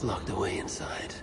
locked away inside.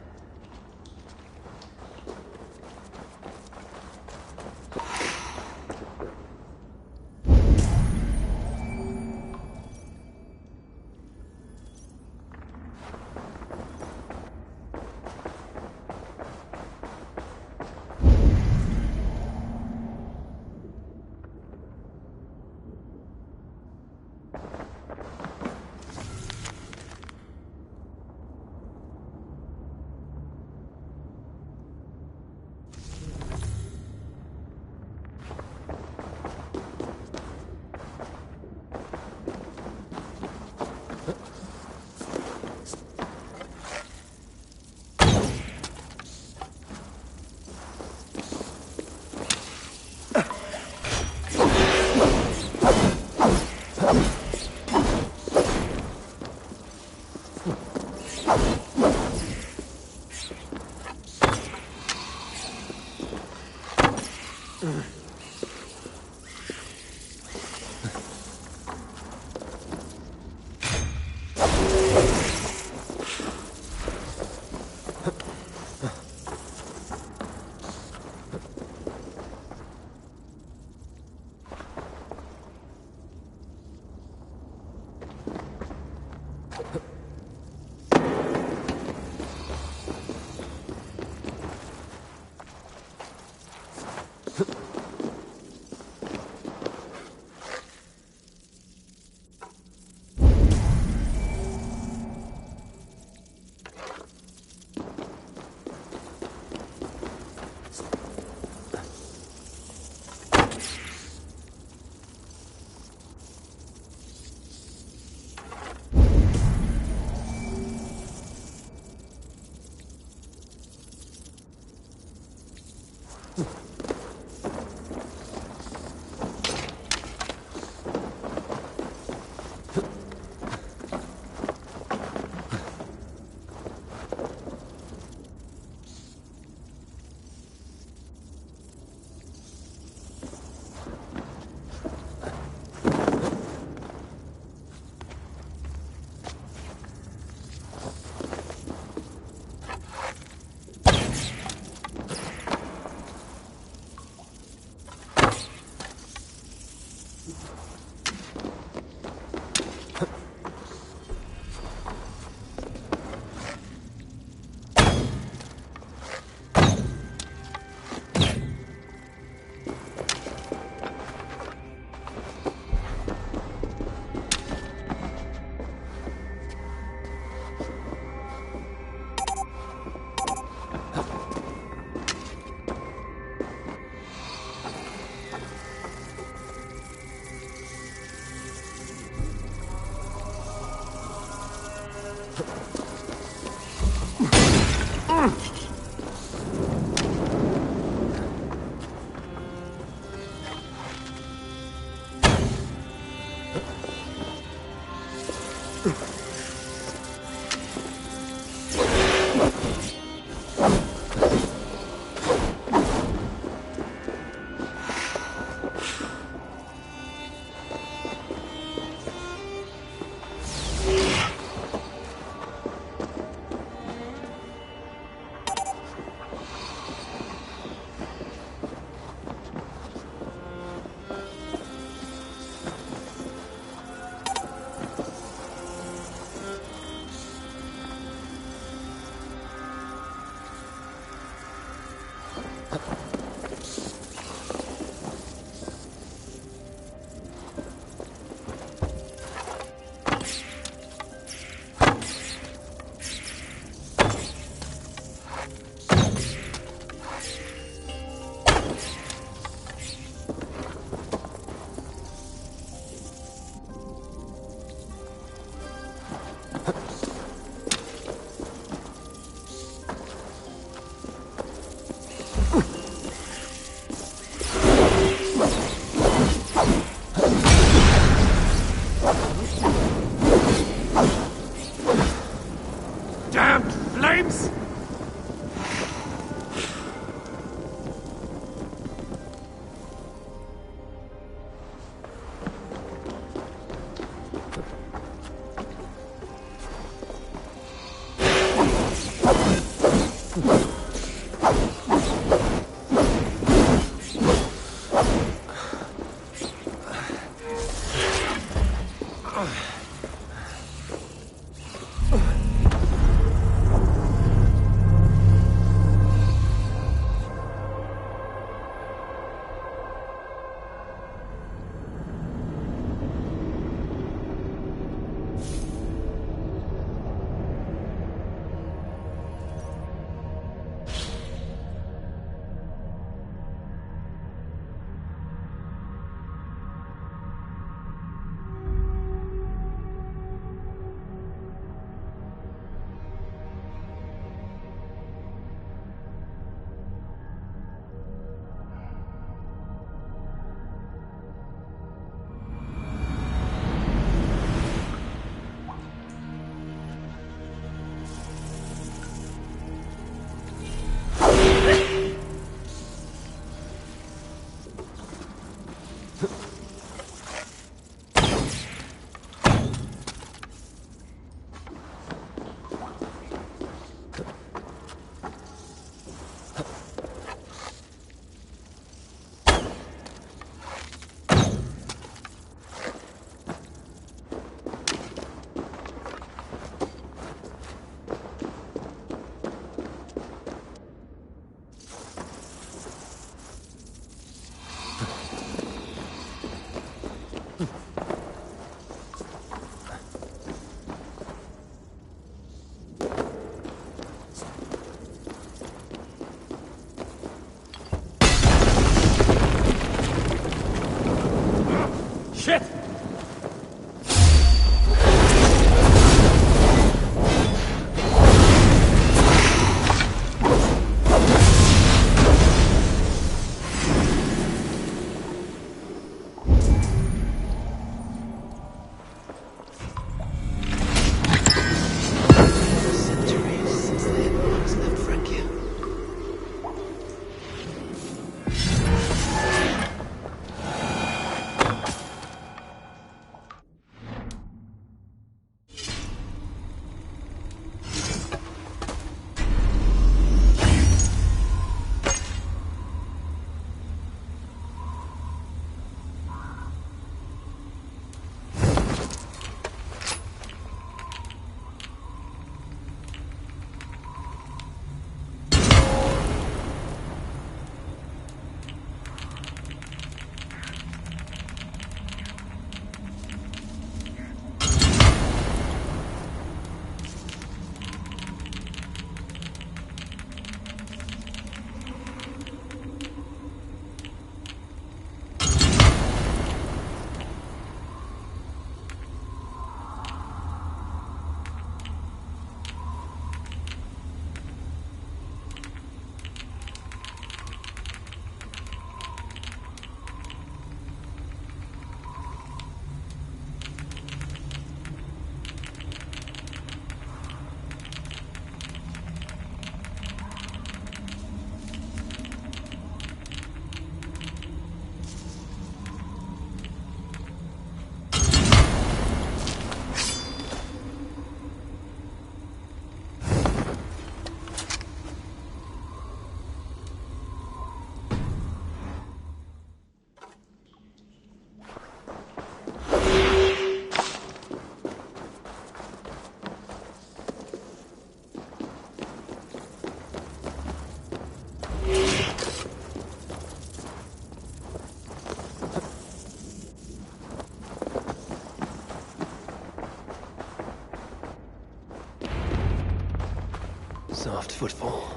Soft footfall.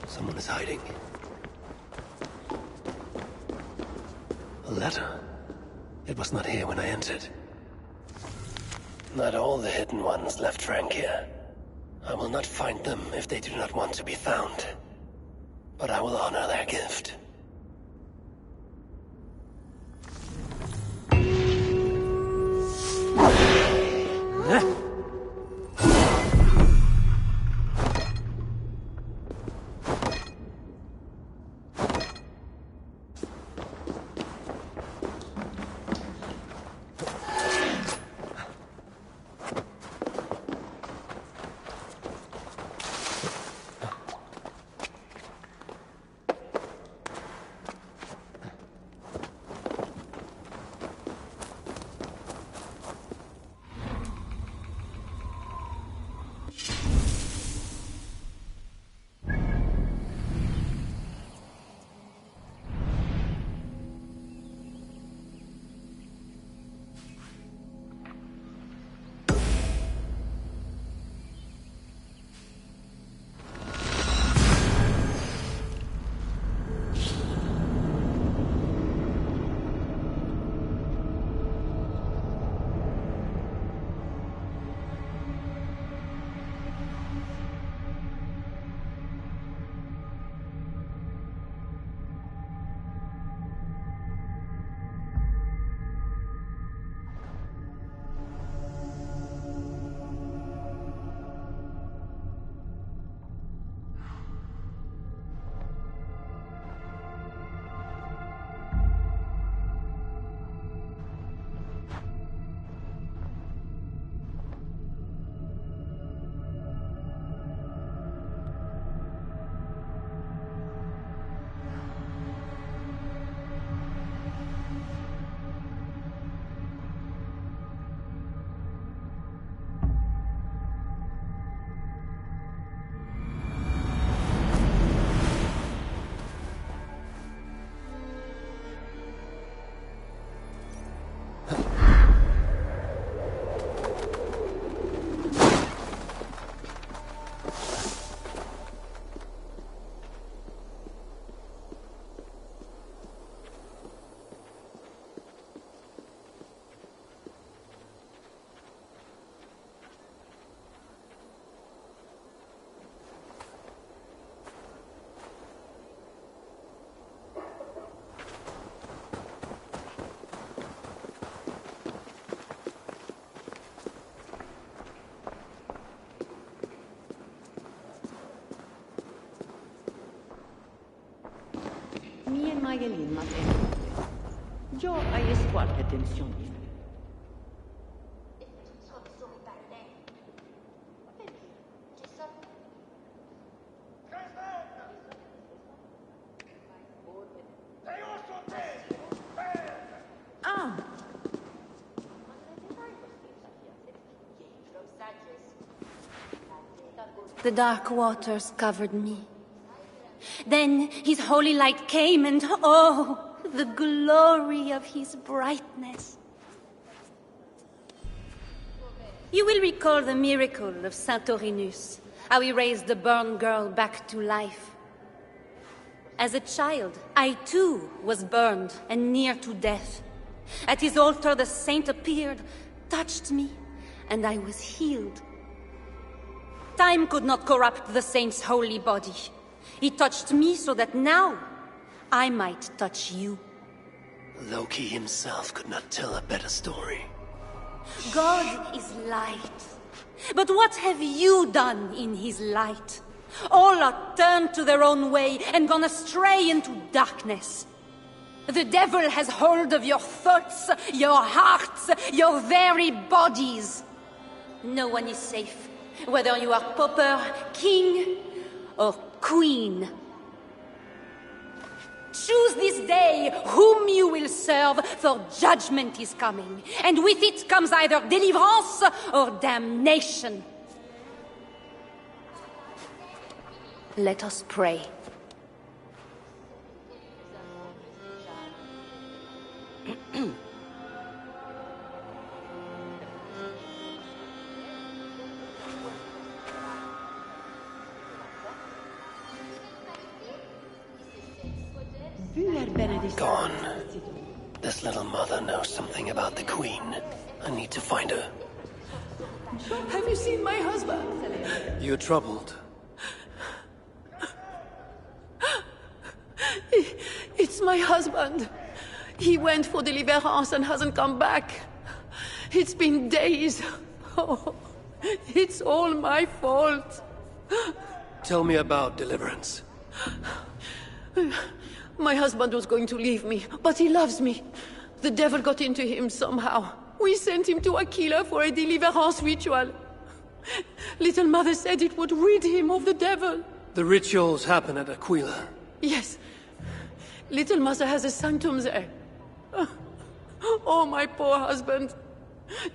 Someone is hiding. A letter. It was not here when I entered. Not all the hidden ones left Frank here. I will not find them if they do not want to be found. But I will honor their gift. Mie Magelin Mateo. Yo hay qualche tensione. Ah. The dark waters covered me. Then his holy light came and oh, the glory of his brightness. You will recall the miracle of Saint Orinus, how he raised the burned girl back to life. As a child, I too was burned and near to death. At his altar the saint appeared, touched me, and I was healed. Time could not corrupt the saint's holy body. He touched me so that now I might touch you. Loki himself could not tell a better story. God is light. But what have you done in his light? All are turned to their own way and gone astray into darkness. The devil has hold of your thoughts, your hearts, your very bodies. No one is safe, whether you are pauper, king, or queen. Choose this day whom you will serve, for judgment is coming, and with it comes either deliverance or damnation. Let us pray. Gone. This little mother knows something about the Queen. I need to find her. Have you seen my husband? You're troubled. It's my husband. He went for deliverance and hasn't come back. It's been days. Oh, it's all my fault. Tell me about deliverance. My husband was going to leave me, but he loves me. The devil got into him somehow. We sent him to Aquila for a deliverance ritual. Little Mother said it would rid him of the devil. The rituals happen at Aquila. Yes. Little Mother has a sanctum there. Oh, my poor husband.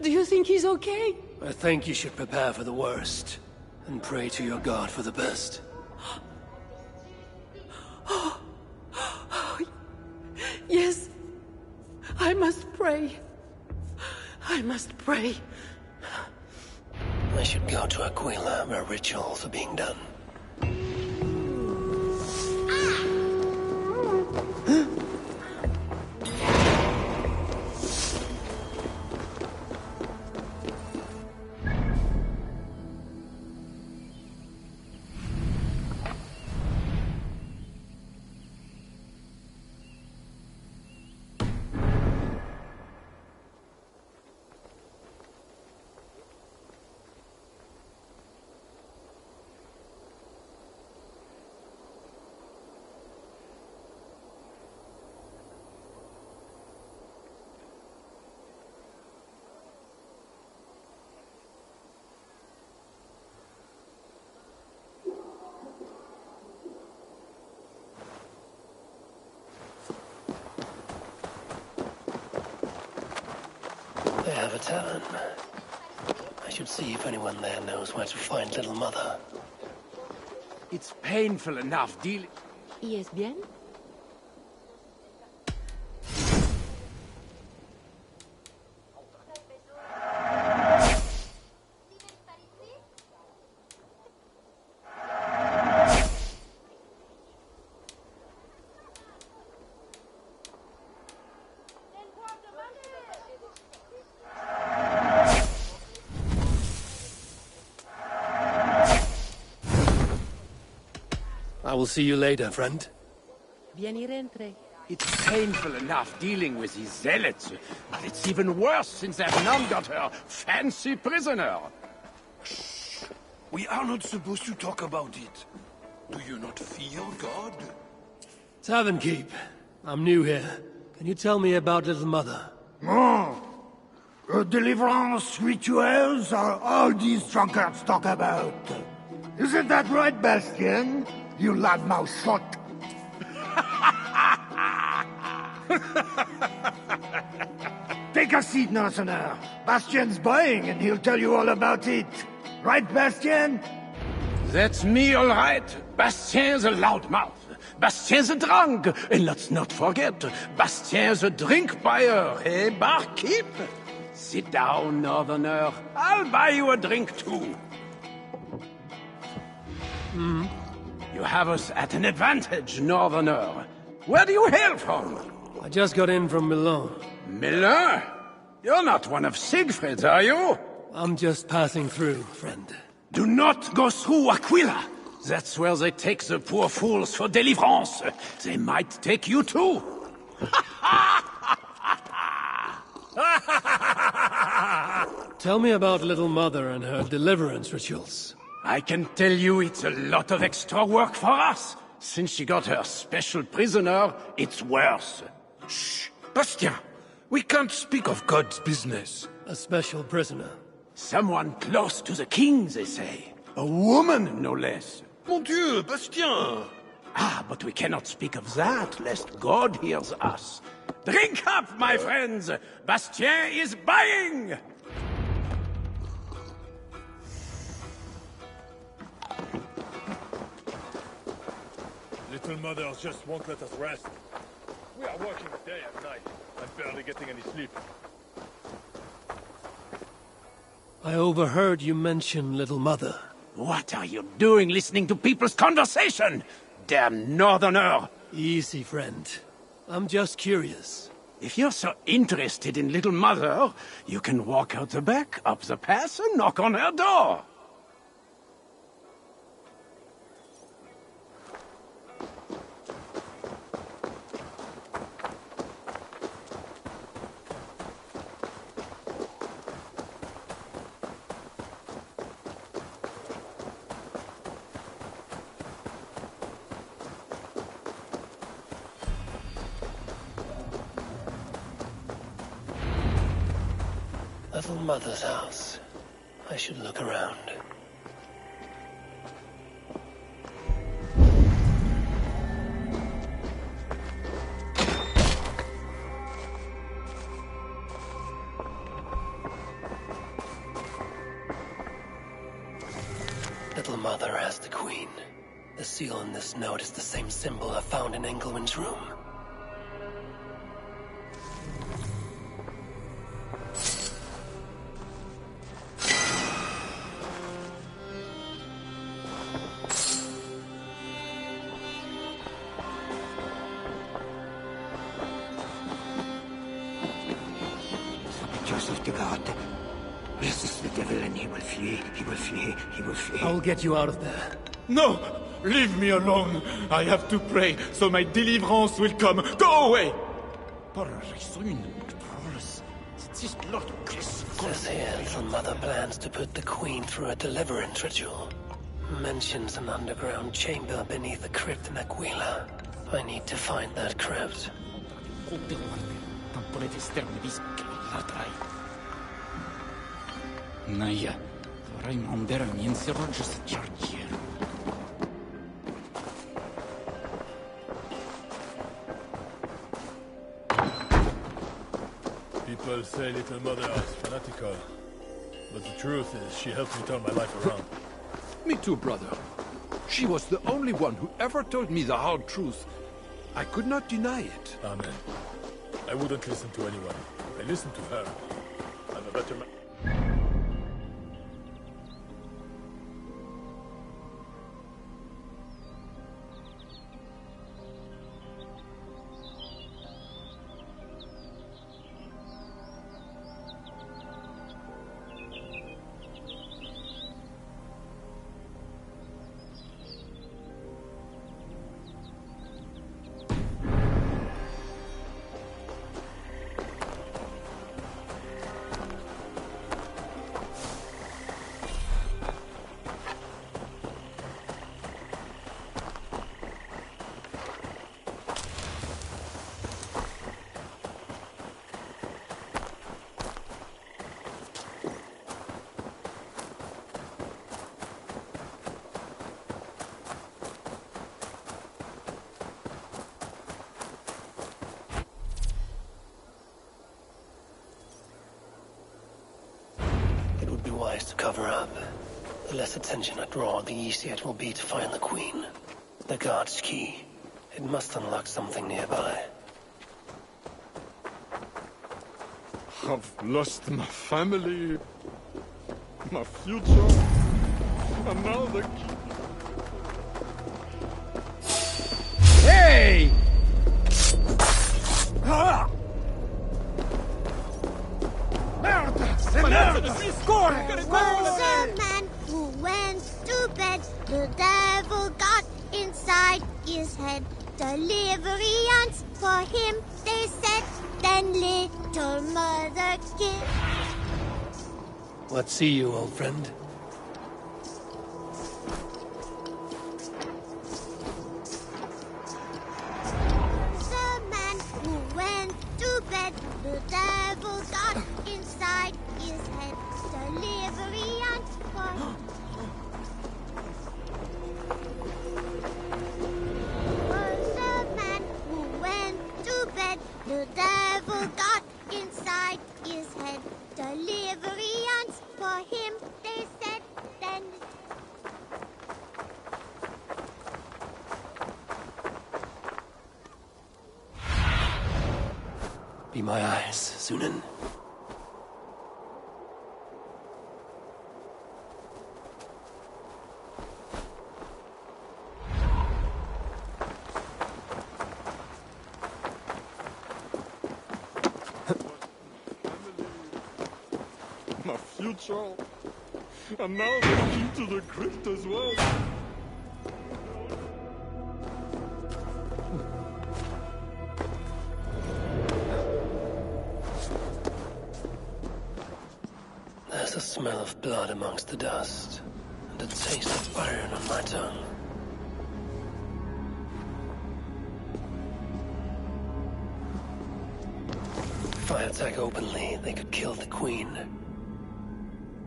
Do you think he's okay? I think you should prepare for the worst, and pray to your God for the best. Yes. I must pray. I must pray. I should go to Aquila, where rituals are being done. They have a tavern. I should see if anyone there knows where to find Little Mother. It's painful enough dealing... ¿Y es bien? I will see you later, friend. Vieni rentre. It's painful enough dealing with these zealots, but it's even worse since that nun got her fancy prisoner. Shh. We are not supposed to talk about it. Do you not fear God? Tavern Keep. I'm new here. Can you tell me about Little Mother? Oh, deliverance rituals are all these drunkards talk about. Isn't that right, Bastien? You loudmouth shot. Take a seat, Northerner. Bastien's buying and he'll tell you all about it. Right, Bastien? That's me, all right. Bastien's a loudmouth. Bastien's a drunk. And let's not forget, Bastien's a drink buyer, eh, barkeep? Sit down, Northerner. I'll buy you a drink, too. You have us at an advantage, Northerner. Where do you hail from? I just got in from Milan. Milan? You're not one of Siegfried's, are you? I'm just passing through, friend. Do not go through Aquila. That's where they take the poor fools for deliverance. They might take you too. Tell me about Little Mother and her deliverance rituals. I can tell you it's a lot of extra work for us. Since she got her special prisoner, it's worse. Shh! Bastien! We can't speak of God's business. A special prisoner. Someone close to the king, they say. A woman, no less. Mon Dieu, Bastien! Ah, but we cannot speak of that, lest God hears us. Drink up, my friends! Bastien is buying! Little Mother just won't let us rest. We are working day and night, and barely getting any sleep. I overheard you mention Little Mother. What are you doing listening to people's conversation? Damn Northerner! Easy, friend. I'm just curious. If you're so interested in Little Mother, you can walk out the back, up the path, and knock on her door. Little Mother's house. I should look around. Little Mother as the Queen. The seal in this note is the same symbol I found in Engelwin's room. Joseph de God. Resist the devil and he will flee, he will flee, he will flee. I'll get you out of there. No! Leave me alone! I have to pray, so my deliverance will come. Go away! Says here, Little Mother plans to put the Queen through a deliverance ritual. Mentions an underground chamber beneath a crypt in Aquila. I need to find that crypt. Naia, vorrei mandare mi inserroggio sta chargiera. People say Little Mother is fanatical, but the truth is she helped me turn my life around. Me too, brother. She was the only one who ever told me the hard truth. I could not deny it. Amen. I wouldn't listen to anyone. I listened to her. I'm a better man. lies to cover up. The less attention I draw, the easier it will be to find the Queen. The guard's key. It must unlock something nearby. I've lost my family, my future, and now the key. Hey! Ah! Merde! C'est merde! Was a man who went to bed. The devil got inside his head. Delivery ants for him, they said. Then little mother kid. What see you, old friend? Was a man who went to bed. The devil got inside his head. Delivery ants for him. Was a man who went to bed. The devil got inside his head. Delivery ants for him, they said. Then Be my eyes, Sunan. My future, and now the key to the crypt as well. There's a smell of blood amongst the dust, and a taste of iron on my tongue. If I attack openly, they could kill the Queen.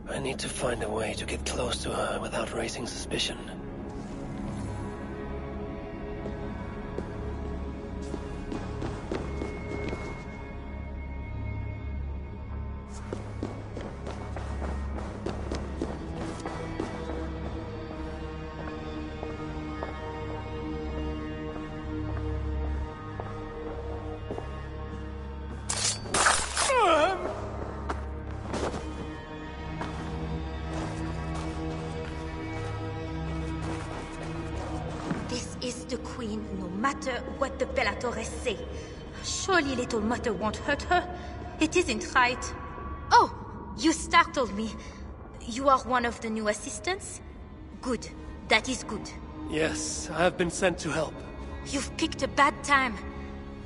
I need to find a way to get close to her without raising suspicion. This is the Queen, no matter what the Bellatores say. Surely little Mother won't hurt her. It isn't right. Oh, you startled me. You are one of the new assistants? Good. That is good. Yes, I have been sent to help. You've picked a bad time.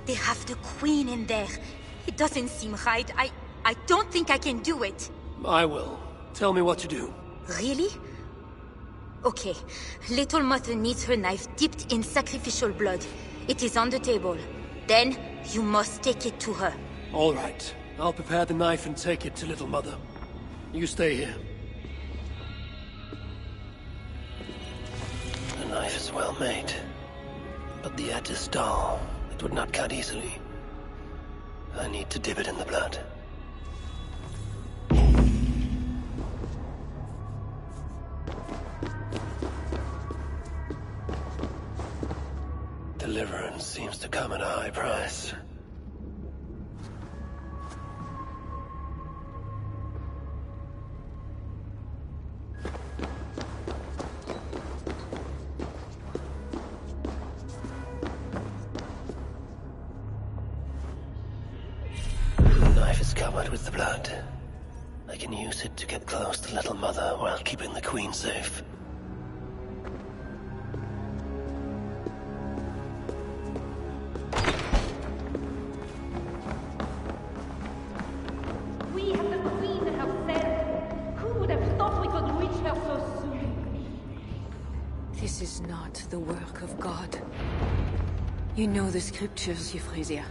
They have the Queen in there. It doesn't seem right. I don't think I can do it. I will. Tell me what to do. Really? Okay. Little Mother needs her knife dipped in sacrificial blood. It is on the table. Then, you must take it to her. All right. I'll prepare the knife and take it to Little Mother. You stay here. The knife is well made, but the edge is dull. It would not cut easily. I need to dip it in the blood. Deliverance seems to come at a high price. The knife is covered with the blood. I can use it to get close to Little Mother while keeping the Queen safe. We have the Queen herself. Who would have thought we could reach her so soon? This is not the work of God. You know the scriptures, Euphrasia.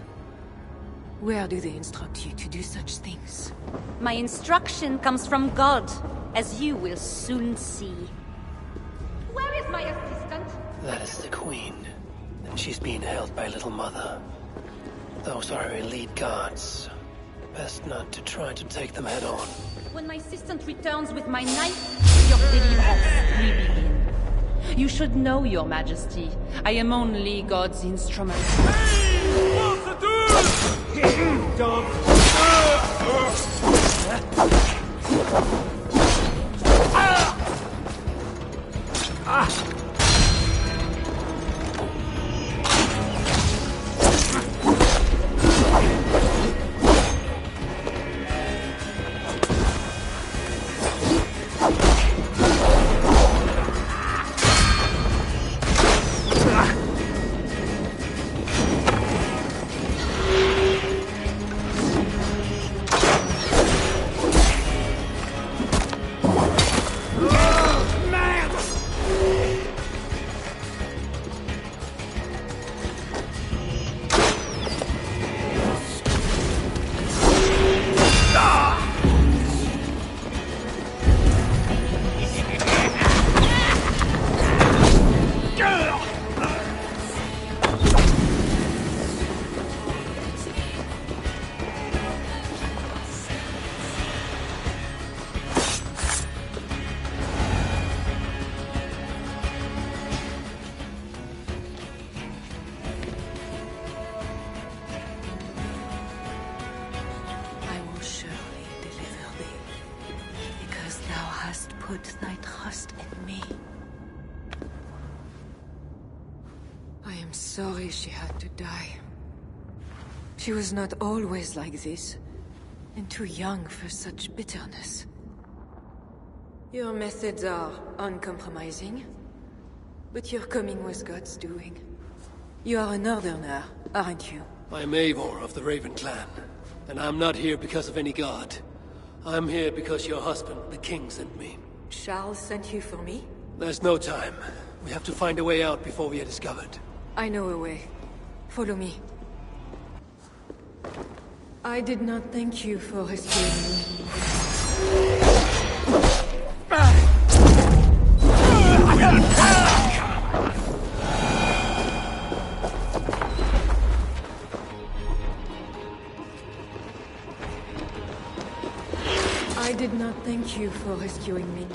Where do they instruct you to do such things? My instruction comes from God, as you will soon see. Where is my assistant? That is the Queen, and she's being held by Little Mother. Those are her elite guards. Best not to try to take them head on. When my assistant returns with my knife, your deliverance will begin. You should know, Your Majesty. I am only God's instrument. Put thy trust in me. I am sorry she had to die. She was not always like this, and too young for such bitterness. Your methods are uncompromising, but your coming was God's doing. You are a northerner, aren't you? I am Eivor of the Raven clan, and I'm not here because of any god. I'm here because your husband, the king, sent me. Charles sent you for me? There's no time. We have to find a way out before we are discovered. I know a way. Follow me. I did not thank you for rescuing me. I did not thank you for rescuing me.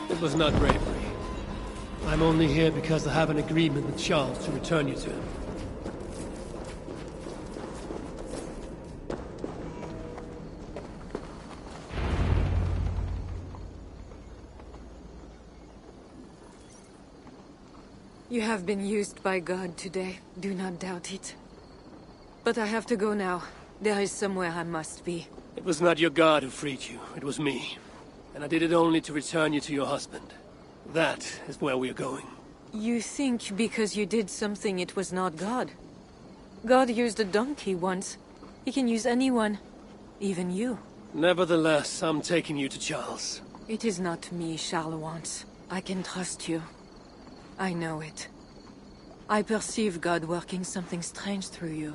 It was not bravery. I'm only here because I have an agreement with Charles to return you to him. You have been used by God today. Do not doubt it. But I have to go now. There is somewhere I must be. It was not your god who freed you. It was me. And I did it only to return you to your husband. That is where we are going. You think because you did something it was not God? God used a donkey once. He can use anyone. Even you. Nevertheless, I'm taking you to Charles. It is not me Charles wants. I can trust you. I know it. I perceive God working something strange through you.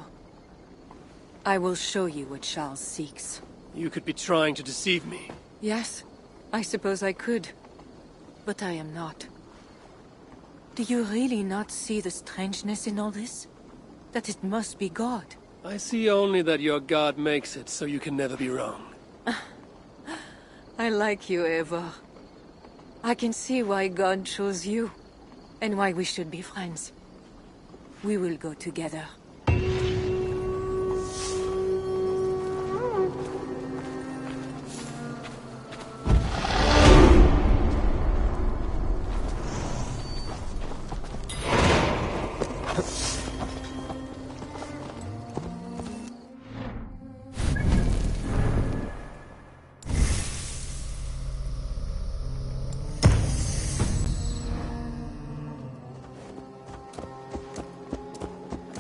I will show you what Charles seeks. You could be trying to deceive me. Yes, I suppose I could. But I am not. Do you really not see the strangeness in all this? That it must be God? I see only that your god makes it so you can never be wrong. I like you, Eivor. I can see why God chose you. And why we should be friends. We will go together.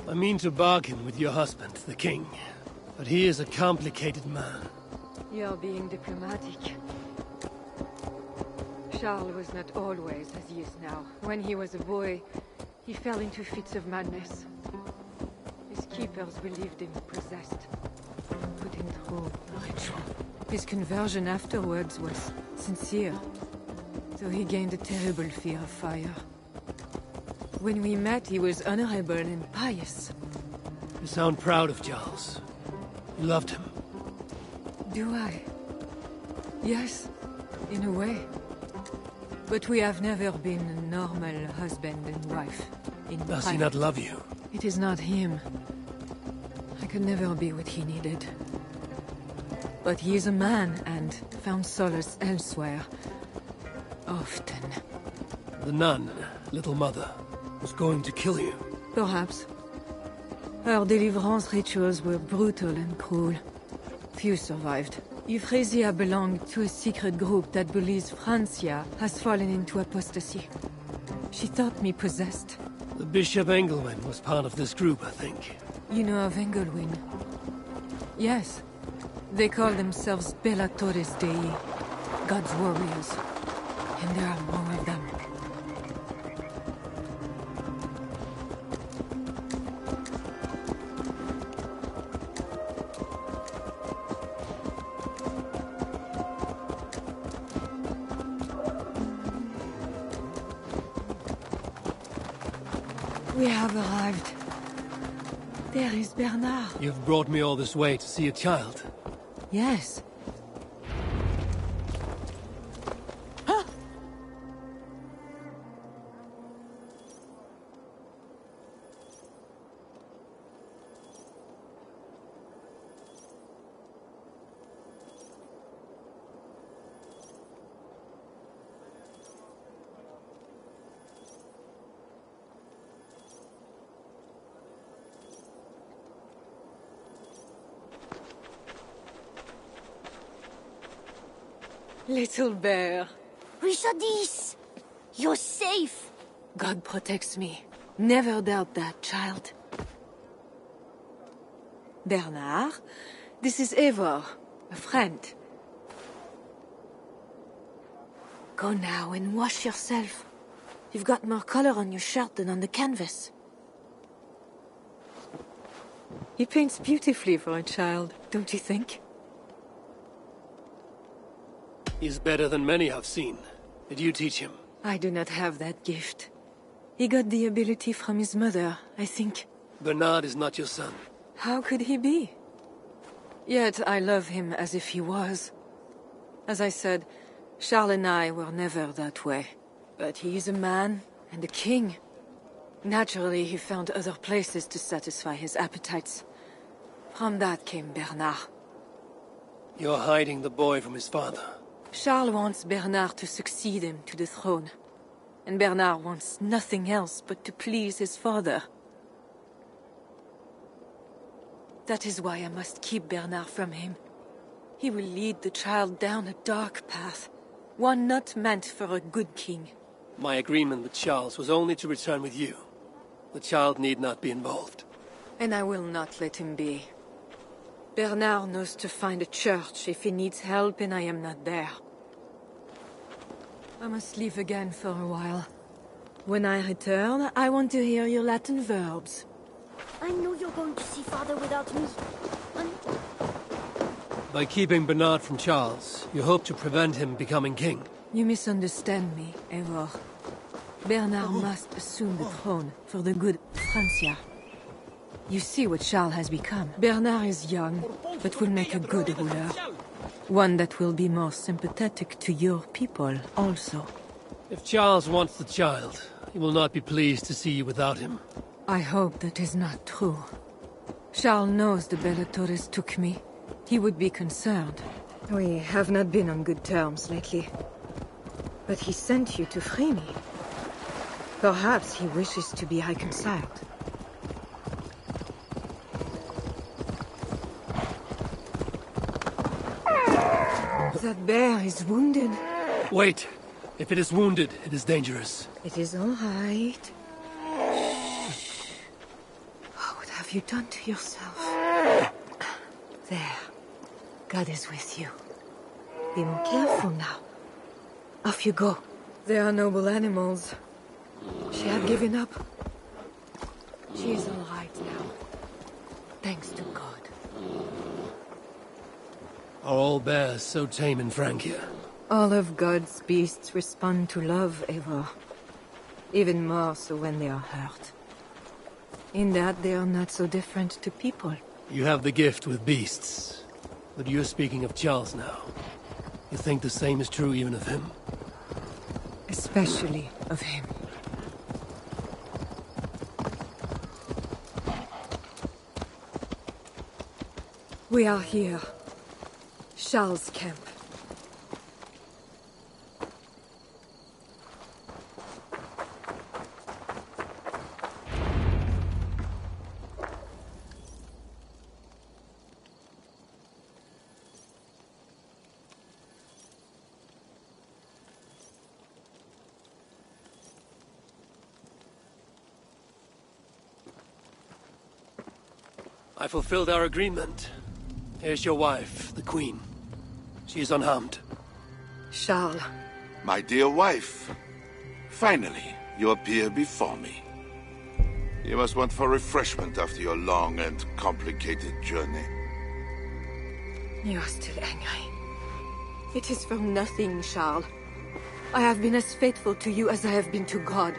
I mean to bargain with your husband, the king. But he is a complicated man. You're being diplomatic. Charles was not always as he is now. When he was a boy, he fell into fits of madness. His keepers believed him possessed, put him through a ritual. His conversion afterwards was sincere, though he gained a terrible fear of fire. When we met, he was honorable and pious. You sound proud of Charles. You loved him. Do I? Yes, in a way. But we have never been a normal husband and wife. Does he not love you? It is not him. I could never be what he needed. But he is a man and found solace elsewhere. Often. The nun, Little Mother, was going to kill you. Perhaps. Her deliverance rituals were brutal and cruel. Few survived. Euphrasia belonged to a secret group that believes Francia has fallen into apostasy. She thought me possessed. The Bishop Engelwin was part of this group, I think. You know of Engelwin? Yes. They call themselves Bellatores Dei, God's warriors. And there are more of them. We have arrived. There is Bernard. You've brought me all this way to see a child. Yes. Little bear. Richardis! You're safe! God protects me. Never doubt that, child. Bernard, this is Eivor, a friend. Go now and wash yourself. You've got more color on your shirt than on the canvas. He paints beautifully for a child, don't you think? He's better than many I've seen. Did you teach him? I do not have that gift. He got the ability from his mother, I think. Bernard is not your son. How could he be? Yet I love him as if he was. As I said, Charles and I were never that way. But he is a man and a king. Naturally, he found other places to satisfy his appetites. From that came Bernard. You're hiding the boy from his father. Charles wants Bernard to succeed him to the throne. And Bernard wants nothing else but to please his father. That is why I must keep Bernard from him. He will lead the child down a dark path. One not meant for a good king. My agreement with Charles was only to return with you. The child need not be involved. And I will not let him be. Bernard knows to find a church if he needs help and I am not there. I must leave again for a while. When I return, I want to hear your Latin verbs. I know you're going to see Father without me. By keeping Bernard from Charles, you hope to prevent him becoming king. You misunderstand me, Eivor. Bernard must assume the throne for the good of Francia. You see what Charles has become. Bernard is young, but will make a good ruler. One that will be more sympathetic to your people, also. If Charles wants the child, he will not be pleased to see you without him. I hope that is not true. Charles knows the Bellatores took me. He would be concerned. We have not been on good terms lately. But he sent you to free me. Perhaps he wishes to be reconciled. That bear is wounded. Wait! If it is wounded, it is dangerous. It is all right. Shh. What have you done to yourself? There. God is with you. Be more careful now. Off you go. They are noble animals. She had given up. She is all right now. Thanks to God. Are all bears so tame in Francia? All of God's beasts respond to love, Eivor. Even more so when they are hurt. In that they are not so different to people. You have the gift with beasts. But you're speaking of Charles now. You think the same is true even of him? Especially of him. We are here. Charles' camp. I fulfilled our agreement. Here's your wife, the Queen. She is unharmed. Charles. My dear wife, finally, you appear before me. You must want for refreshment after your long and complicated journey. You are still angry. It is for nothing, Charles. I have been as faithful to you as I have been to God.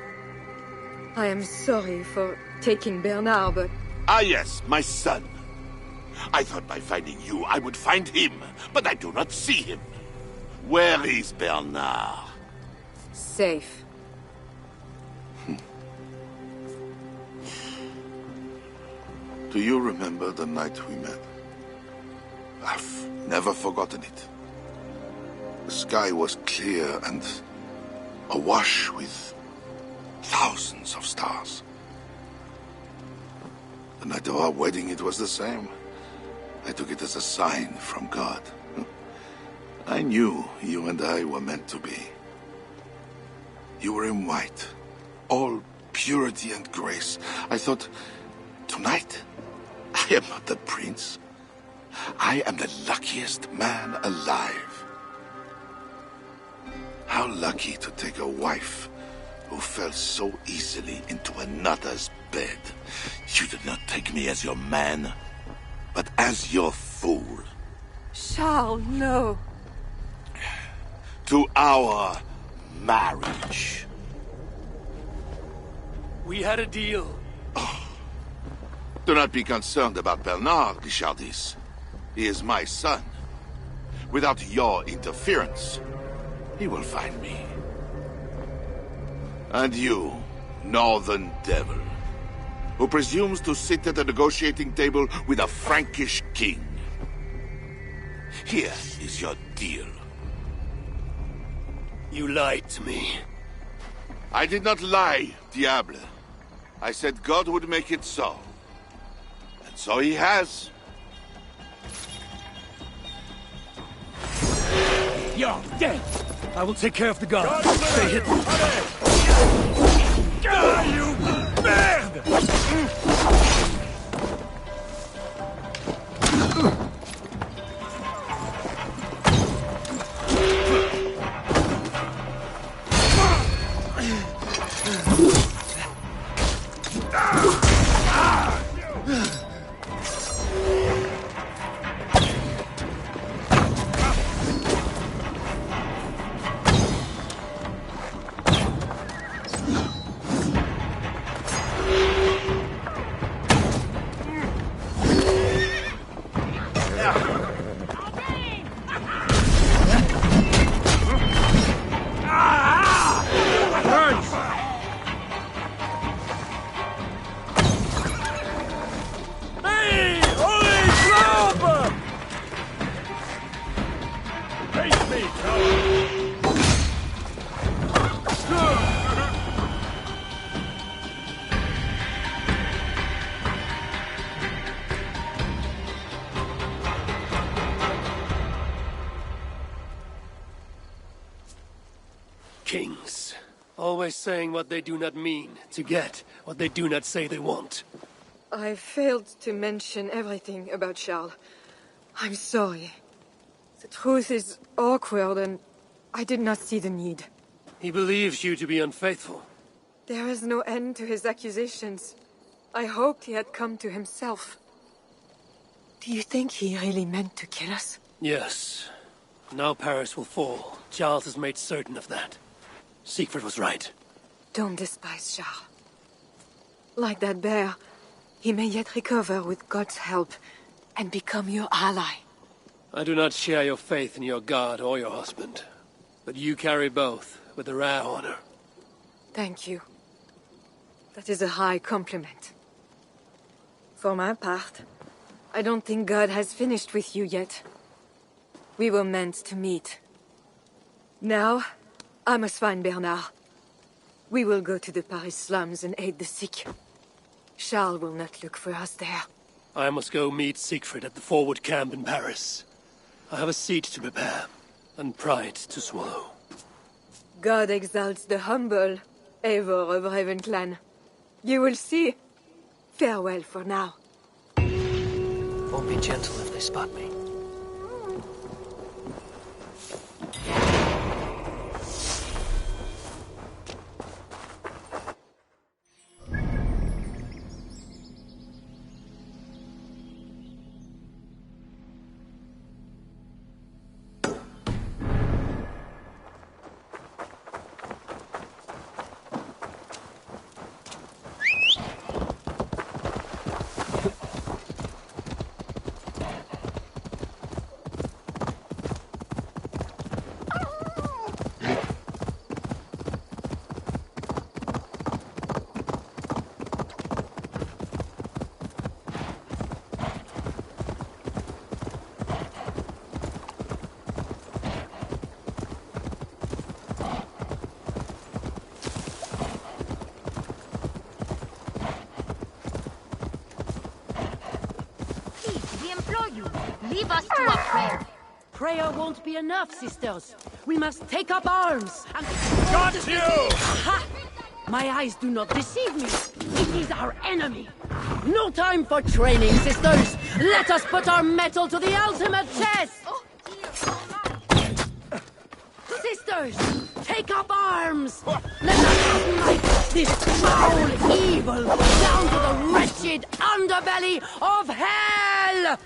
I am sorry for taking Bernard, but... Ah yes, my son. I thought by finding you, I would find him, but I do not see him. Where is Bernard? Safe. Do you remember the night we met? I've never forgotten it. The sky was clear and awash with thousands of stars. The night of our wedding, it was the same. I took it as a sign from God. I knew you and I were meant to be. You were in white, all purity and grace. I thought, tonight, I am not the prince. I am the luckiest man alive. How lucky to take a wife who fell so easily into another's bed. You did not take me as your man, but as your fool. Charles, no. To our marriage. We had a deal. Oh. Do not be concerned about Bernard, Richardis. He is my son. Without your interference, he will find me. And you, northern devil, who presumes to sit at a negotiating table with a Frankish king. Here is your deal. You lied to me. I did not lie, Diable. I said God would make it so. And so he has. You're dead! I will take care of the guard. Stay hidden. You merde! Kings. Always saying what they do not mean, to get what they do not say they want. I failed to mention everything about Charles. I'm sorry. The truth is awkward and I did not see the need. He believes you to be unfaithful. There is no end to his accusations. I hoped he had come to himself. Do you think he really meant to kill us? Yes. Now Paris will fall. Charles has made certain of that. Siegfried was right. Don't despise Charles. Like that bear, he may yet recover with God's help, and become your ally. I do not share your faith in your god or your husband, but you carry both with a rare honor. Thank you. That is a high compliment. For my part, I don't think God has finished with you yet. We were meant to meet. Now, I must find Bernard. We will go to the Paris slums and aid the sick. Charles will not look for us there. I must go meet Siegfried at the forward camp in Paris. I have a seat to prepare, and pride to swallow. God exalts the humble, Eivor of Ravenclan. You will see. Farewell for now. Won't be gentle if they spot me. Leave us to our prayer. Prayer won't be enough, sisters. We must take up arms and... Got you! Aha! My eyes do not deceive me. It is our enemy. No time for training, sisters. Let us put our metal to the ultimate test. Oh, Sisters, take up arms. Let us smite this foul evil down to the wretched underbelly of hell.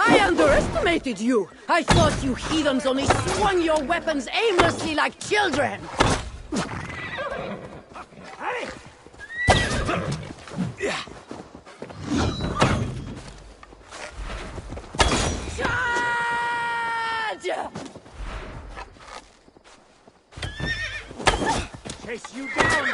I underestimated you! I thought you heathens only swung your weapons aimlessly like children! Charge! Chase you down!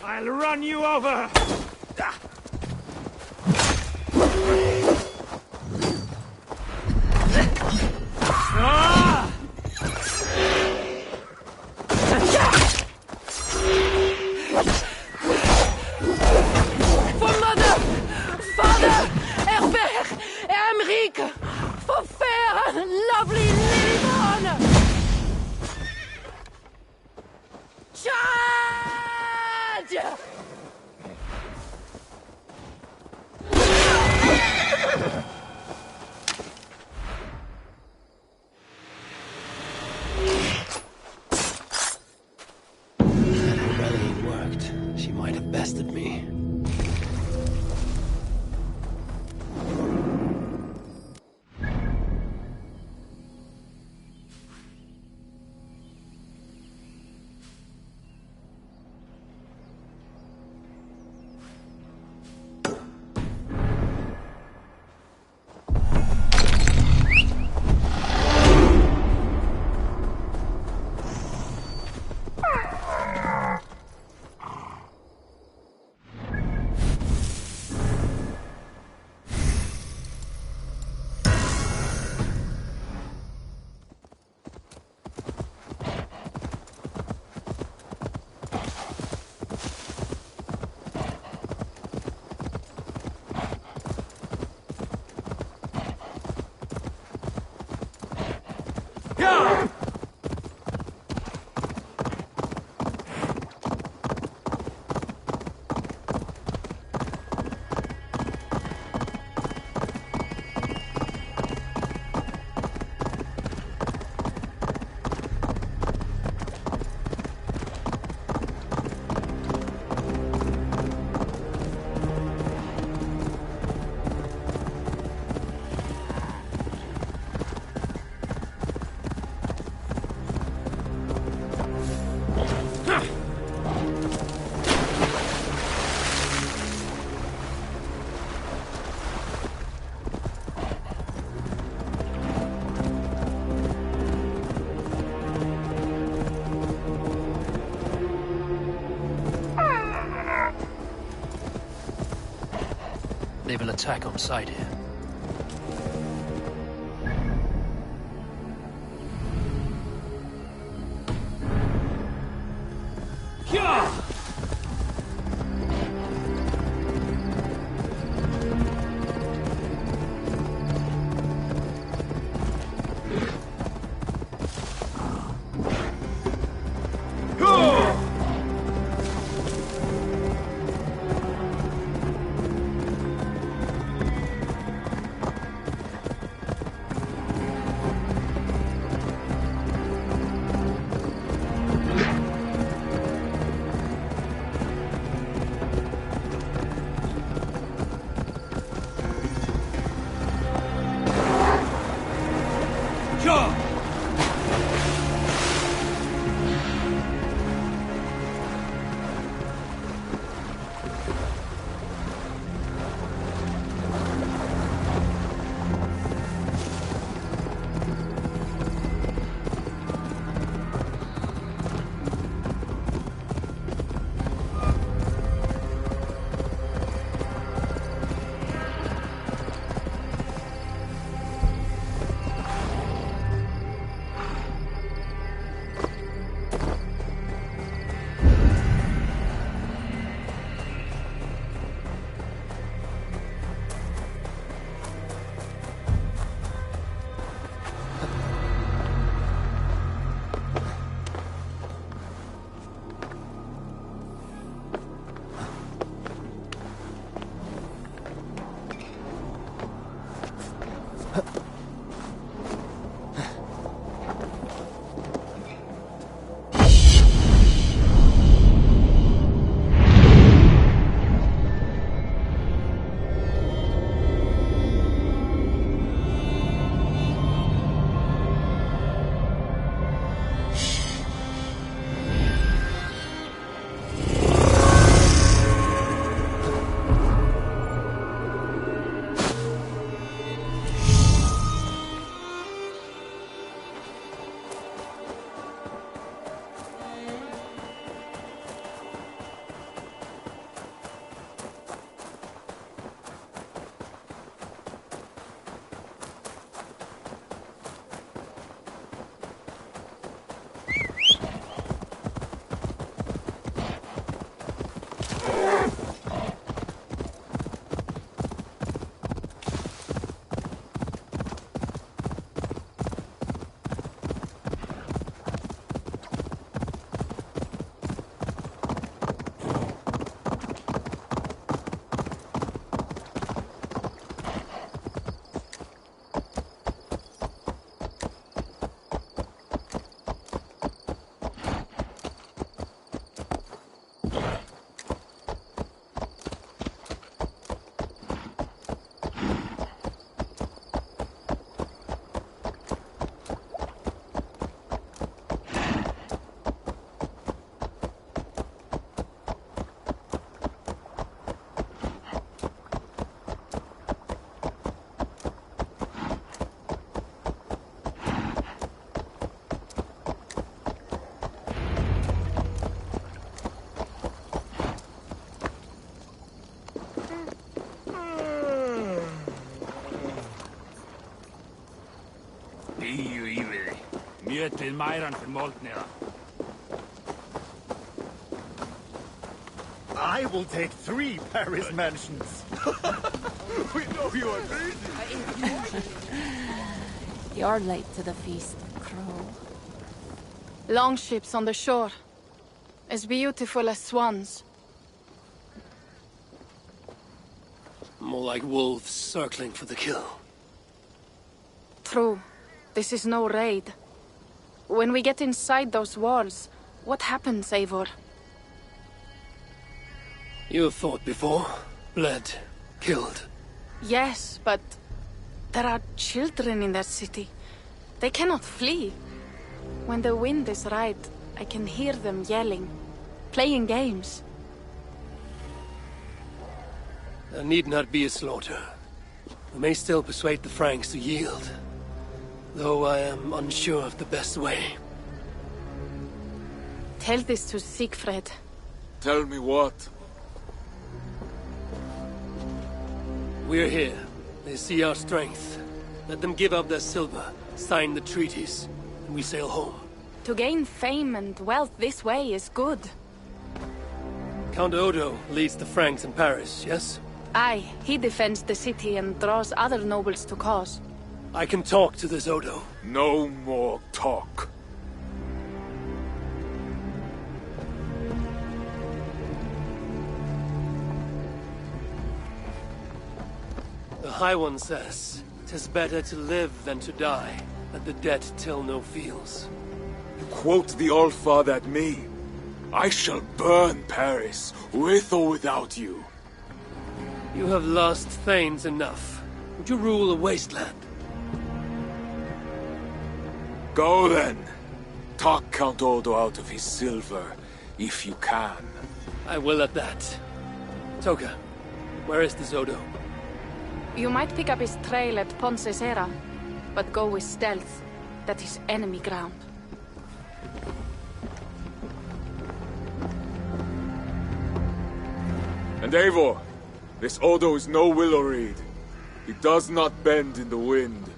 I'll run you over! For mother, father, Herbert, Emmerich, for fair and lovely Lilibon! Charge! Had her rallying worked, she might have bested me. They will attack on sight here. Mjötið mæran fyrir moldniða. I will take 3 Paris mansions. We know you are crazy. You're late to the feast, Crow. Longships on the shore. As beautiful as swans. More like wolves circling for the kill. True. This is no raid. When we get inside those walls, what happens, Eivor? You have fought before, bled, killed. Yes, but there are children in that city. They cannot flee. When the wind is right, I can hear them yelling, playing games. There need not be a slaughter. We may still persuade the Franks to yield. Though I am unsure of the best way. Tell this to Siegfried. Tell me what? We're here. They see our strength. Let them give up their silver, sign the treaties, and we sail home. To gain fame and wealth this way is good. Count Odo leads the Franks in Paris, yes? Aye, he defends the city and draws other nobles to cause. I can talk to this Odo. No more talk. The High One says, 'tis better to live than to die. Let the dead tell no feels. Quote the All-Father at me. I shall burn Paris, with or without you. You have lost Thanes enough. Would you rule a wasteland? Go then. Talk Count Odo out of his silver, if you can. I will at that. Toka, where is this Odo? You might pick up his trail at Poncesera, but go with stealth. That is enemy ground. And Eivor, this Odo is no willow reed. He does not bend in the wind.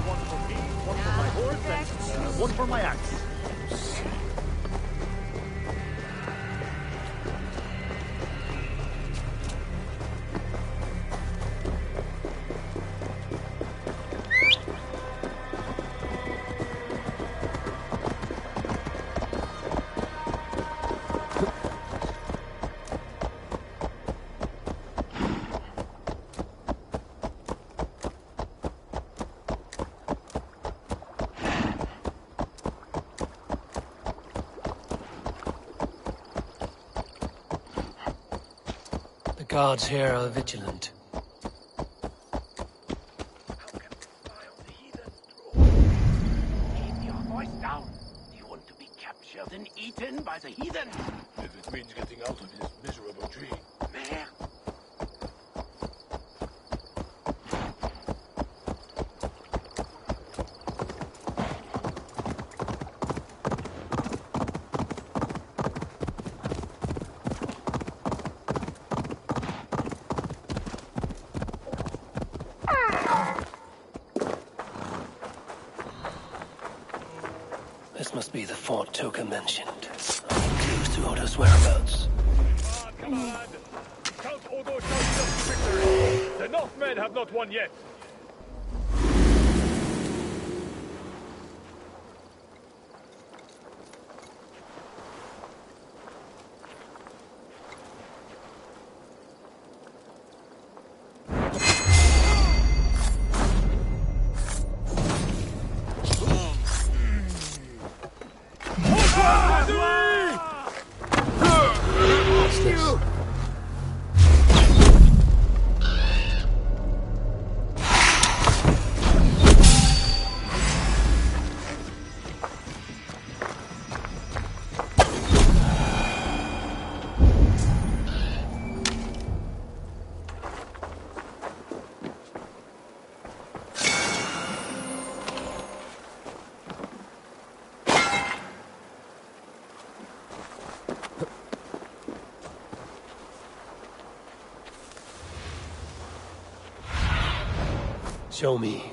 One for me, one for my horse, and one for my axe. The guards here are vigilant. Keep your voice down. Do you want to be captured and eaten by the heathen? If it means getting out of this miserable tree. Merde. This must be the fort Toka mentioned. I need clues to Odo's whereabouts. Come on, lad. Count Odo shouts us to victory. The Northmen have not won yet. Show me.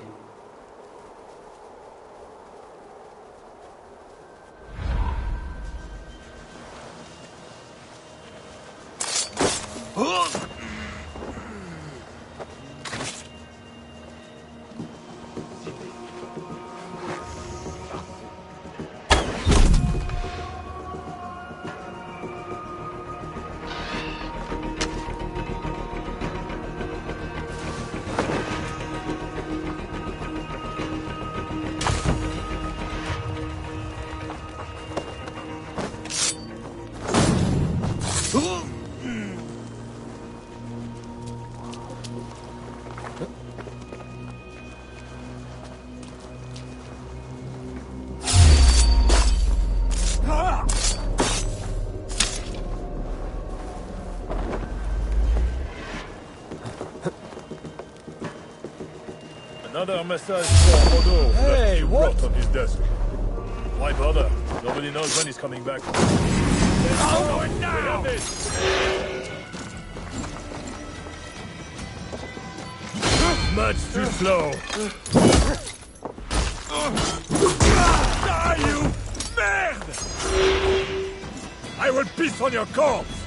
Another message for Odo. Hey, left to what? rot on his desk. Why bother? Nobody knows when he's coming back. Oh, now! We got this! Much too slow. Die, you merde! I will piss on your corpse!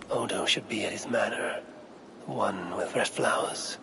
Odo should be at his manor. The one with red flowers.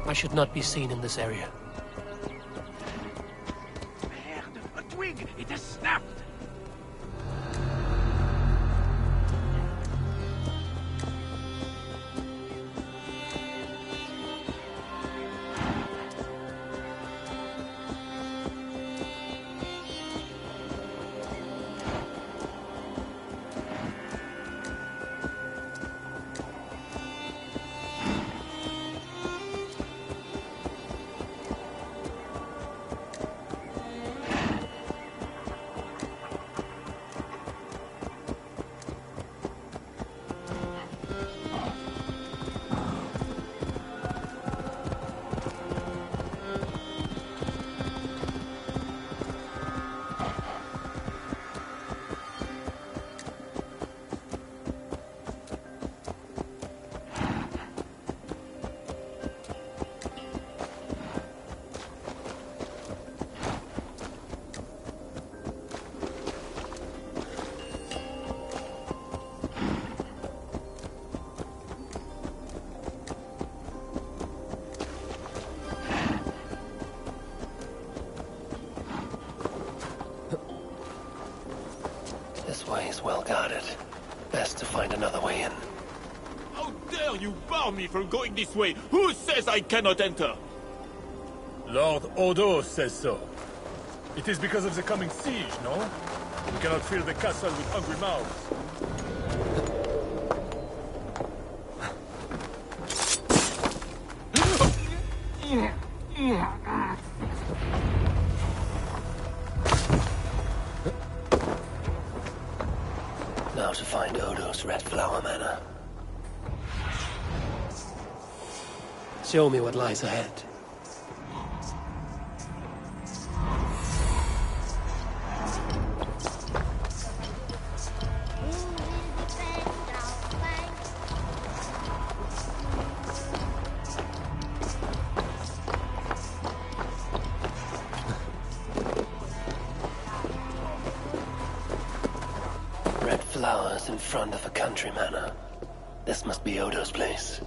I should not be seen in this area. twig! It has snapped! This way is well guarded. Best to find another way in. How dare you bar me from going this way? Who says I cannot enter? Lord Odo says so. It is because of the coming siege, no? We cannot fill the castle with hungry mouths. Now to find Odo's Red Flower Manor. Show me what lies ahead. Red flowers in front of a country manor. This must be Odo's place.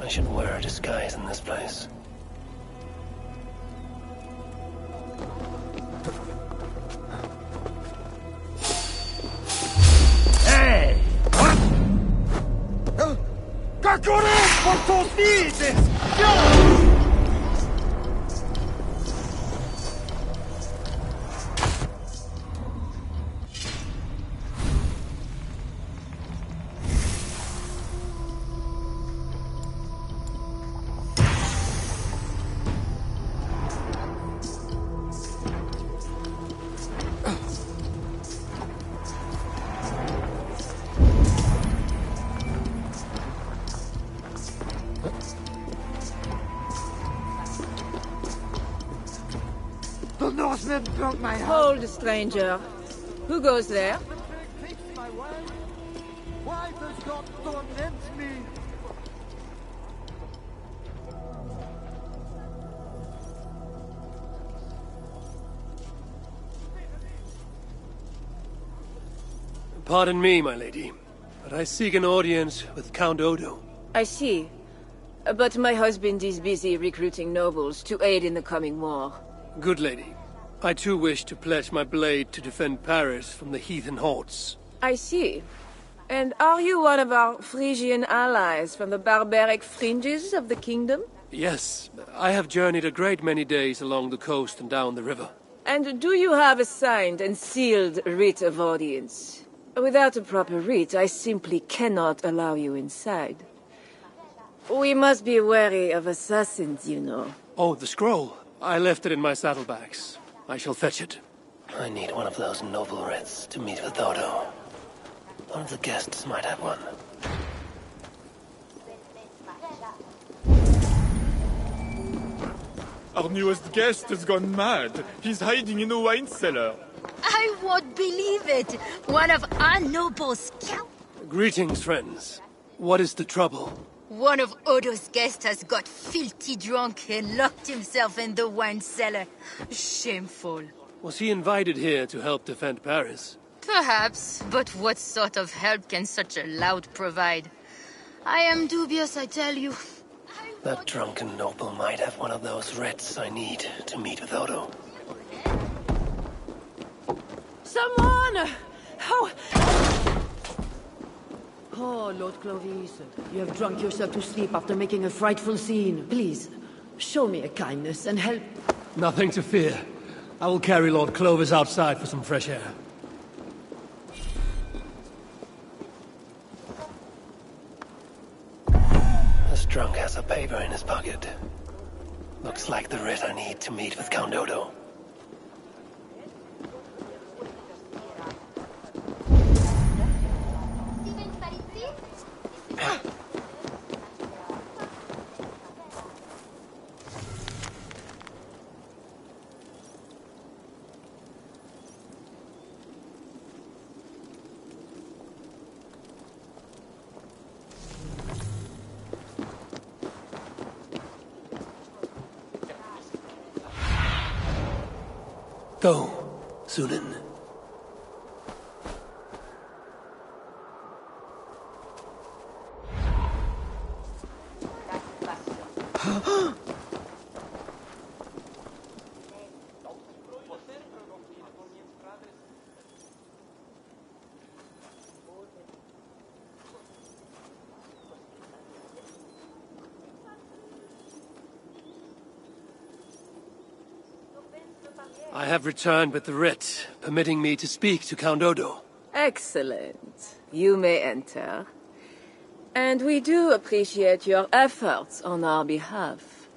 I should wear a disguise in this place. Hey! What? Correct por tus vidas! The Norsemen built my house. Hold, stranger. Who goes there? Fix my wife. Why does God torment me? Pardon me, my lady, but I seek an audience with Count Odo. I see. But my husband is busy recruiting nobles to aid in the coming war. Good lady. I too wish to pledge my blade to defend Paris from the heathen hordes. I see. And are you one of our Frisian allies from the barbaric fringes of the kingdom? Yes, I have journeyed a great many days along the coast and down the river. And do you have a signed and sealed writ of audience? Without a proper writ, I simply cannot allow you inside. We must be wary of assassins, you know. Oh, the scroll. I left it in my saddlebags. I shall fetch it. I need one of those noble writs to meet with Odo. One of the guests might have one. Our newest guest has gone mad. He's hiding in a wine cellar. I won't believe it! One of our nobles killed. Greetings, friends. What is the trouble? One of Odo's guests has got filthy drunk and locked himself in the wine cellar. Shameful. Was he invited here to help defend Paris? Perhaps, but what sort of help can such a lout provide? I am dubious, I tell you. That drunken noble might have one of those writs I need to meet with Odo. Someone! How? Oh, Lord Clovis, you have drunk yourself to sleep after making a frightful scene. Please, show me a kindness and help. Nothing to fear. I will carry Lord Clovis outside for some fresh air. This drunk has a paper in his pocket. Looks like the writ I need to meet with Count Odo. Go, Sunan. I have returned with the writ, permitting me to speak to Count Odo. Excellent. You may enter. And we do appreciate your efforts on our behalf.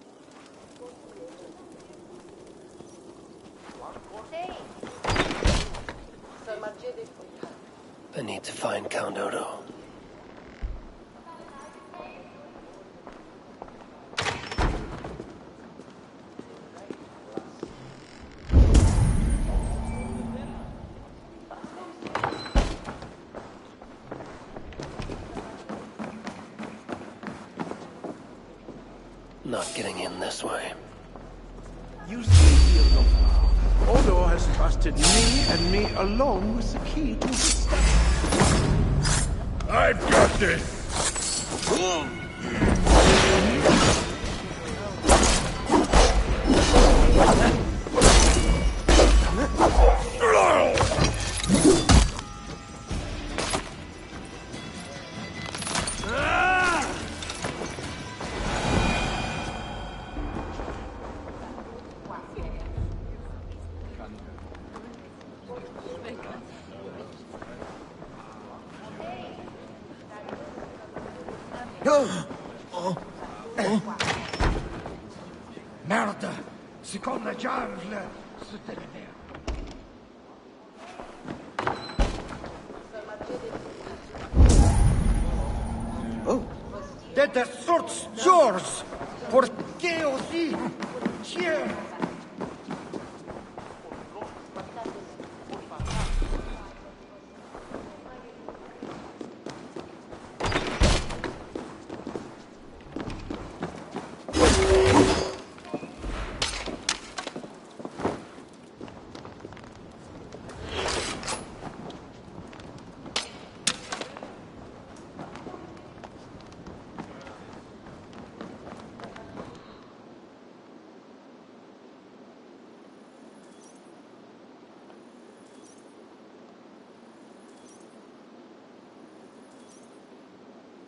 I need to find Count Odo. Not getting in this way. You see, Odo has trusted me and me alone with the key to his stuff. I've got this! Merde! C'est comme la jungle! C'était la merde. Oh! Des sortes yours! Por qué aussi? Tiens!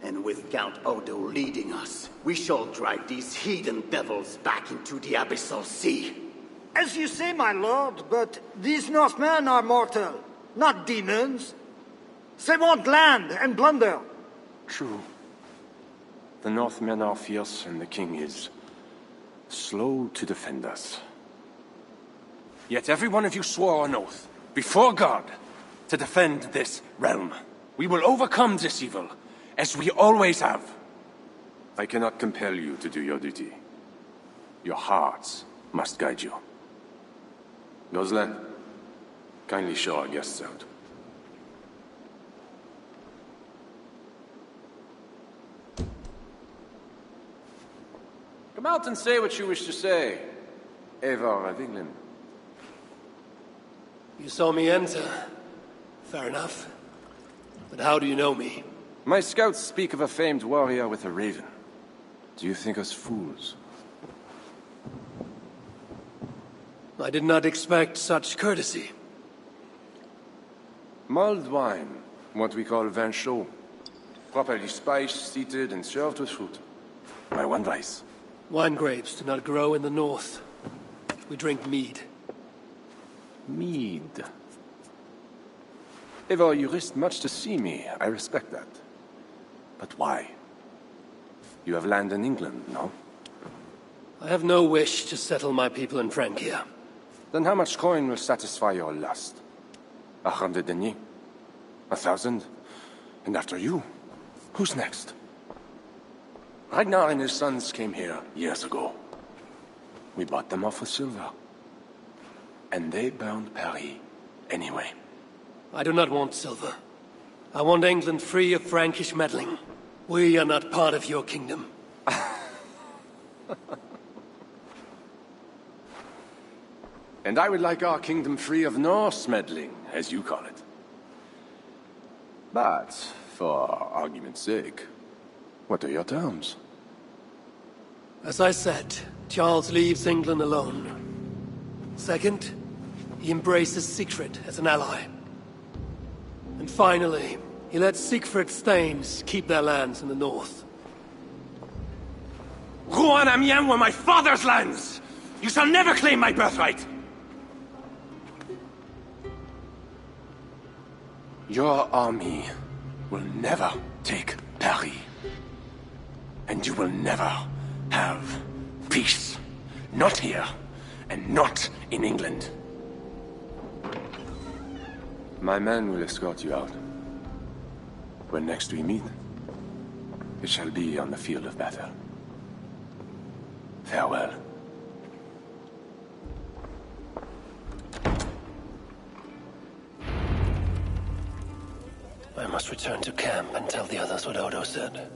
And with Count Odo leading us, we shall drive these heathen devils back into the abyssal sea. As you say, my lord, but these Northmen are mortal, not demons. They want land and plunder. True. The Northmen are fierce, and the king is slow to defend us. Yet every one of you swore an oath, before God, to defend this realm. We will overcome this evil, as we always have. I cannot compel you to do your duty. Your hearts must guide you. Goslan, kindly show our guests out. Come out and say what you wish to say, Eivor of England. You saw me enter. Fair enough. But how do you know me? My scouts speak of a famed warrior with a raven. Do you think us fools? I did not expect such courtesy. Mulled wine, what we call vin chaud. Properly spiced, seated, and served with fruit. My one vice. Wine grapes do not grow in the north. We drink mead. Mead. Eivor, you risked much to see me. I respect that. But why? You have land in England, no? I have no wish to settle my people in Francia. Then how much coin will satisfy your lust? 100 deniers? 1,000? And after you, who's next? Ragnar and his sons came here years ago. We bought them off with silver. And they burned Paris anyway. I do not want silver. I want England free of Frankish meddling. We are not part of your kingdom. And I would like our kingdom free of Norse meddling, as you call it. But, for argument's sake, what are your terms? As I said, Charles leaves England alone. Second, he embraces Siegfried as an ally. And finally, he lets Siegfried's Thanes keep their lands in the north. Rouen and Amiens were my father's lands! You shall never claim my birthright! Your army will never take Paris. And you will never have peace. Not here, and not in England. My men will escort you out. When next we meet, it shall be on the field of battle. Farewell. I must return to camp and tell the others what Odo said.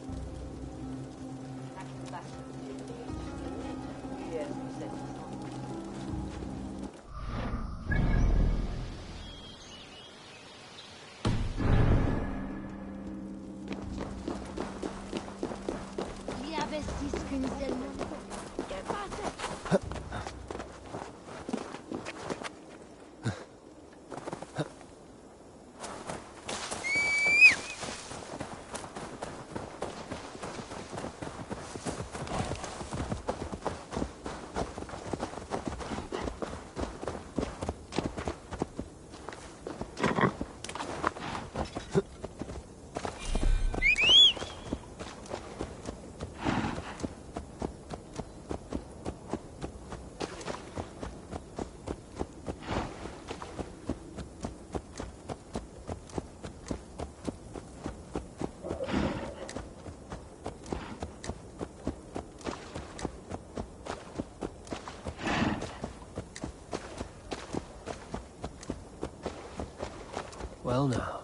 Well now.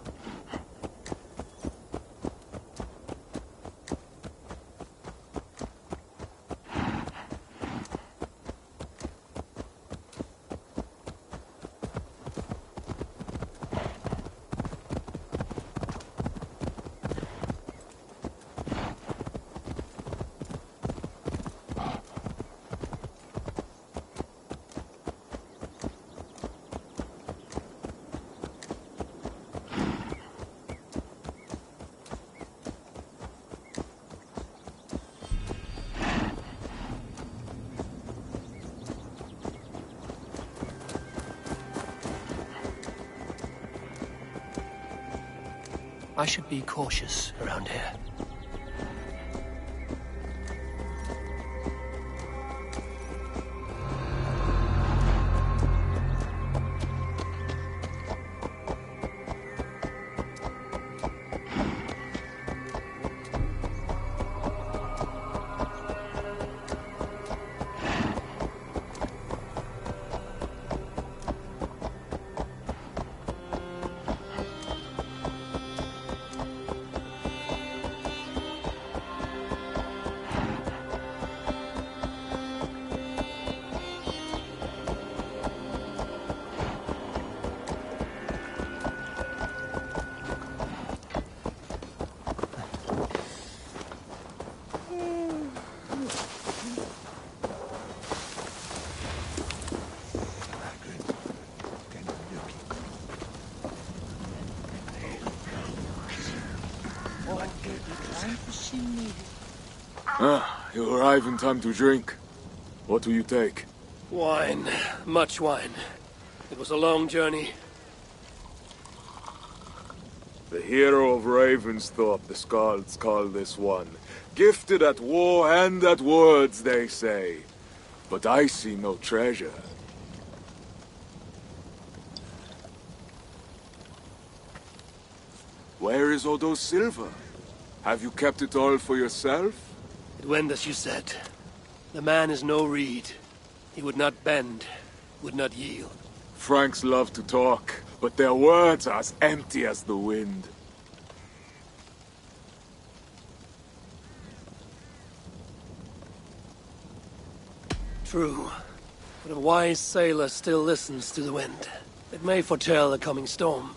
I should be cautious around here. Ah, you arrive in time to drink. What will you take? Wine. Much wine. It was a long journey. The hero of Ravensthorpe, the Skalds call this one. Gifted at war and at words, they say. But I see no treasure. Where is Odo's silver? Have you kept it all for yourself? It went as you said. The man is no reed. He would not bend, would not yield. Franks love to talk, but their words are as empty as the wind. True. But a wise sailor still listens to the wind. It may foretell a coming storm.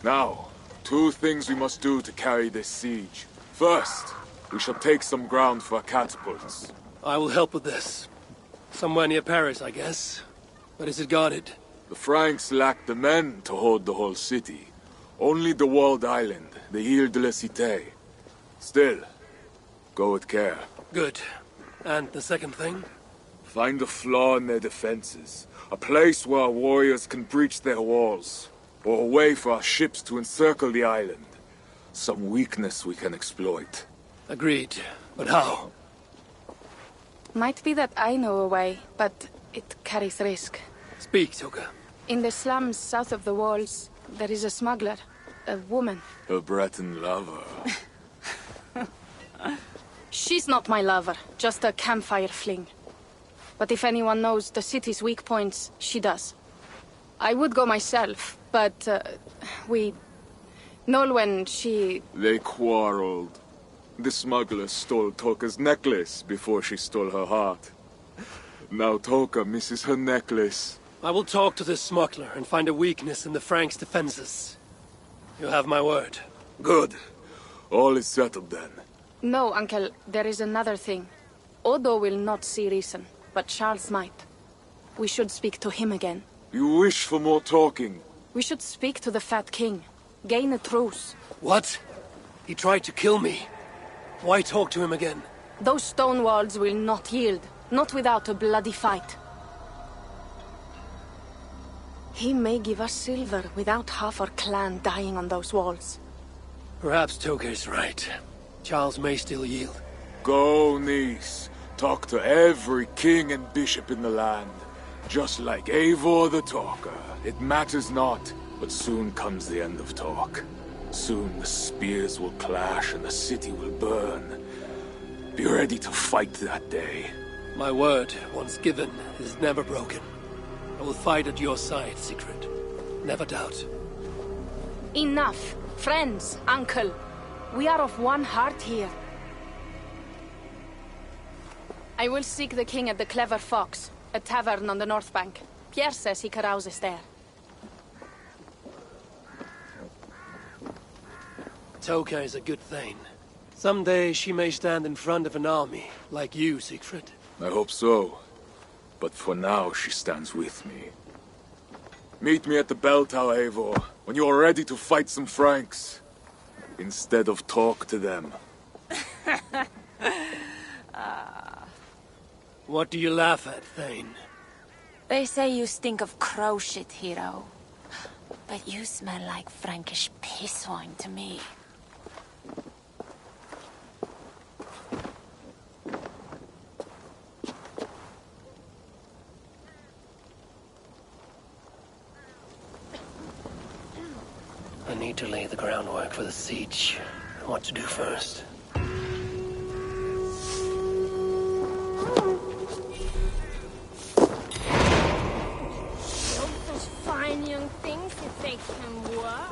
Now, 2 things we must do to carry this siege. First, we shall take some ground for catapults. I will help with this. Somewhere near Paris, I guess. But is it guarded? The Franks lack the men to hold the whole city. Only the walled island, the Ile de la Cité. Still, go with care. Good. And the second thing? Find a flaw in their defenses. A place where our warriors can breach their walls. Or a way for our ships to encircle the island. Some weakness we can exploit. Agreed. But how? Might be that I know a way, but it carries risk. Speak, Toka. In the slums south of the walls, there is a smuggler. A woman. Her Breton lover. She's not my lover, just a campfire fling. But if anyone knows the city's weak points, she does. I would go myself, but Nolwenn, she... They quarreled. The smuggler stole Toka's necklace before she stole her heart. Now Toka misses her necklace. I will talk to this smuggler and find a weakness in the Franks' defenses. You have my word. Good. All is settled then. No, Uncle, there is another thing. Odo will not see reason, but Charles might. We should speak to him again. You wish for more talking? We should speak to the Fat King. Gain a truce. What? He tried to kill me. Why talk to him again? Those stone walls will not yield. Not without a bloody fight. He may give us silver without half our clan dying on those walls. Perhaps Toka is right. Charles may still yield. Go, niece. Talk to every king and bishop in the land. Just like Eivor the Talker. It matters not, but soon comes the end of talk. Soon the spears will clash and the city will burn. Be ready to fight that day. My word, once given, is never broken. I will fight at your side, Sigrid. Never doubt. Enough. Friends, uncle. We are of one heart here. I will seek the king at the Clever Fox, a tavern on the north bank. Pierre says he carouses there. Toka is a good thane. Someday she may stand in front of an army, like you, Siegfried. I hope so. But for now, she stands with me. Meet me at the bell tower, Eivor, when you are ready to fight some Franks. Instead of talk to them. What do you laugh at, Thane? They say you stink of crow shit, hero. But you smell like Frankish piss wine to me. I need to lay the groundwork for the siege. What to do first. Those fine young things if they can work.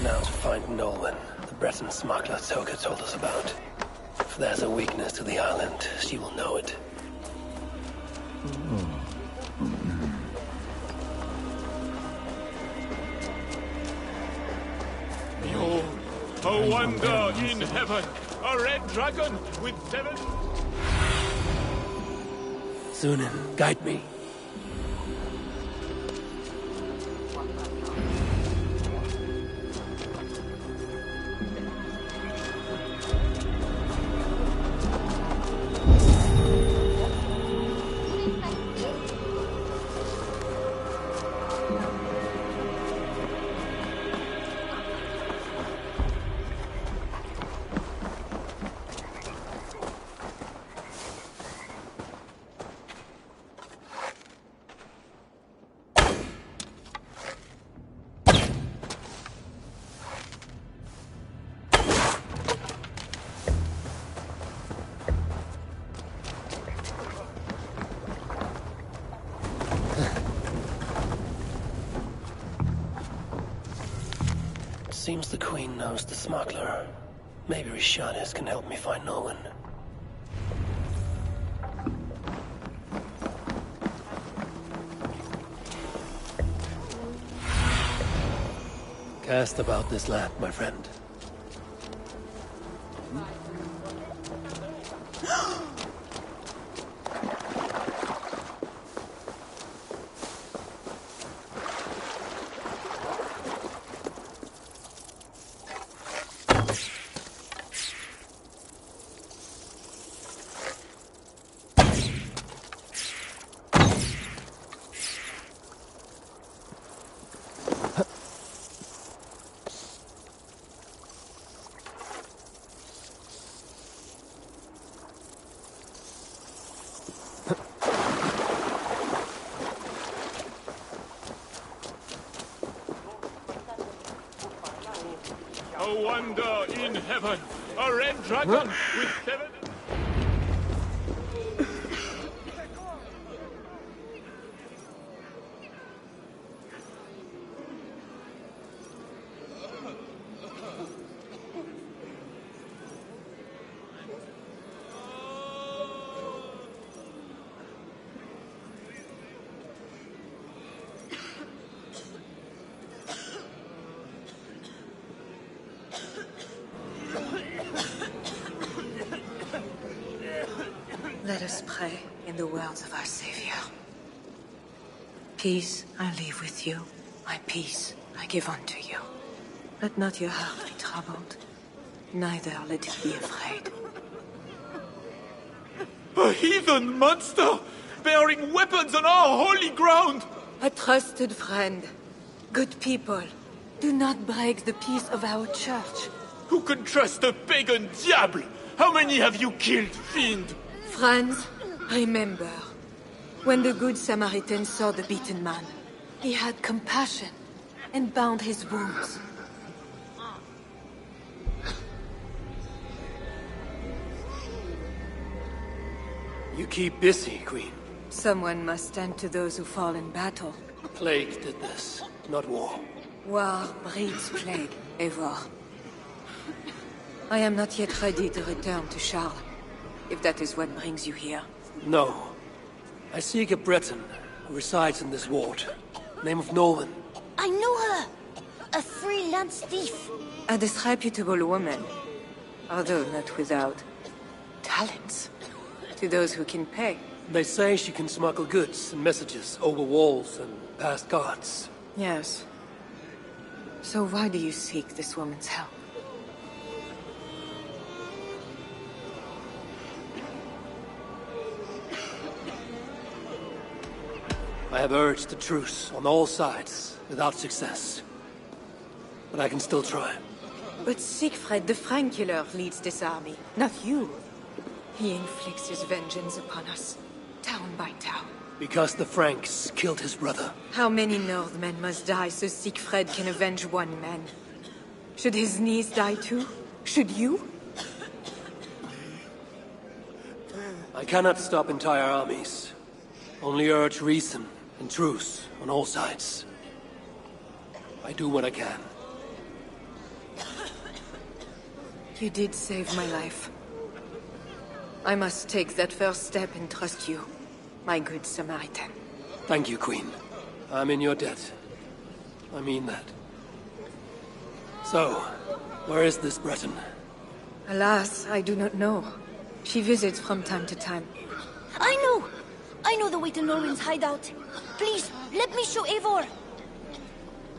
now to find Nolan, the Breton smuggler Toka told us about. If there's a weakness to the island, she will know it. Behold, a wonder in heaven! A red dragon with 7... Sunan, guide me. Seems the Queen knows the smuggler. Maybe Rishanis can help me find Nolan. Cast about this land, my friend. A wonder in heaven! A red dragon with 7... Let us pray in the words of our Savior. Peace I leave with you, my peace I give unto you. Let not your heart be troubled, neither let it be afraid. A heathen monster! Bearing weapons on our holy ground! A trusted friend. Good people, do not break the peace of our church. Who can trust a pagan diable? How many have you killed, fiend? Friends, remember, when the Good Samaritan saw the beaten man, he had compassion and bound his wounds. You keep busy, Queen. Someone must tend to those who fall in battle. Plague did this, not war. War breeds plague, Eivor. I am not yet ready to return to Charles, if that is what brings you here. No. I seek a Breton who resides in this ward. Name of Nolan. I know her! A freelance thief. A disreputable woman, although not without talents. To those who can pay. They say she can smuggle goods and messages over walls and past guards. Yes. So why do you seek this woman's help? I have urged a truce on all sides, without success. But I can still try. But Siegfried the Frank killer leads this army, not you. He inflicts his vengeance upon us, town by town. Because the Franks killed his brother. How many Northmen must die so Siegfried can avenge one man? Should his niece die too? Should you? I cannot stop entire armies. Only urge reason and truce on all sides. I do what I can. You did save my life. I must take that first step and trust you, my good Samaritan. Thank you, Queen. I'm in your debt. I mean that. So, where is this Breton? Alas, I do not know. She visits from time to time. I know! I know the way to Norwin's hideout. Please, let me show Eivor.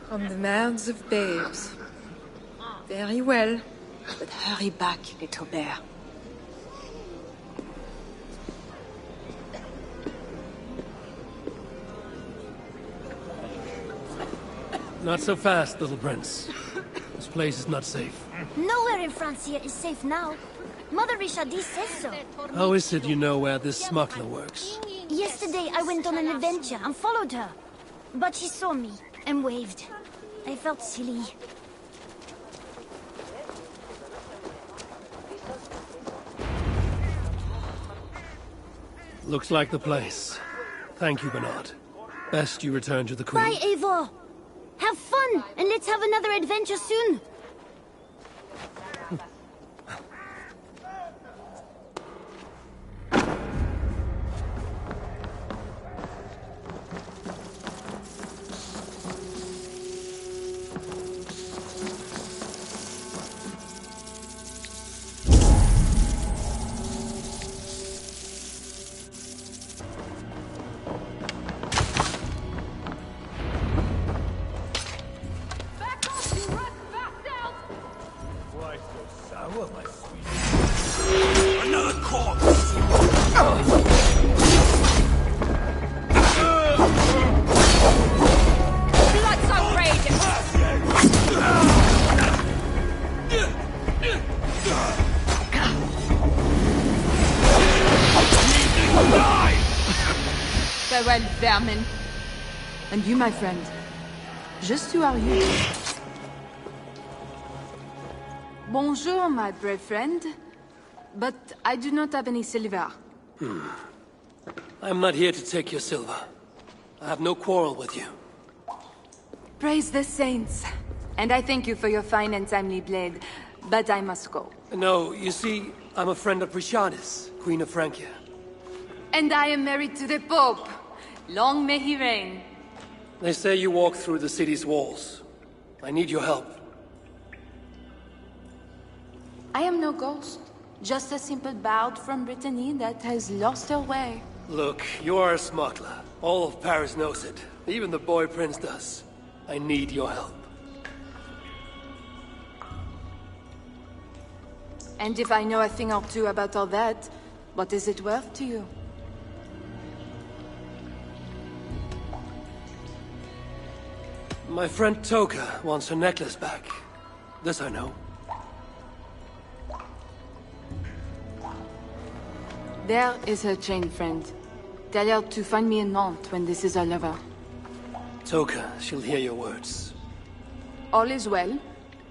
From the mouths of babes. Very well, but hurry back, little bear. Not so fast, little prince. This place is not safe. Nowhere in Francia is safe now. Mother Richardie says so. How is it you know where this smuggler works? Yesterday I went on an adventure and followed her. But she saw me and waved. I felt silly. Looks like the place. Thank you, Bernard. Best you return to the Queen. Bye, Eivor! Have fun, and let's have another adventure soon! Farewell, vermin. And you, my friend. Just who are you? Bonjour, my brave friend. But I do not have any silver. I'm not here to take your silver. I have no quarrel with you. Praise the saints. And I thank you for your fine and timely blade. But I must go. No, you see, I'm a friend of Richardis, Queen of Francia. And I am married to the Pope. Long may he reign. They say you walk through the city's walls. I need your help. I am no ghost. Just a simple bard from Brittany that has lost her way. Look, you are a smuggler. All of Paris knows it. Even the boy prince does. I need your help. And if I know a thing or two about all that, what is it worth to you? My friend Toka wants her necklace back. This I know. There is her chain, friend. Tell her to find me in Nantes when this is all over. Toka, she'll hear your words. All is well.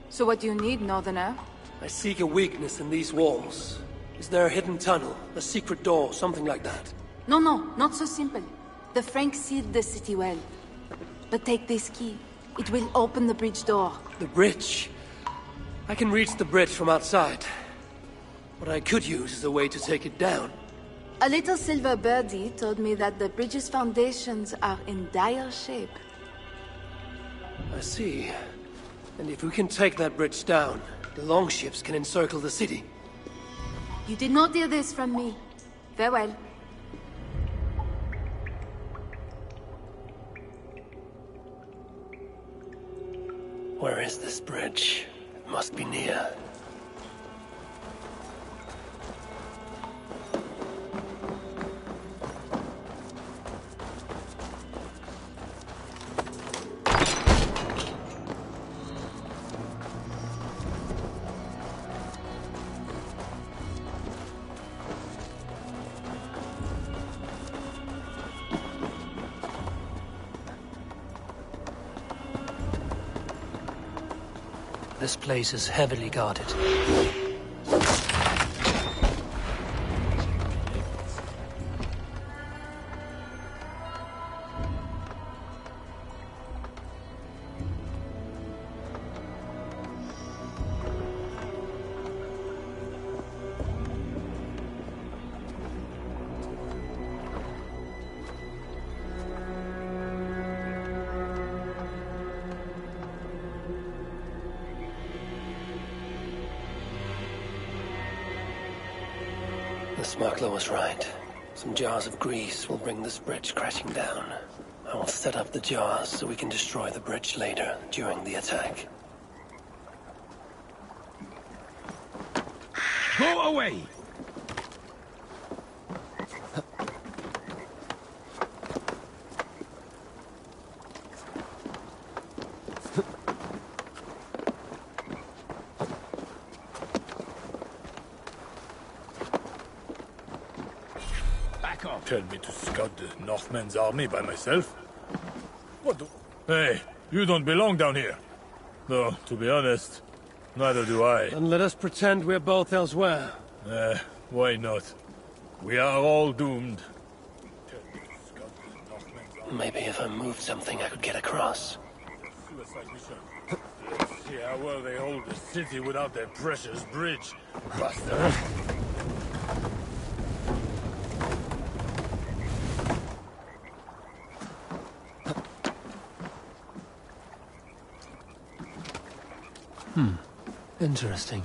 So what do you need, Northerner? I seek a weakness in these walls. Is there a hidden tunnel, a secret door, something like that? No, not so simple. The Franks sealed the city well. But take this key. It will open the bridge door. The bridge? I can reach the bridge from outside. What I could use is a way to take it down. A little silver birdie told me that the bridge's foundations are in dire shape. I see. And if we can take that bridge down, the longships can encircle the city. You did not hear this from me. Farewell. Where is this bridge? It must be near. This place is heavily guarded. The smuggler was right. Some jars of grease will bring this bridge crashing down. I will set up the jars so we can destroy the bridge later, during the attack. Go away! Back off. Tell me to scout the Northmen's army by myself? What the... Hey, you don't belong down here. Though, to be honest, neither do I. Then let us pretend we're both elsewhere. Why not? We are all doomed. Maybe if I moved something, I could get across. Suicide mission. Let's see how well they hold the city without their precious bridge. Bastard. Interesting.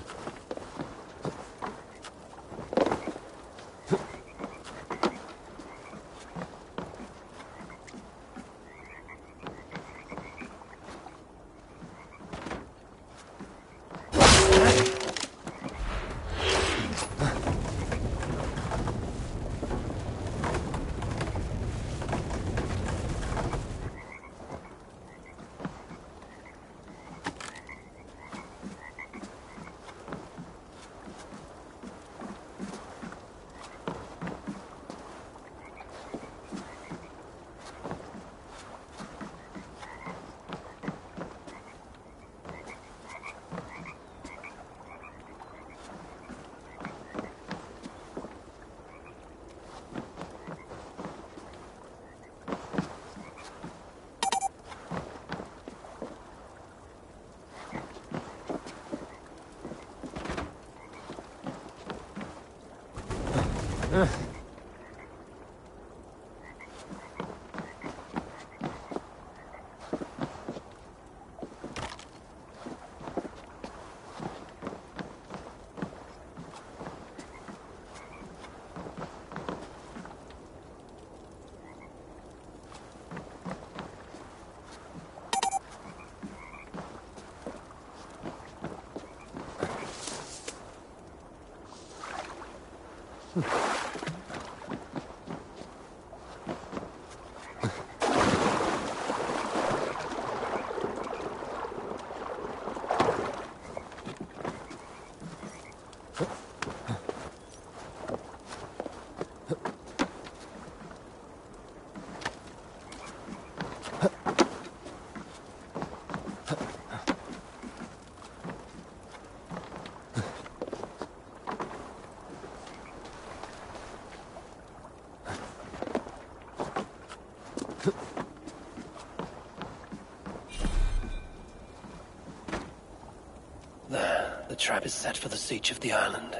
There, the trap is set for the siege of the island.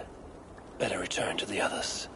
Better return to the others.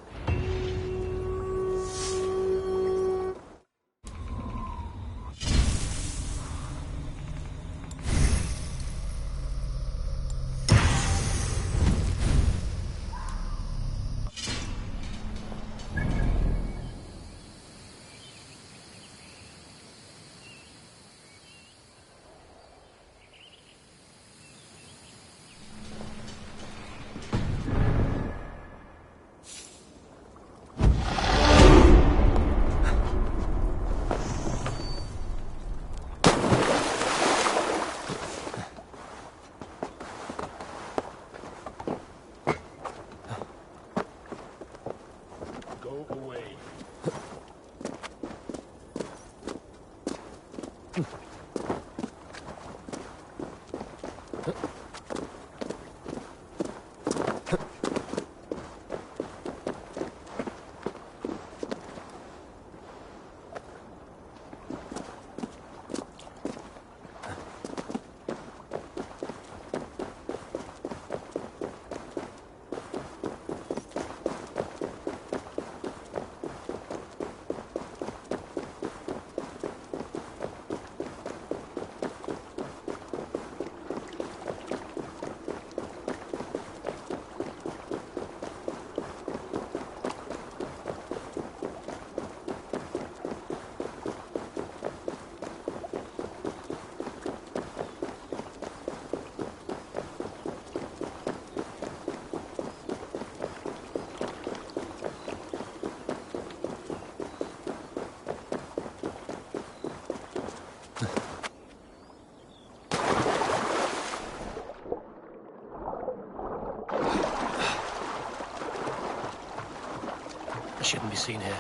shouldn't be seen here.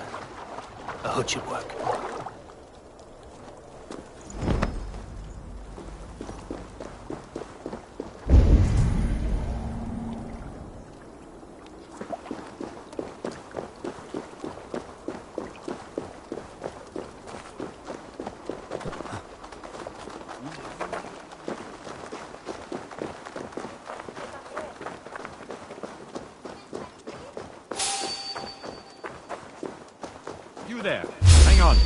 A hood should work. You there. Hang on.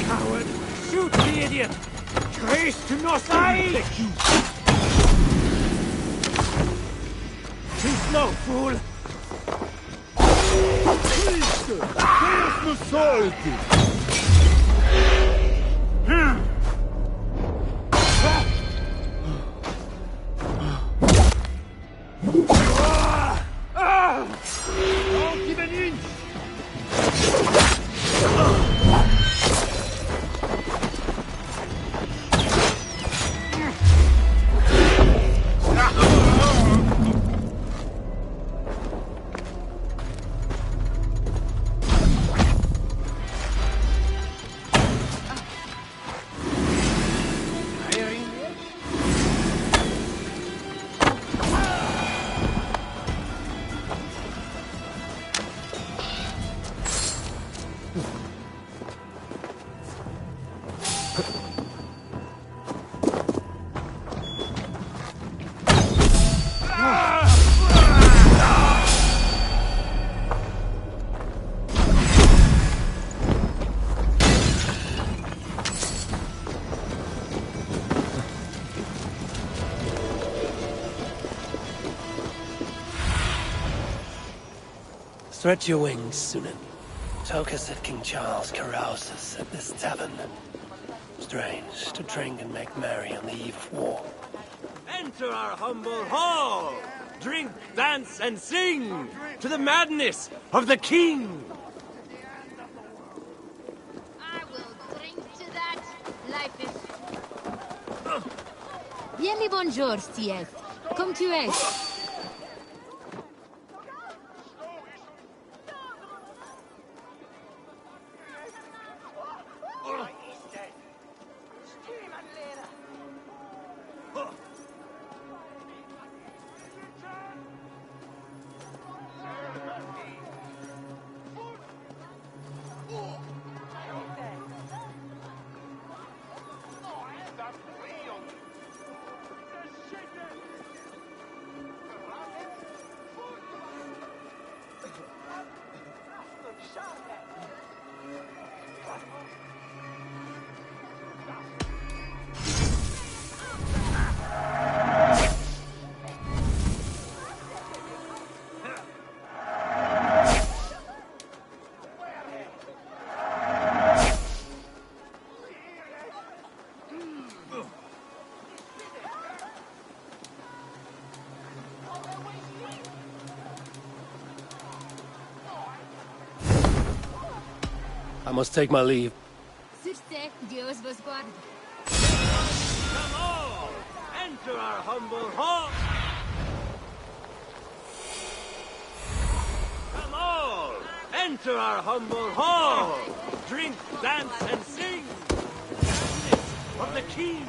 Coward! Shoot the idiot! Grace to no side! Too slow, fool! Don't give an inch! Stretch your wings, Sunan. Toka said King Charles carouses at this tavern. Strange to drink and make merry on the eve of war. Enter our humble hall! Drink, dance, and sing to the madness of the king! I will drink to that. Life is... Bien les bonjours, Sies. Comme tu es. I must take my leave. Sur ce, Dios vos guarde. Come all! Enter our humble hall! Come all! Enter our humble hall! Drink, dance, and sing! The madness of the king!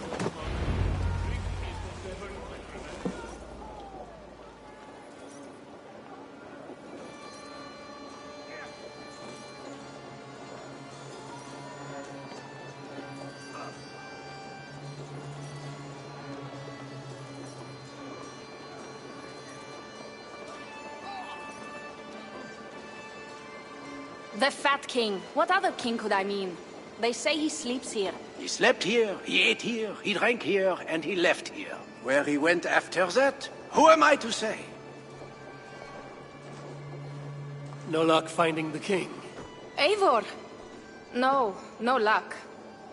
The Fat King. What other king could I mean? They say he sleeps here. He slept here, he ate here, he drank here, and he left here. Where he went after that, who am I to say? No luck finding the king. Eivor! No, no luck.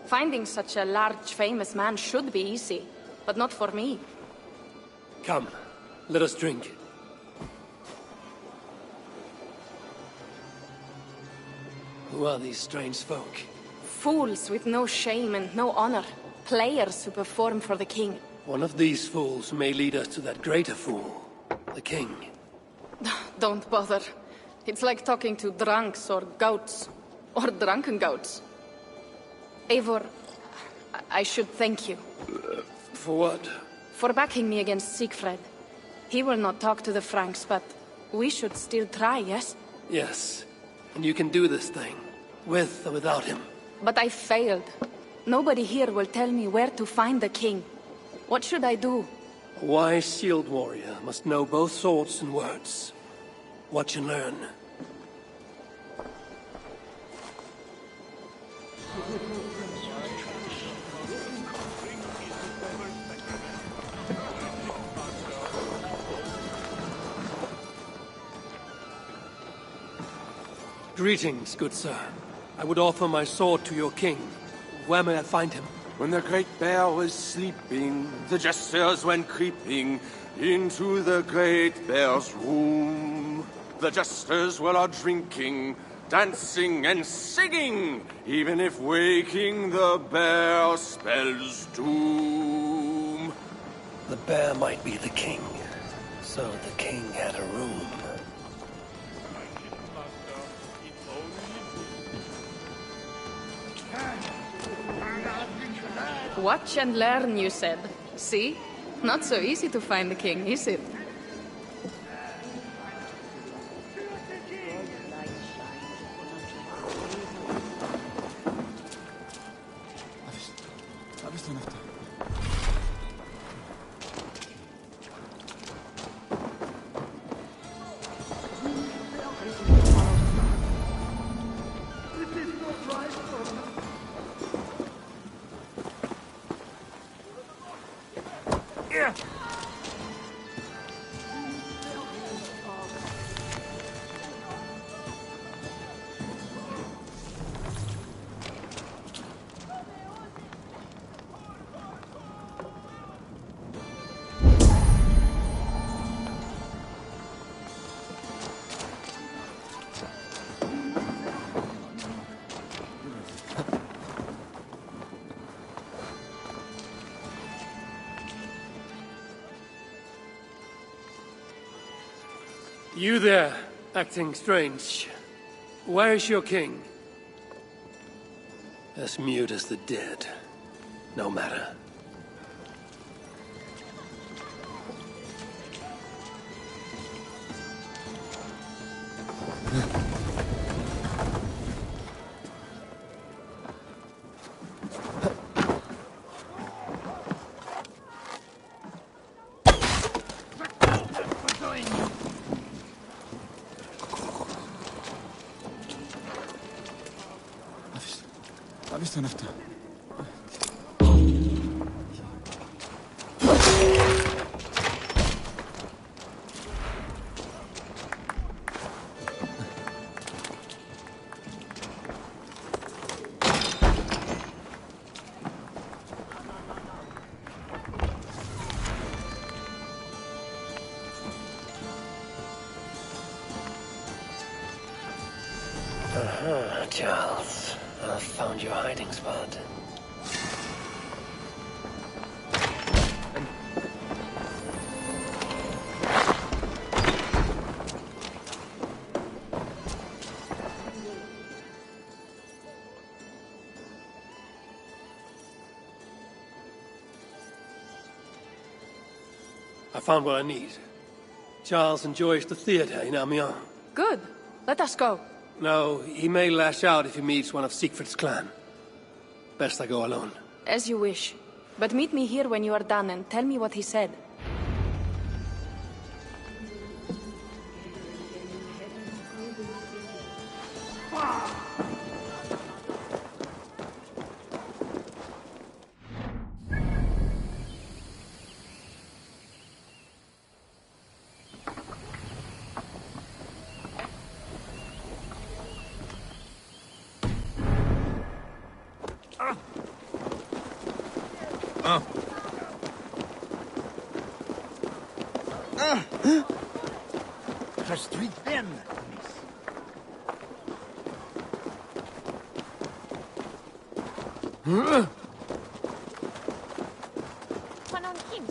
Finding such a large, famous man should be easy, but not for me. Come, let us drink. Who are these strange folk? Fools with no shame and no honor. Players who perform for the king. One of these fools may lead us to that greater fool, the king. Don't bother. It's like talking to drunks or goats. Or drunken goats. Eivor, I should thank you. For what? For backing me against Siegfried. He will not talk to the Franks, but we should still try, yes? Yes. And you can do this thing, with or without him. But I failed. Nobody here will tell me where to find the king. What should I do? A wise shield warrior must know both swords and words. Watch and learn. Greetings, good sir. I would offer my sword to your king. Where may I find him? When the great bear was sleeping, the jesters went creeping into the great bear's room. The jesters were all drinking, dancing and singing, even if waking the bear spells doom. The bear might be the king, so the king had a room. Watch and learn, you said. See? Not so easy to find the king, is it? You there, acting strange. Where is your king? As mute as the dead. No matter. Charles. I've found your hiding spot. I found what I need. Charles enjoys the theater in Amiens. Good. Let us go. No, he may lash out if he meets one of Siegfried's clan. Best I go alone. As you wish. But meet me here when you are done and tell me what he said. Reste bien. Quan on him?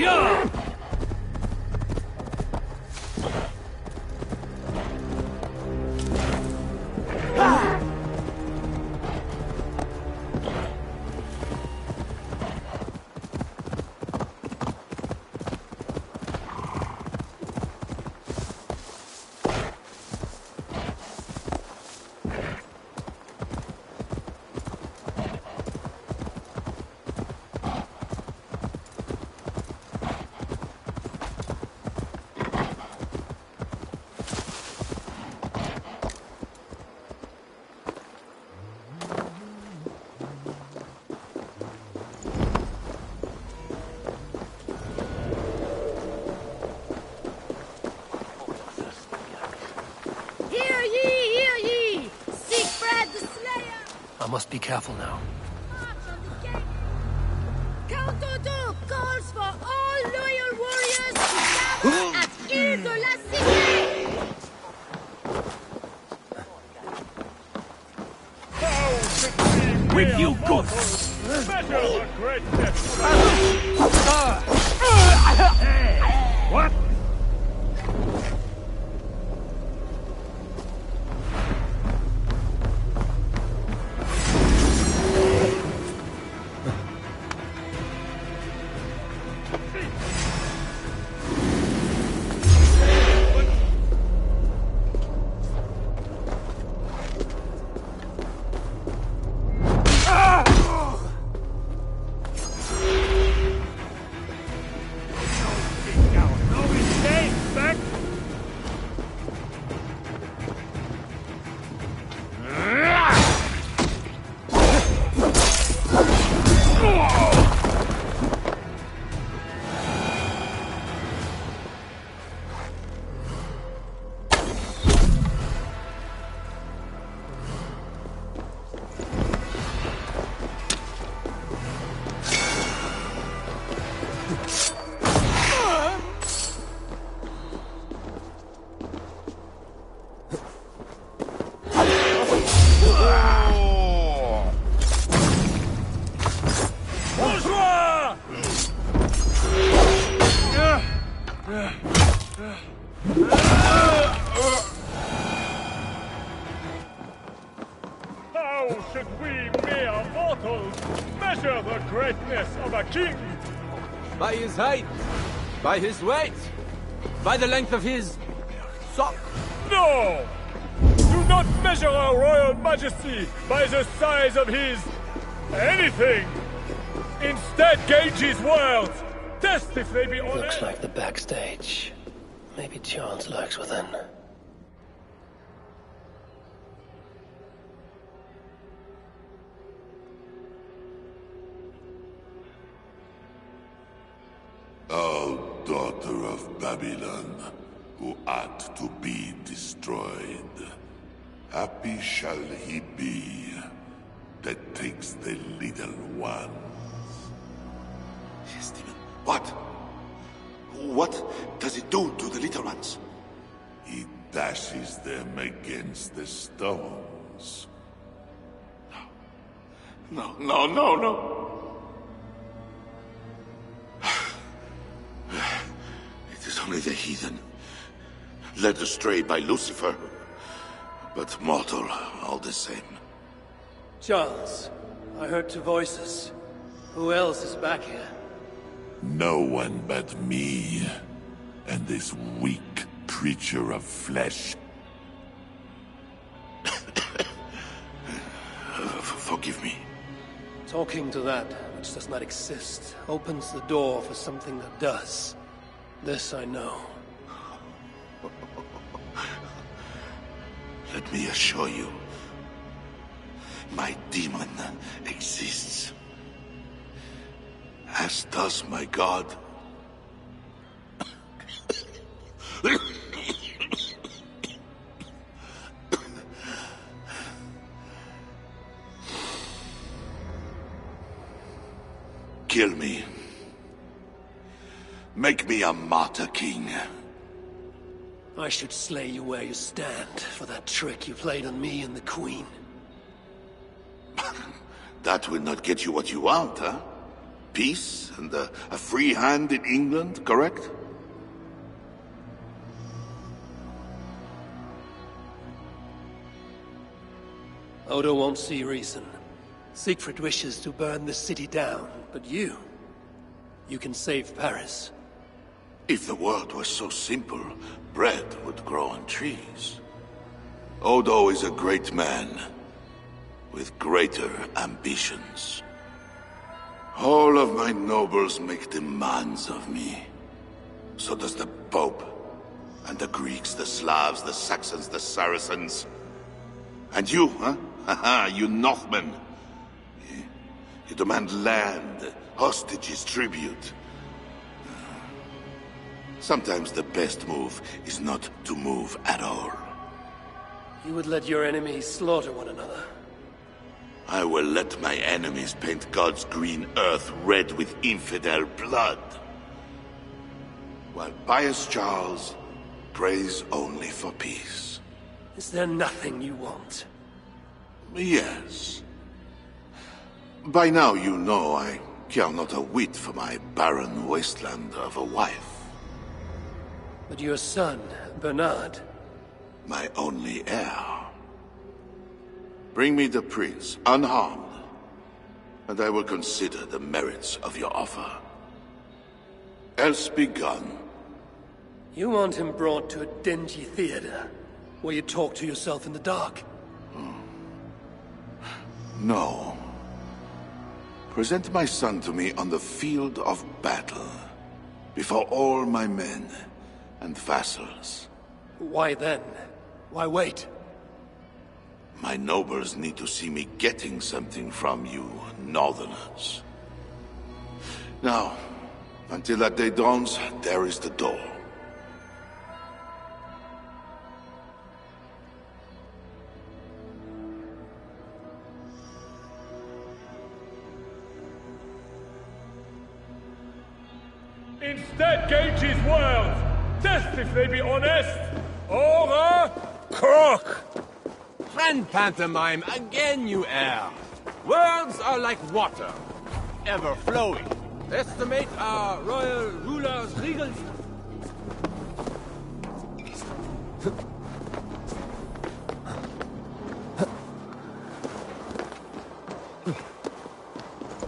Yeah! I must be careful now. Count Odo calls for all loyal warriors to gather at Ile de la Cité! With you, good! What? How should we mere mortals measure the greatness of a king? By his height, by his weight, by the length of his sock. No! Do not measure our royal majesty by the size of his anything. Instead, gauge his words. Test if they be honest. Looks like the backstage. Maybe Charles lurks within. O daughter of Babylon, who art to be destroyed, happy shall he be that takes the little ones. Yes, demon. What? What does it do to the little ones? He dashes them against the stones. No, no, no, no. It is only the heathen, led astray by Lucifer, but mortal all the same. Charles, I heard two voices. Who else is back here? No one but me, and this weak creature of flesh. Forgive me. Talking to that which does not exist opens the door for something that does. This I know. Let me assure you, my demon exists. As does my god. Kill me. Make me a martyr, king. I should slay you where you stand for that trick you played on me and the Queen. That will not get you what you want, huh? peace and a free hand in England, correct? Odo won't see reason. Siegfried wishes to burn the city down, but you can save Paris. If the world was so simple, bread would grow on trees. Odo is a great man, with greater ambitions. All of my nobles make demands of me. So does the Pope, and the Greeks, the Slavs, the Saxons, the Saracens. And you, huh? Haha, you Northmen. You demand land, hostages, tribute. Sometimes the best move is not to move at all. You would let your enemies slaughter one another. I will let my enemies paint God's green earth red with infidel blood. While pious Charles prays only for peace. Is there nothing you want? Yes. By now you know I care not a whit for my barren wasteland of a wife. But your son, Bernard... My only heir. Bring me the prince, unharmed, and I will consider the merits of your offer. Else be gone. You want him brought to a dingy theater, where you talk to yourself in the dark? No. Present my son to me on the field of battle, before all my men and vassals. Why then? Why wait? My nobles need to see me getting something from you, Northerners. Now, until that day dawns, there is the door. Instead, gauge his words. Test if they be honest, or croak. Friend pantomime again, you heir. Words are like water, ever flowing. Estimate our royal ruler's regal...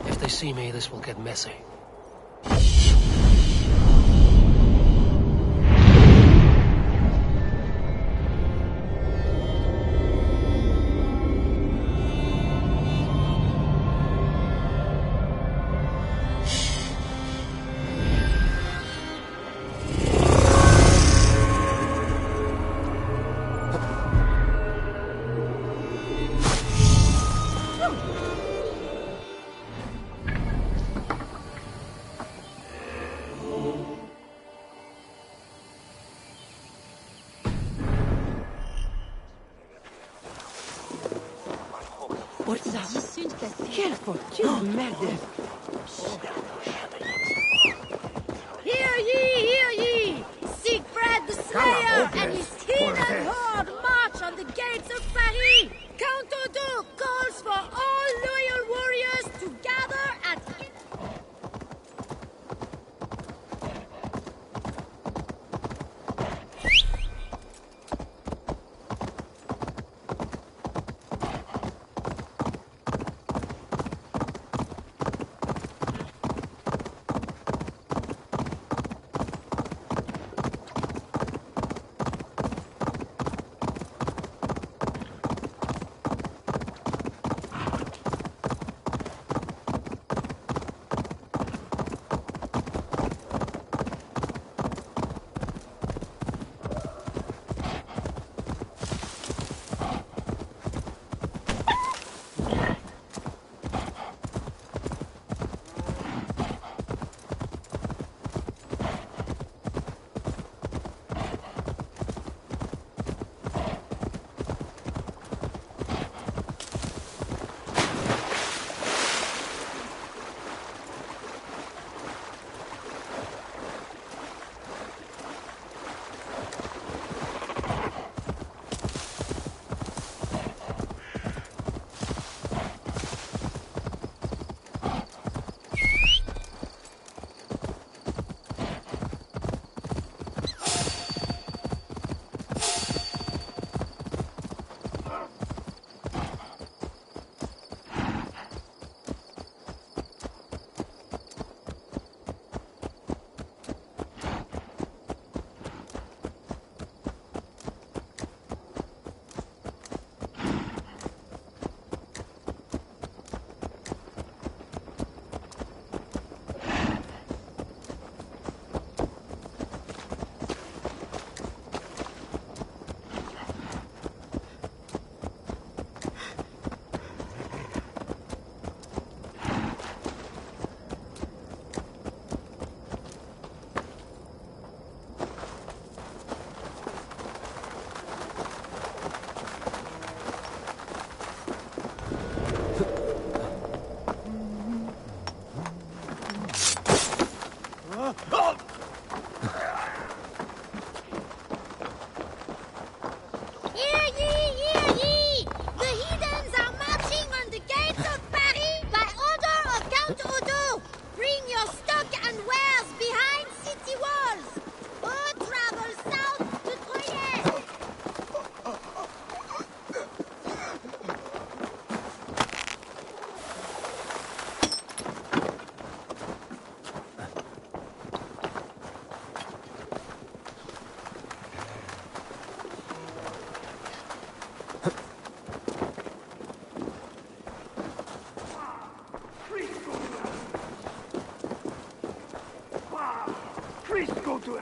If they see me, this will get messy. Quelle fortune, merde! Hear ye! Siegfried the Slayer and his heathen horde march on the gates of Paris! Count Odo calls for all loyal warriors to gather at... to...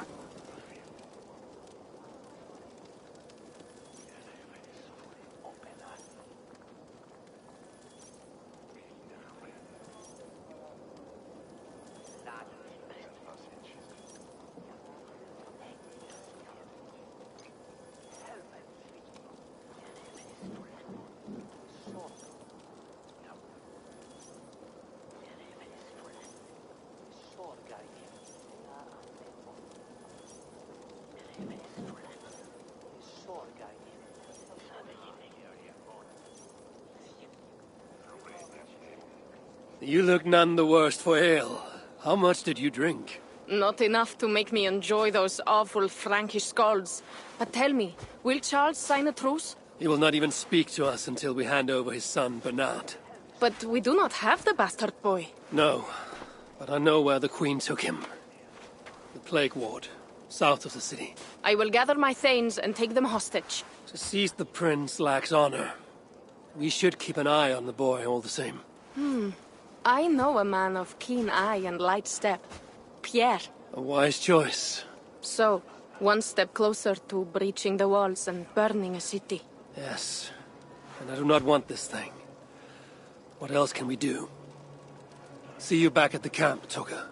You look none the worse for ale. How much did you drink? Not enough to make me enjoy those awful Frankish skalds. But tell me, will Charles sign a truce? He will not even speak to us until we hand over his son, Bernard. But we do not have the bastard boy. No, but I know where the Queen took him. The Plague Ward, south of the city. I will gather my thanes and take them hostage. To seize the prince lacks honor. We should keep an eye on the boy all the same. I know a man of keen eye and light step. Pierre. A wise choice. So, one step closer to breaching the walls and burning a city. Yes, and I do not want this thing. What else can we do? See you back at the camp, Toka.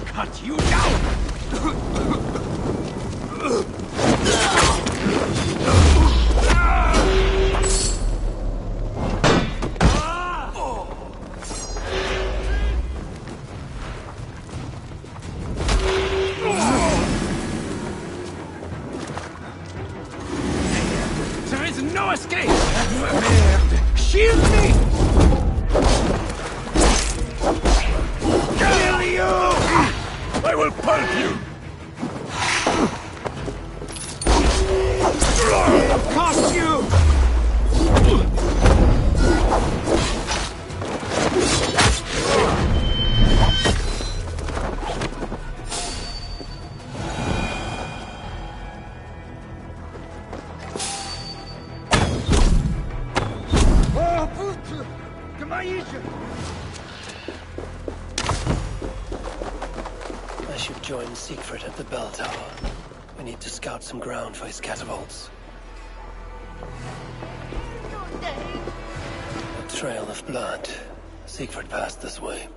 Cut you down! no escape! Merde! Shield me! Kill you! I will pulp you! Cost you! I should join Siegfried at the bell tower. We need to scout some ground for his catapults. A trail of blood. Siegfried passed this way.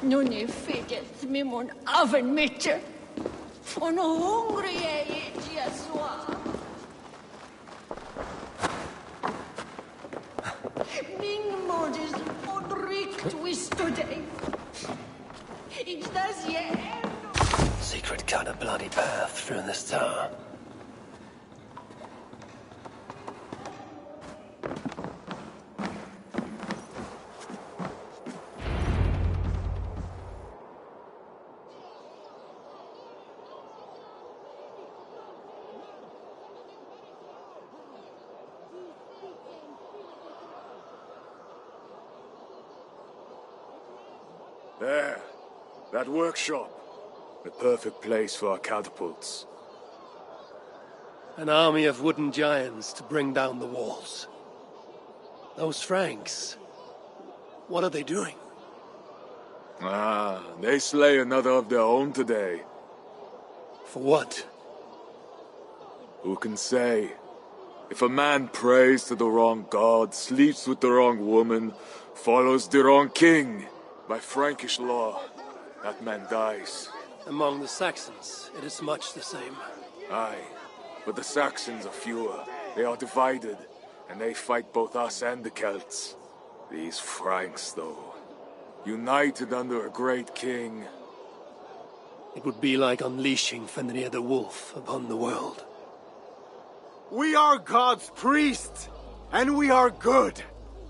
Nu ni fiket med mon oven mitje. Och nu hungrig är jag så. Min mod is odrikt twist today. It's das yeah. Siegfried cut a bloody path through this tower. There. That workshop. The perfect place for our catapults. An army of wooden giants to bring down the walls. Those Franks, what are they doing? Ah, they slay another of their own today. For what? Who can say? If a man prays to the wrong god, sleeps with the wrong woman, follows the wrong king, by Frankish law, that man dies. Among the Saxons, it is much the same. Aye, but the Saxons are fewer. They are divided, and they fight both us and the Celts. These Franks, though, united under a great king. It would be like unleashing Fenrir the Wolf upon the world. We are God's priests, and we are good.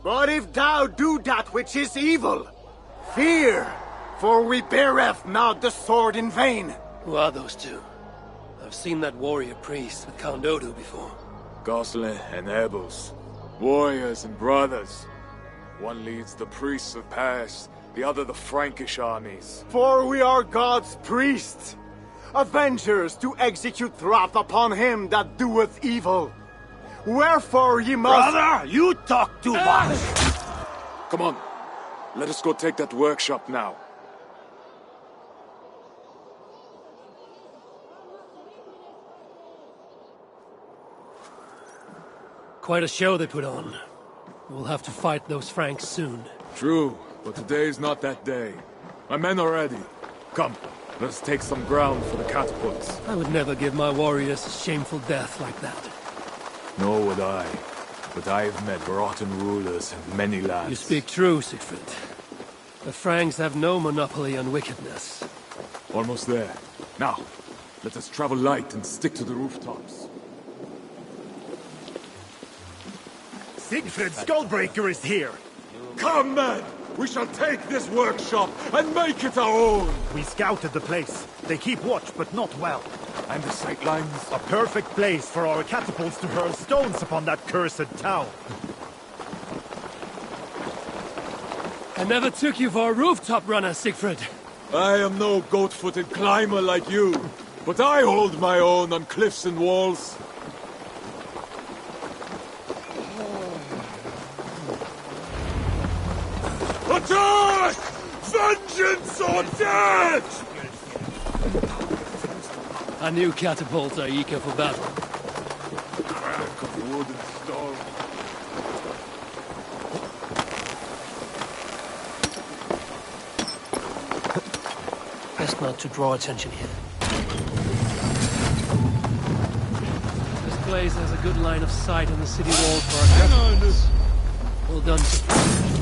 But if thou do that which is evil, fear, for we beareth not the sword in vain. Who are those two? I've seen that warrior priest with Count Odo before. Gosselin and Ebels, warriors and brothers. One leads the priests of Paris, the other the Frankish armies. For we are God's priests, avengers to execute wrath upon him that doeth evil. Wherefore ye must— Brother, you talk too much! Come on, let us go take that workshop now. Quite a show they put on. We'll have to fight those Franks soon. True, but today is not that day. My men are ready. Come, let us take some ground for the catapults. I would never give my warriors a shameful death like that. Nor would I. But I have met rotten rulers in many lands. You speak true, Siegfried. The Franks have no monopoly on wickedness. Almost there. Now, let us travel light and stick to the rooftops. Siegfried Skullbreaker is here! Come, men! We shall take this workshop and make it our own! We scouted the place. They keep watch, but not well. And the sightlines? A perfect place for our catapults to hurl stones upon that cursed town. I never took you for a rooftop runner, Siegfried. I am no goat-footed climber like you, but I hold my own on cliffs and walls. Attack! Vengeance or death! A new catapult are eager for battle. Crack of wood and stone. Best not to draw attention here. This place has a good line of sight on the city walls for our customers. Well done, Siegfried.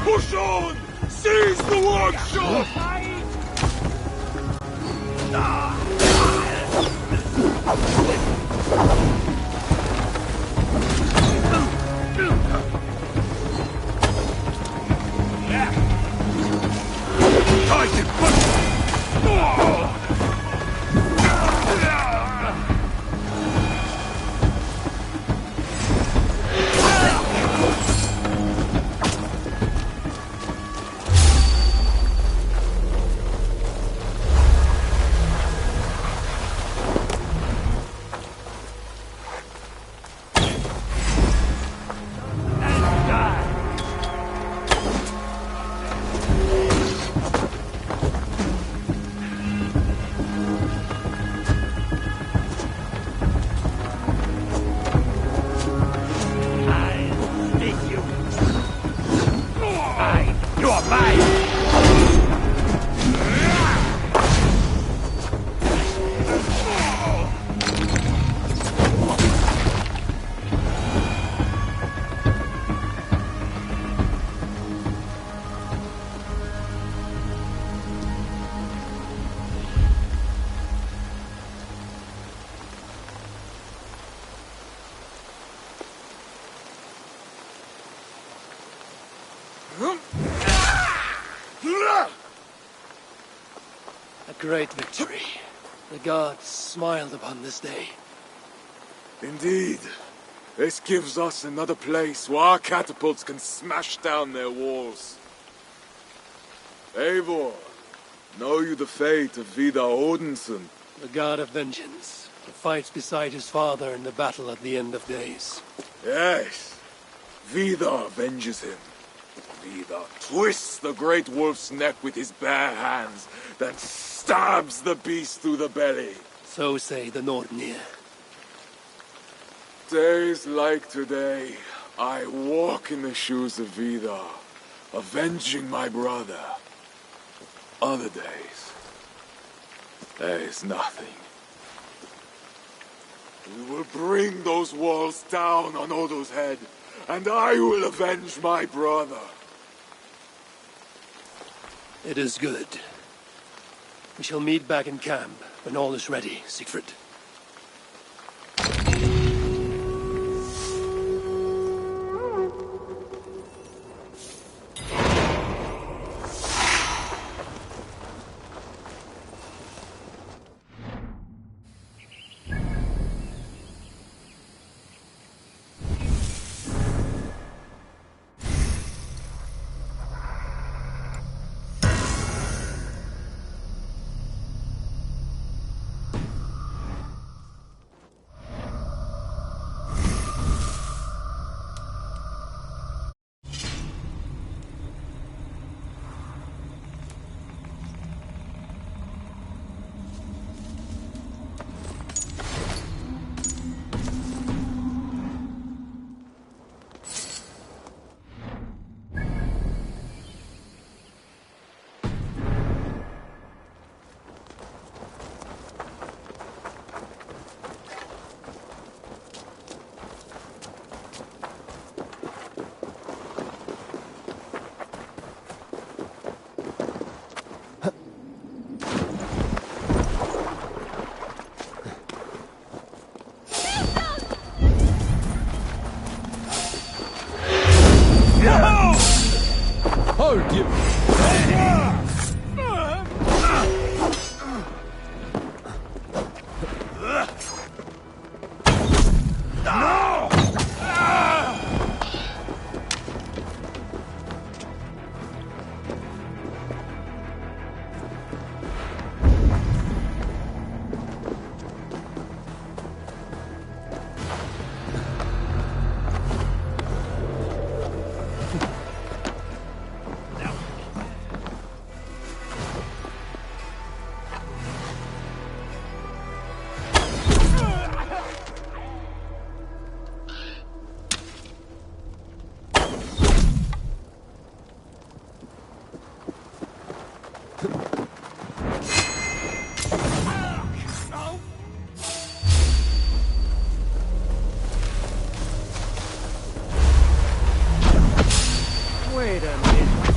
Push on! Seize the workshop! A great victory. The gods smiled upon this day. Indeed. This gives us another place where our catapults can smash down their walls. Eivor, know you the fate of Vidar Odinson? The god of vengeance, who fights beside his father in the battle at the end of days. Yes. Vidar avenges him. Vidar twists the great wolf's neck with his bare hands, then stabs the beast through the belly. So say the Nordnir. Days like today, I walk in the shoes of Vidar, avenging my brother. Other days, there is nothing. We will bring those walls down on Odo's head, and I will avenge my brother. It is good. We shall meet back in camp when all is ready, Siegfried. Hold you! Wait a minute.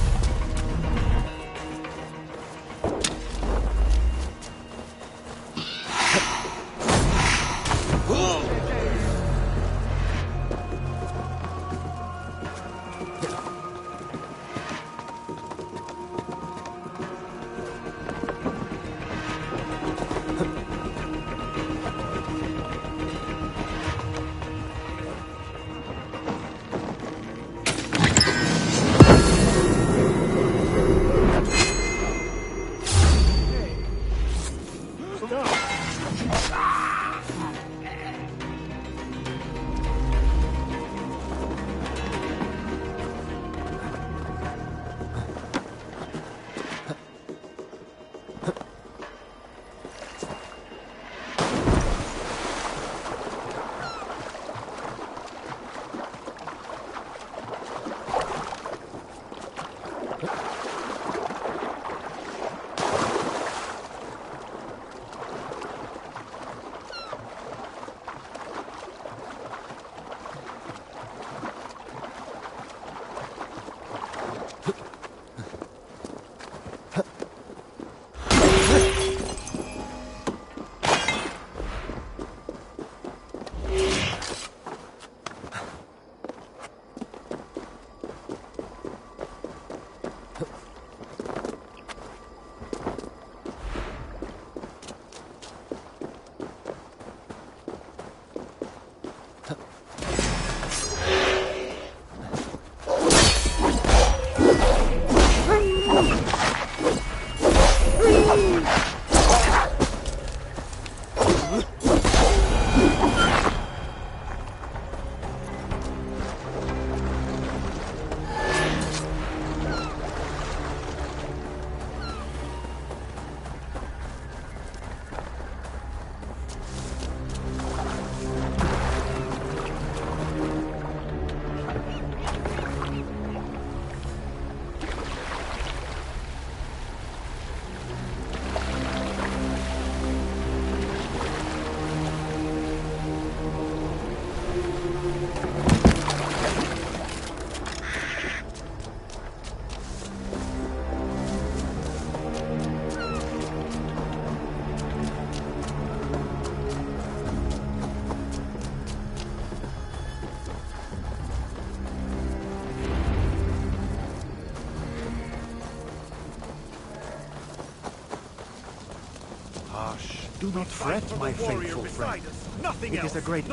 Do not fret, my faithful friend. Nothing It is a great...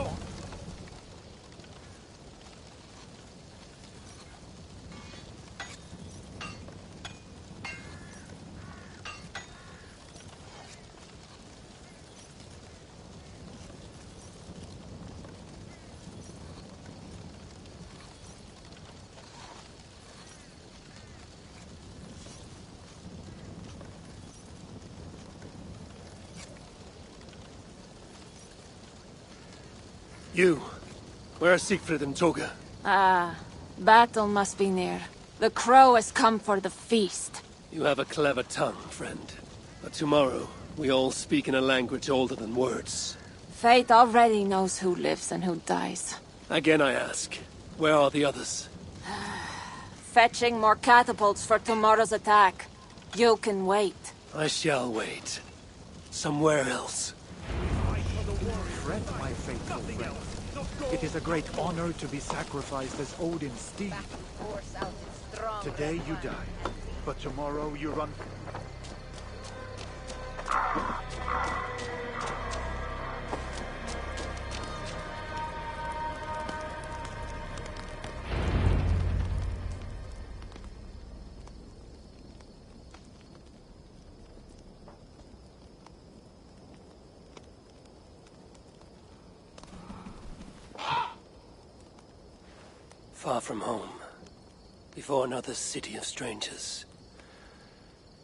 You, where are Siegfried and Toga? Ah, battle must be near. The crow has come for the feast. You have a clever tongue, friend. But tomorrow, we all speak in a language older than words. Fate already knows who lives and who dies. Again I ask, where are the others? Fetching more catapults for tomorrow's attack. You can wait. I shall wait. Somewhere else. Fret, my faithful friend. It It is a great honor to be sacrificed as Odin's steed. Today you die, but tomorrow you run... Far from home, before another city of strangers.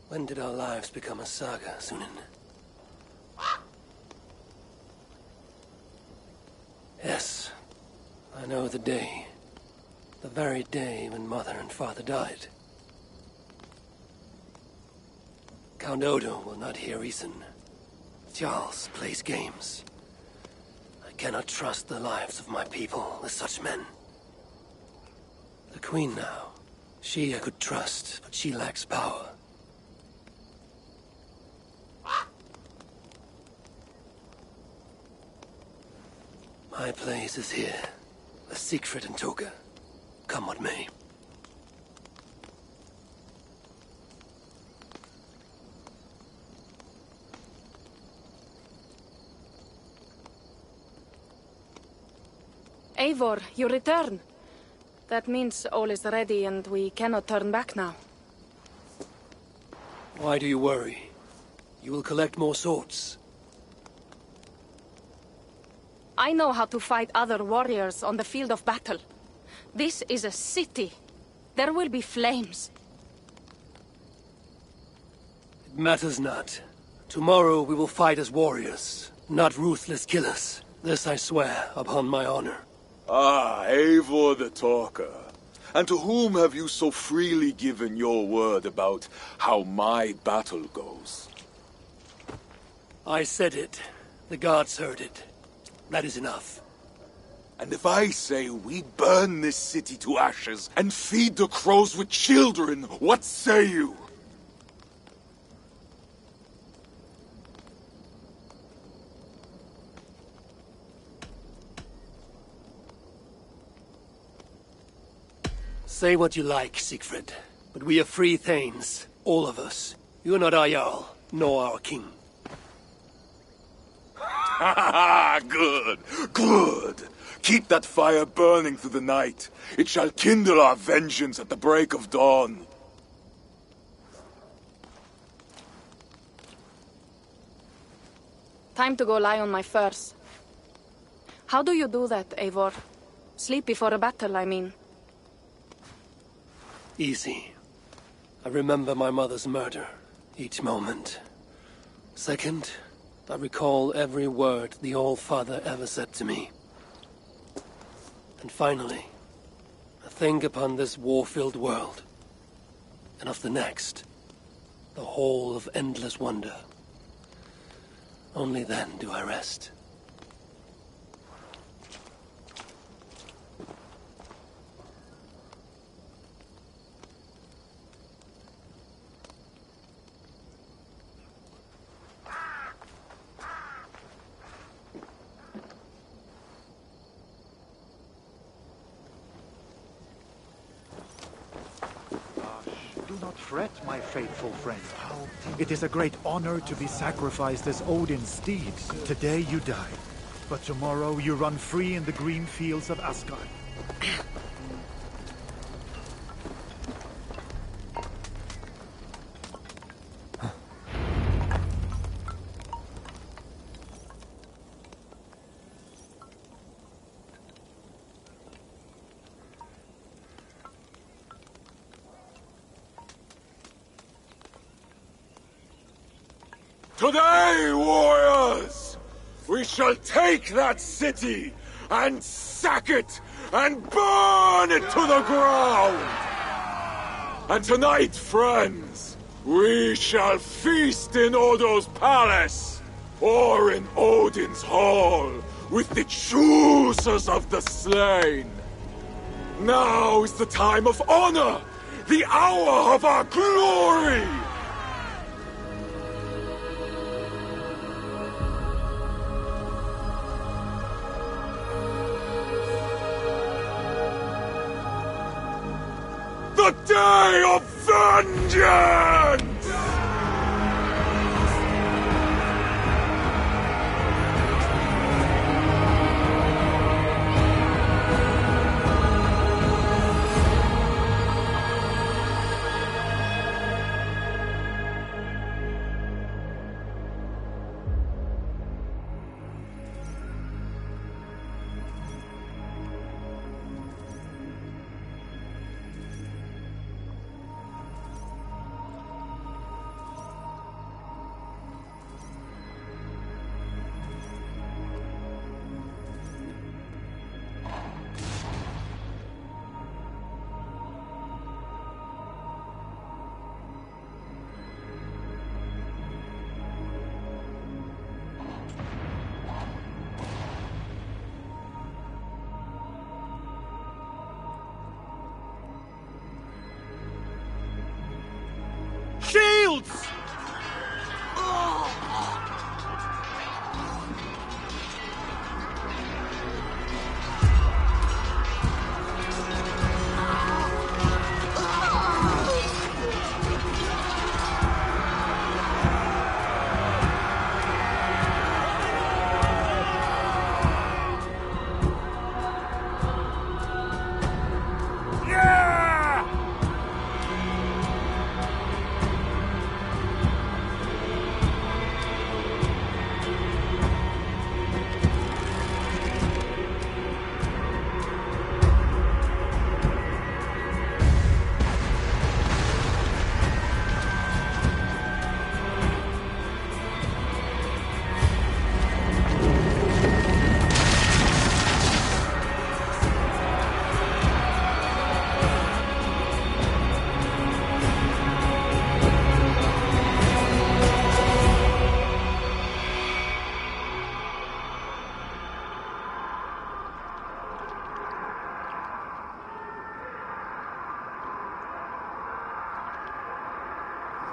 When did our lives become a saga, Sunan? Yes, I know the day. The very day when Mother and Father died. Count Odo will not hear reason. Charles plays games. I cannot trust the lives of my people with such men. The Queen now. She I could trust, but she lacks power. My place is here. A secret in Toga. Come what may. Eivor, you return. That means all is ready and we cannot turn back now. Why do you worry? You will collect more swords. I know how to fight other warriors on the field of battle. This is a city. There will be flames. It matters not. Tomorrow we will fight as warriors, not ruthless killers. This I swear upon my honor. Ah, Eivor the Talker. And to whom have you so freely given your word about how my battle goes? I said it. The gods heard it. That is enough. And if I say we burn this city to ashes and feed the crows with children, what say you? Say what you like, Siegfried. But we are free Thanes. All of us. You are not our Jarl, nor our king. Ha ha ha! Good! Good! Keep that fire burning through the night. It shall kindle our vengeance at the break of dawn. Time to go lie on my furs. How do you do that, Eivor? Sleep before a battle, I mean. Easy. I remember my mother's murder, each moment. Second, I recall every word the All-Father ever said to me. And finally, I think upon this war-filled world, and of the next, the whole of endless wonder. Only then do I rest. Do not fret, my faithful friend. It is a great honor to be sacrificed as Odin's steed. Today you die, but tomorrow you run free in the green fields of Asgard. Today, warriors, we shall take that city and sack it and burn it to the ground. And tonight, friends, we shall feast in Odo's palace or in Odin's hall with the choosers of the slain. Now is the time of honor, the hour of our glory. The day of vengeance! Shields!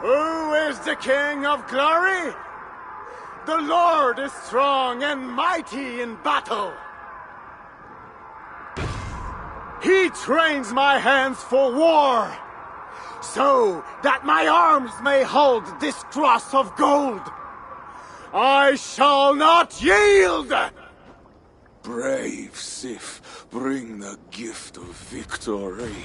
Who is the King of Glory? The Lord is strong and mighty in battle. He trains my hands for war, so that my arms may hold this cross of gold. I shall not yield! Brave Sif, bring the gift of victory.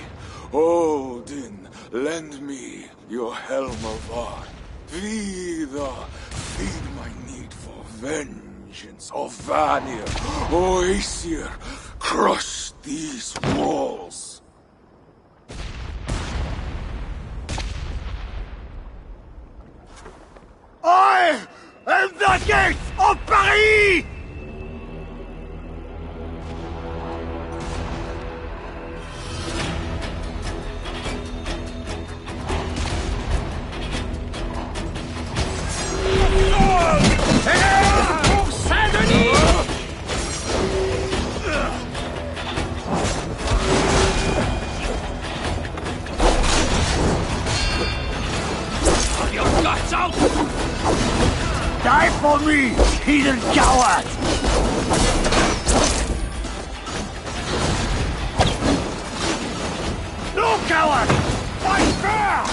Odin, lend me your helm of art. Vida, feed my need for vengeance. Of Vanir, Oaesir, crush these walls. I am the gates of Paris! Die for me, heathen coward! No coward! Fight fair!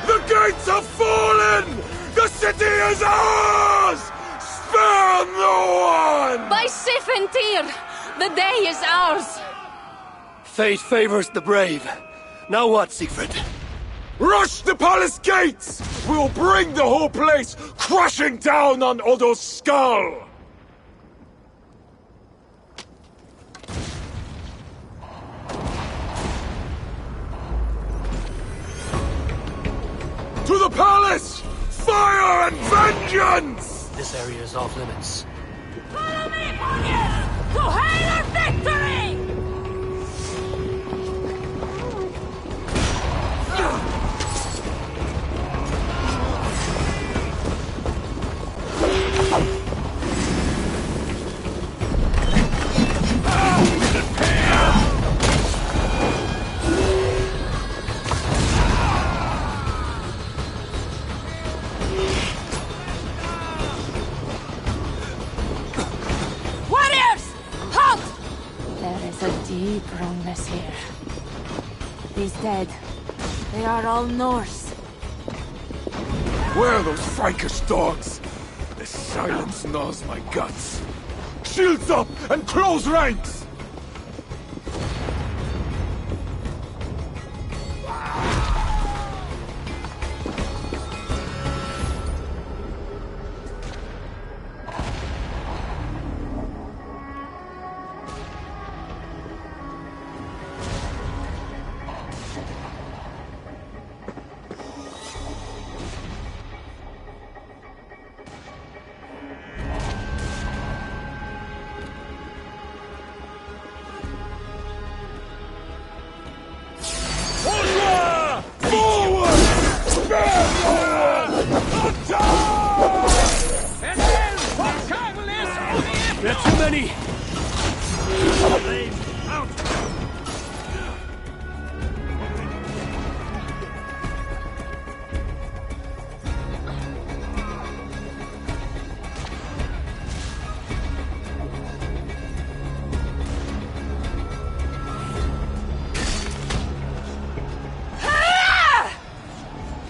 The gates have fallen! The city is ours! Spare no one! By Sif and Tyr, the day is ours! Fate favors the brave. Now what, Siegfried? Rush the palace gates! We'll bring the whole place crashing down on Odo's skull! To the palace! Fire and vengeance! This area is off limits. Follow me, Morgan! To hail our victory! deep wrongness here. These dead, they are all Norse. Where are those Frankish dogs? The silence gnaws my guts. Shields up and close ranks! There are too many!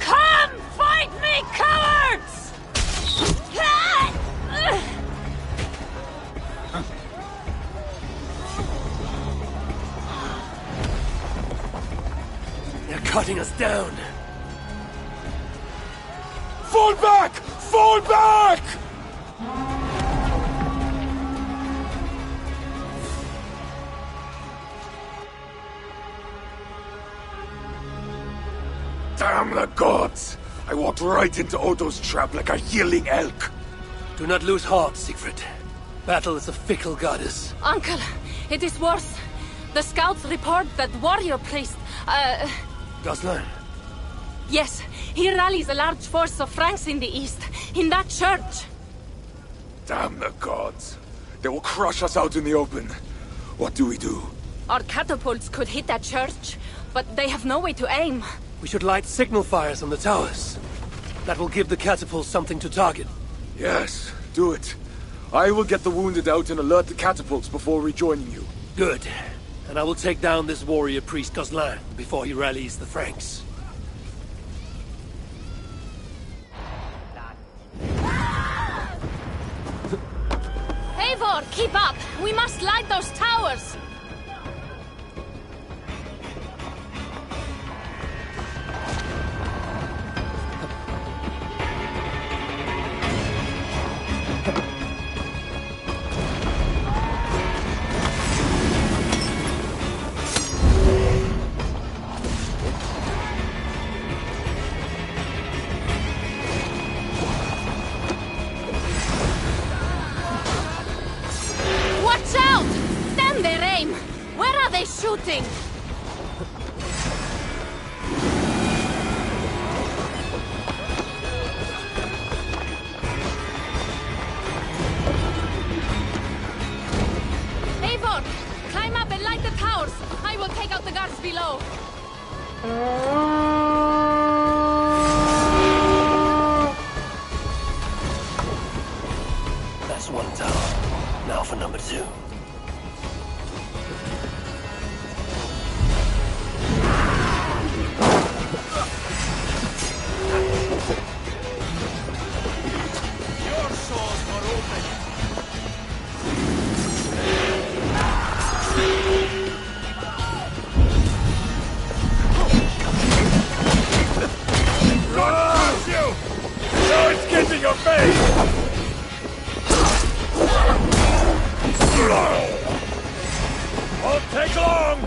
Come, fight me, cowards! They're cutting us down. Fall back! Fall back! Damn the gods! I walked right into Odo's trap like a yearling elk. Do not lose heart, Siegfried. Battle is a fickle goddess. Uncle, it is worse. The scouts report that warrior priest, Gosselin, yes, he rallies a large force of Franks in the east, in that church. Damn the gods. They will crush us out in the open. What do we do? Our catapults could hit that church, but they have no way to aim. we should light signal fires on the towers. That will give the catapults something to target. Yes, do it. I will get the wounded out and alert the catapults before rejoining you. Good. And I will take down this warrior priest Gosselin before he rallies the Franks. Eivor, keep up! We must light those towers! Watch out! Stand their aim! Where are they shooting? Eivor, climb up and light the towers. I will take out the guards below. That's one tower. Now for number 2. Your swords are open. God you! Now it's getting your face! Won't take long!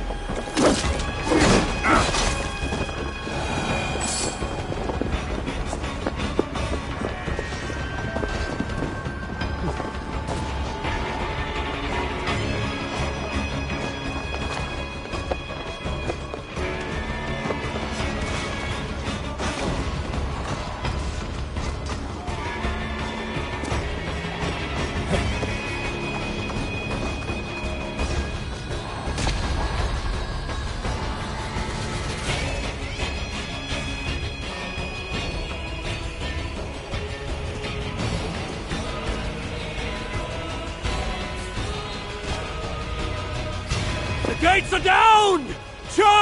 The gates are down! Charge!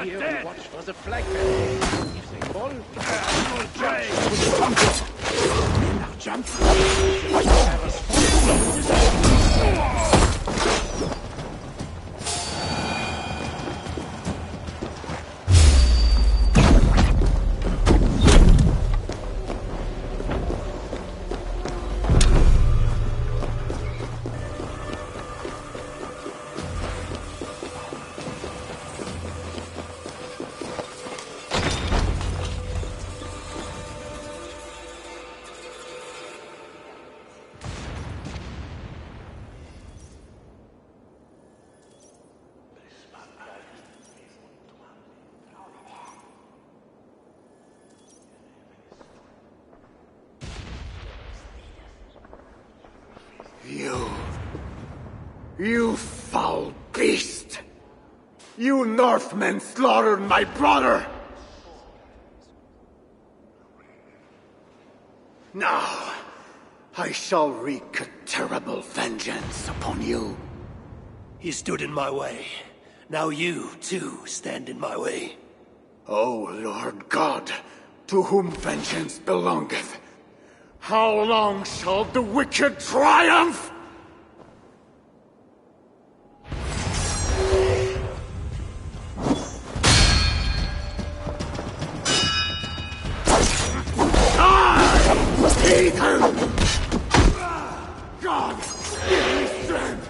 Here and watch for the flag. If they fall, we will jump with the trumpet. Men are You foul beast! You Northmen slaughtered my brother! Now, I shall wreak a terrible vengeance upon you. He stood in my way. Now you, too, stand in my way. O Lord God, to whom vengeance belongeth, how long shall the wicked triumph? Heathen! God, give me strength!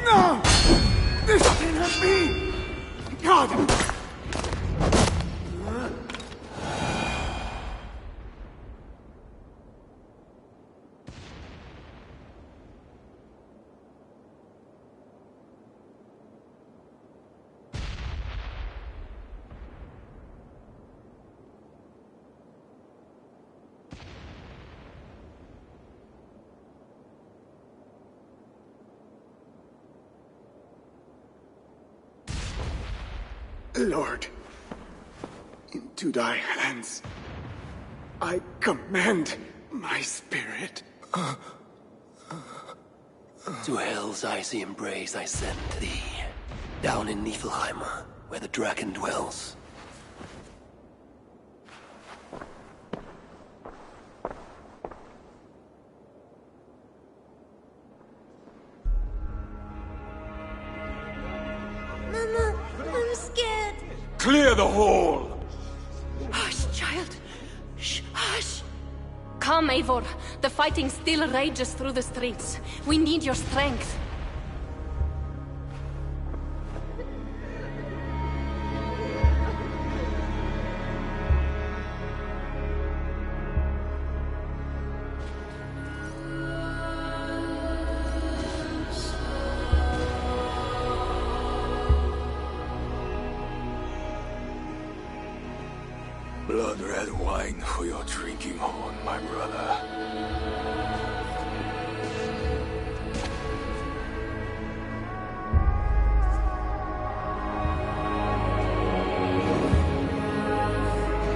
No! This cannot be! God! Lord, into thy hands I commend my spirit. To hell's icy embrace I send thee, down in Niflheim, where the dragon dwells. Mama, I'm scared. Clear the hall! Hush, child. Shh, hush. Come, Eivor. The fighting still rages through the streets. We need your strength. wine for your drinking horn, my brother.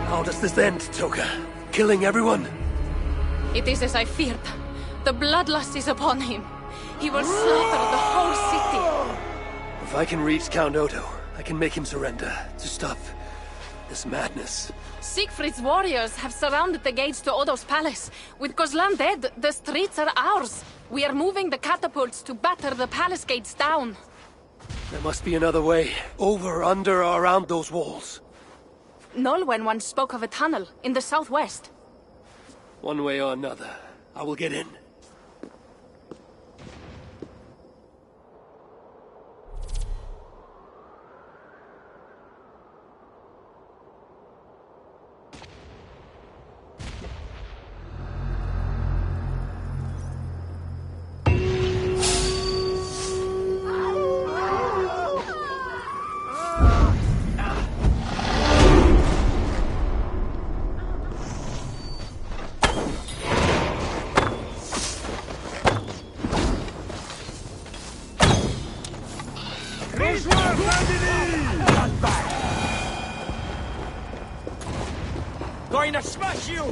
How does this end, Toka? Killing everyone? It is as I feared. The bloodlust is upon him. He will slaughter the whole city. If I can reach Count Odo, I can make him surrender to stop this madness. Siegfried's warriors have surrounded the gates to Odo's palace. With Gozlan dead, the streets are ours. We are moving the catapults to batter the palace gates down. There must be another way. Over, under, or around those walls. Nolwenn once spoke of a tunnel in the southwest. One way or another, I will get in. Going to smash you!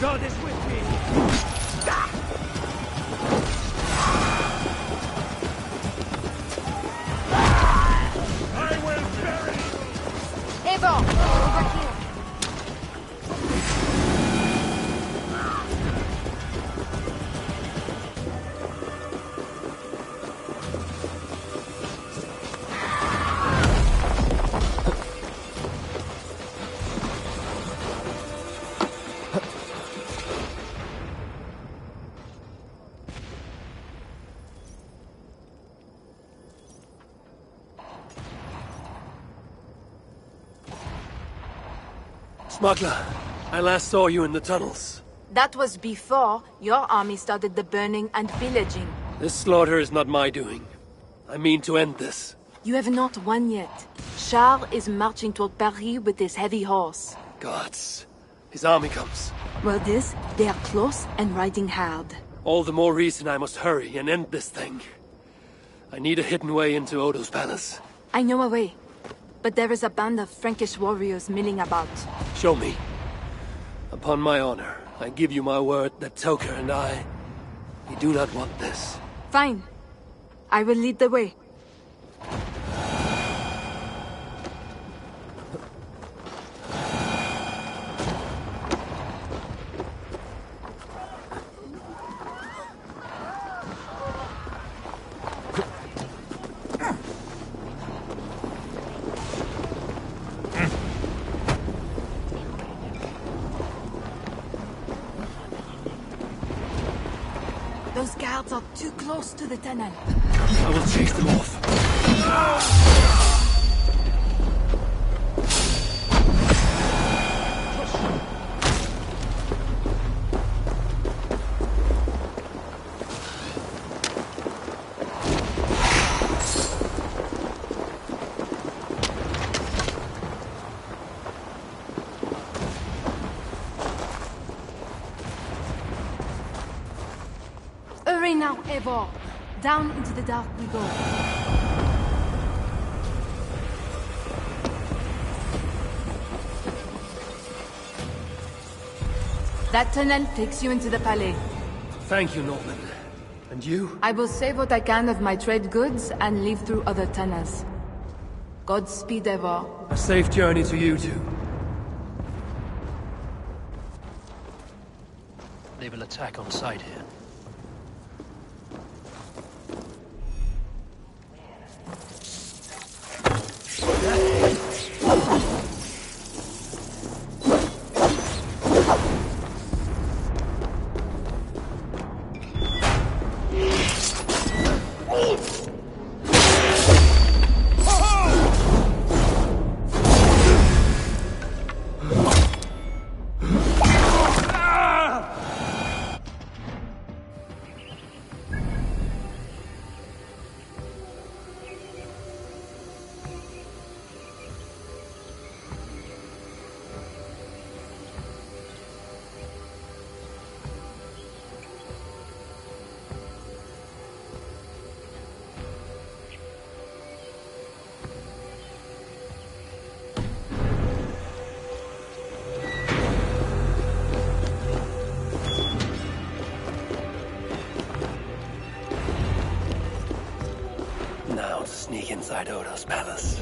God is with me! I will bury you! Eivor, over here. Smuggler, I last saw you in the tunnels. That was before your army started the burning and pillaging. This slaughter is not my doing. I mean to end this. You have not won yet. Charles is marching toward Paris with his heavy horse. Gods. His army comes. Well, they are close and riding hard. All the more reason I must hurry and end this thing. I need a hidden way into Odo's palace. I know a way. But there is a band of Frankish warriors milling about. Show me. Upon my honor, I give you my word that Toka and we do not want this. Fine. I will lead the way. Those guards are too close to the tunnel. I will chase them off. Hurry now, Eivor. Down into the dark we go. That tunnel takes you into the Palais. Thank you, Norman. And you? I will save what I can of my trade goods and leave through other tunnels. Godspeed, Eivor. A safe journey to you two. They will attack on sight here. Now to sneak inside Odo's palace.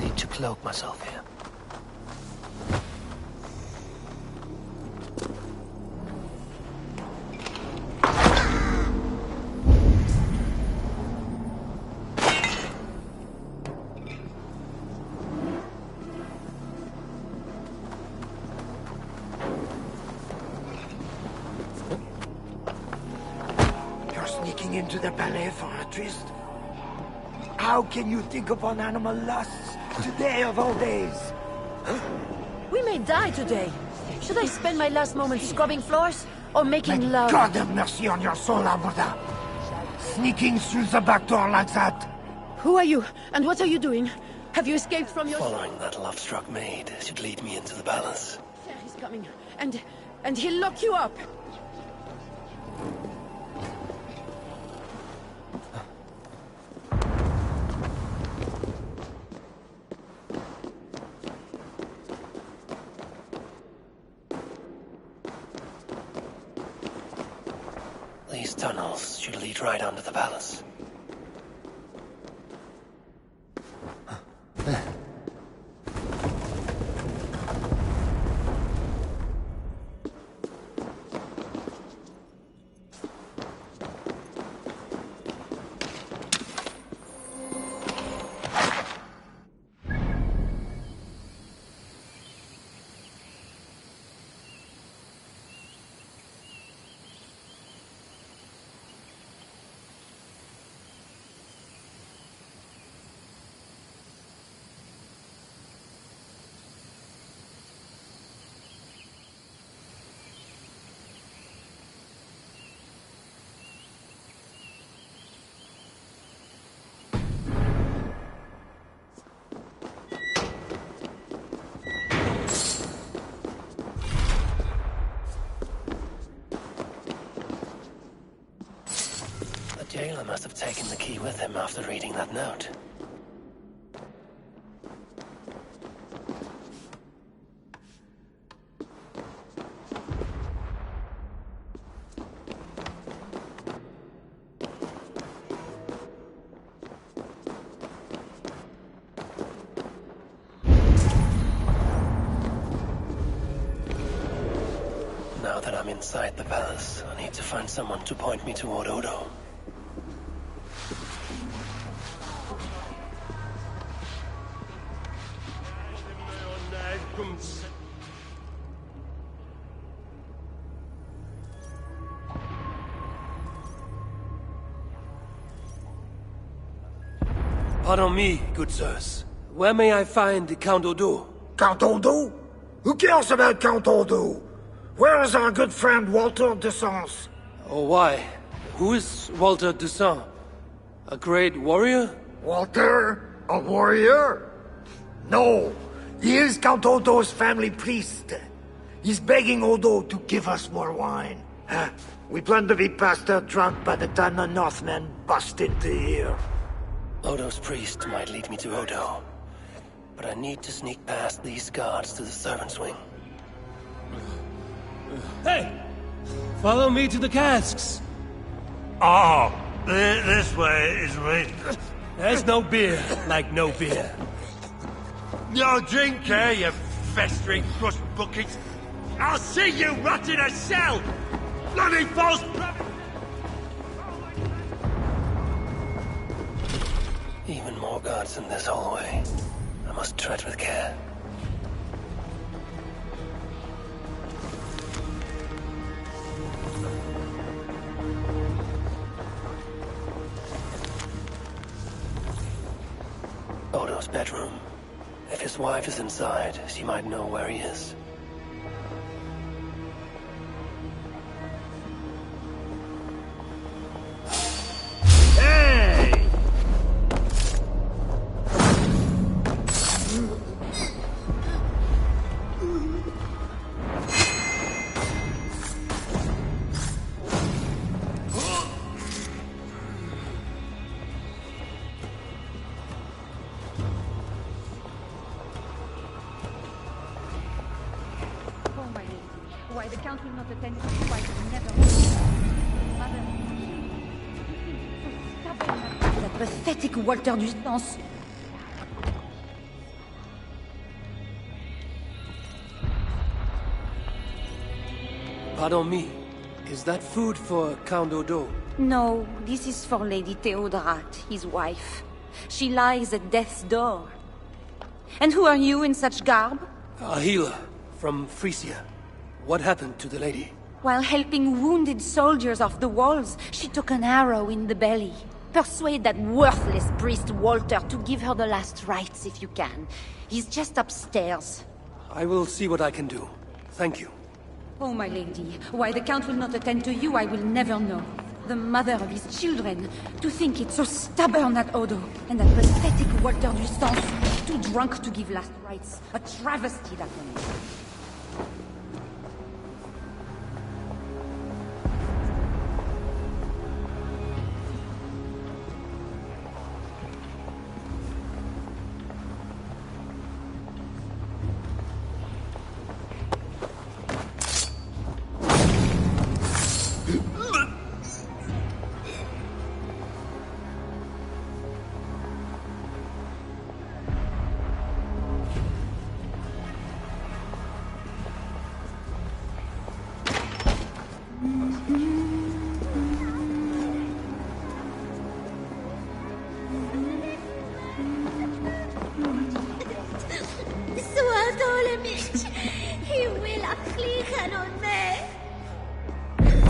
Need to cloak myself here. Sneaking into the Palais for a tryst? How can you think upon animal lusts today of all days? We may die today. Should I spend my last moments scrubbing floors or making love? God have mercy on your soul, Alberta. Sneaking through the back door like that. Who are you, and what are you doing? Have you escaped from your... Following that love-struck maid should lead me into the palace. He's coming, and he'll lock you up. These tunnels should lead right under the palace. The jailer must have taken the key with him after reading that note. inside the palace. I need to find someone to point me toward Odo. Pardon me, good sirs. Where may I find Count Odo? Count Odo? Who cares about Count Odo? Where is our good friend Walter de Sens? Oh, why? Who is Walter de Sens? A great warrior? Walter? A warrior? No. He is Count Odo's family priest. He's begging Odo to give us more wine. We plan to be past our drunk by the time the Northmen bust into here. Odo's priest might lead me to Odo. But I need to sneak past these guards to the servants' wing. Hey! Follow me to the casks! Oh, this way is right. There's no beer like no beer. No drink, eh, you festering crust buckets? I'll see you rot in a cell! Bloody false prophet! Even more guards in this hallway. I must tread with care. Odo's bedroom. If his wife is inside, she might know where he is. Hey! Why the Count will not attend to his wife will never Mother. That pathetic Walter du Sens. Pardon me. Is that food for Count Odo? No, this is for Lady Theodorat, his wife. She lies at death's door. And who are you in such garb? A healer from Frisia. What happened to the lady? While helping wounded soldiers off the walls, she took an arrow in the belly. Persuade that worthless priest Walter to give her the last rites if you can. He's just upstairs. I will see what I can do. Thank you. Oh, my lady, why the Count will not attend to you, I will never know. The mother of his children, to think it's so stubborn at Odo, and that pathetic Walter du Sens, too drunk to give last rites. A travesty, that one is.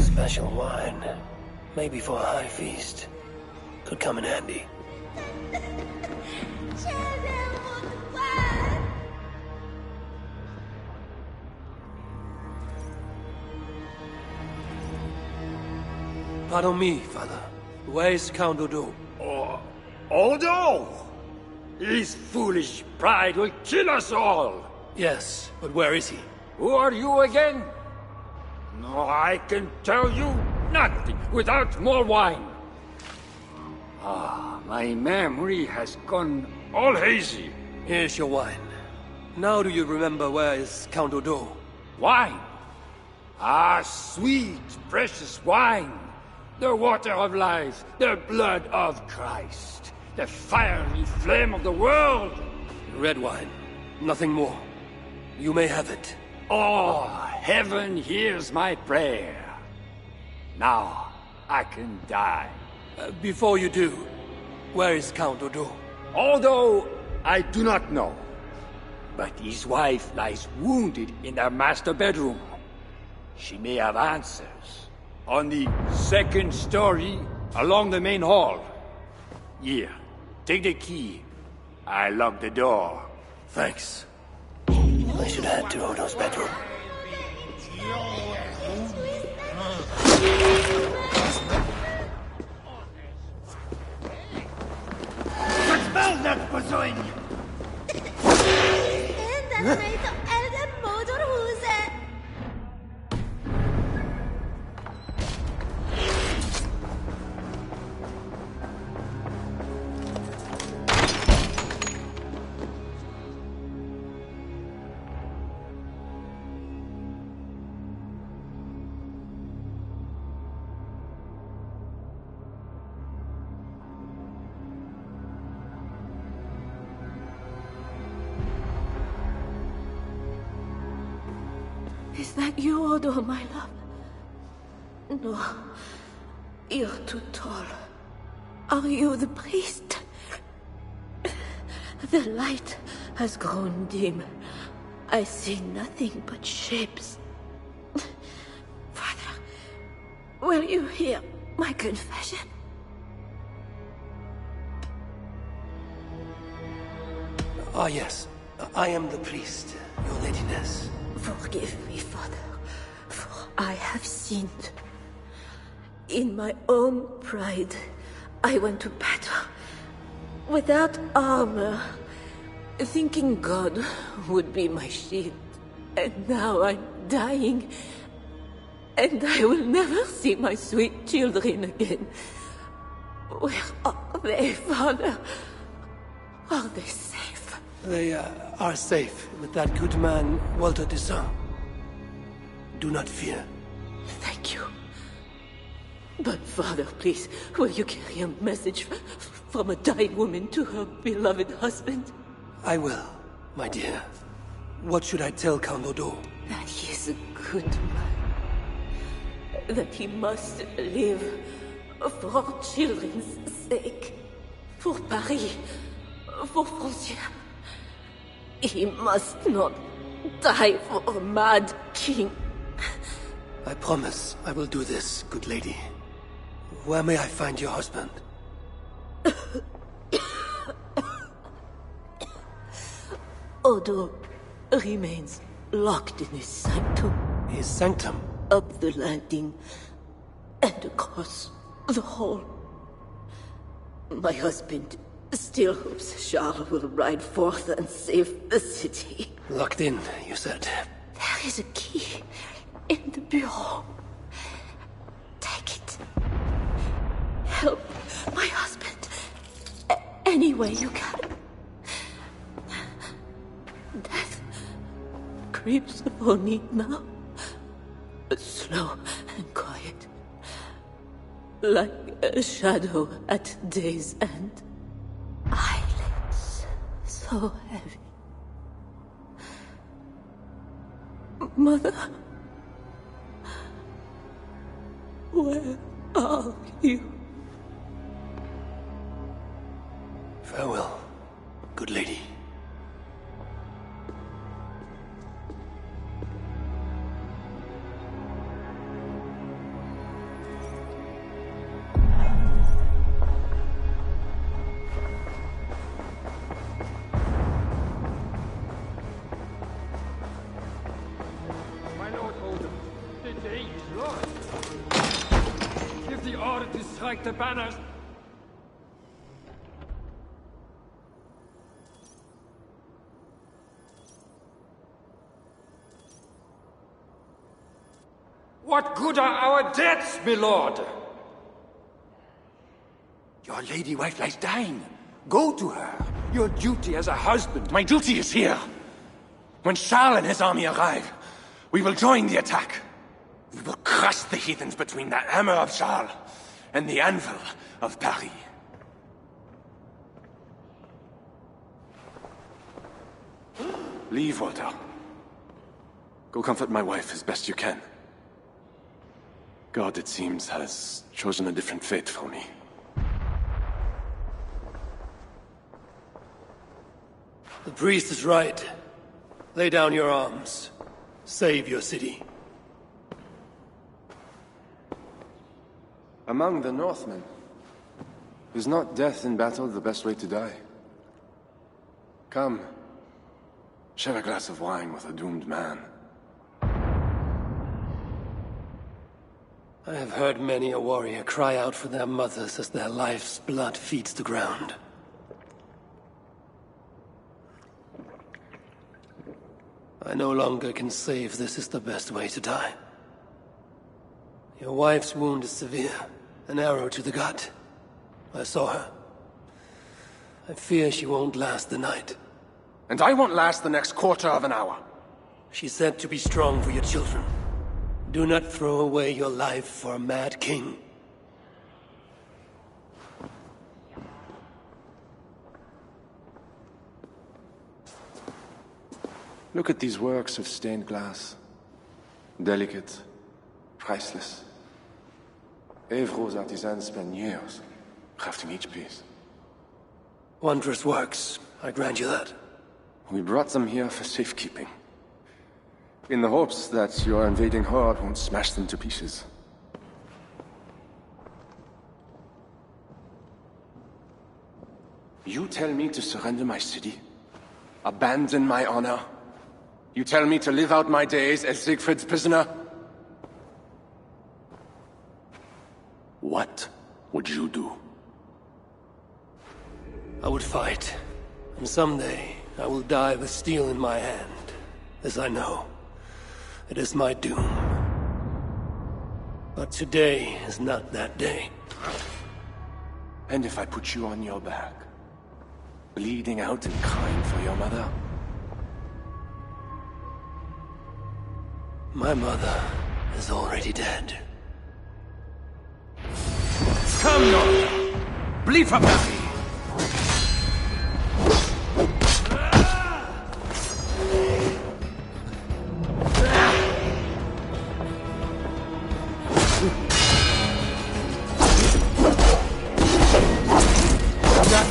Special wine. Maybe for a high feast. Could come in handy. Pardon me, father. Where is Count Odo? Odo? His foolish pride will kill us all! Yes, but where is he? Who are you again? No, I can tell you nothing without more wine. My memory has gone all hazy. Here's your wine. Now do you remember where is Count Odo? Wine? Sweet, precious wine. The water of life, the blood of Christ, the fiery flame of the world. Red wine, nothing more. You may have it. Oh, heaven hears my prayer. Now, I can die. Before you do, where is Count Odo? Although I do not know. But his wife lies wounded in her master bedroom. She may have answers. On the second story, along the main hall. Here, take the key. I locked the door. Thanks. I should head to Odo's bedroom. Spel dat bezoin! En dat mij de elke motorhoezen. Is that you, Odo, my love? No. You're too tall. Are you the priest? The light has grown dim. I see nothing but shapes. Father, will you hear my confession? Ah, yes. I am the priest, your ladiness. Forgive me, Father, for I have sinned. In my own pride, I went to battle without armor, thinking God would be my shield. And now I'm dying, and I will never see my sweet children again. Where are they, Father? Are they safe? They are safe with that good man, Walter Descent. Do not fear. Thank you. But, Father, please, will you carry a message from a dying woman to her beloved husband? I will, my dear. What should I tell Count Odo? That he is a good man. That he must live for our children's sake. For Paris. For Francia. He must not die for a mad king. I promise I will do this, good lady. Where may I find your husband? Odo remains locked in his sanctum. His sanctum? Up the landing and across the hall. My husband still hopes Charles will ride forth and save the city. Locked in, you said. There is a key in the bureau. Take it. Help my husband any way you can. Death creeps upon me now, slow and quiet, like a shadow at day's end. Eyelids so heavy. Mother, where are you? Farewell, good lady. My lord Odo, the day is lost. Give the order to strike the banners. What good are our deaths, my lord? Your lady wife lies dying. Go to her. Your duty as a husband. My duty is here. When Charles and his army arrive, we will join the attack. We will crush the heathens between the hammer of Charles and the anvil of Paris. Leave, Walter. Go comfort my wife as best you can. God, it seems, has chosen a different fate for me. The priest is right. Lay down your arms. Save your city. Among the Northmen, is not death in battle the best way to die? Come, share a glass of wine with a doomed man. I have heard many a warrior cry out for their mothers as their life's blood feeds the ground. I no longer can say if this is the best way to die. Your wife's wound is severe. An arrow to the gut. I saw her. I fear she won't last the night. And I won't last the next quarter of an hour. She's said to be strong for your children. Do not throw away your life for a mad king. Look at these works of stained glass. Delicate, priceless. Evro's artisans spend years crafting each piece. Wondrous works, I grant you that. We brought them here for safekeeping. In the hopes that your invading horde won't smash them to pieces. You tell me to surrender my city? Abandon my honor? You tell me to live out my days as Siegfried's prisoner? What would you do? I would fight. And someday, I will die with steel in my hand. As I know. It is my doom. But today is not that day. And if I put you on your back, bleeding out and crying for your mother? My mother is already dead. Come, North! Bleed for Buffy!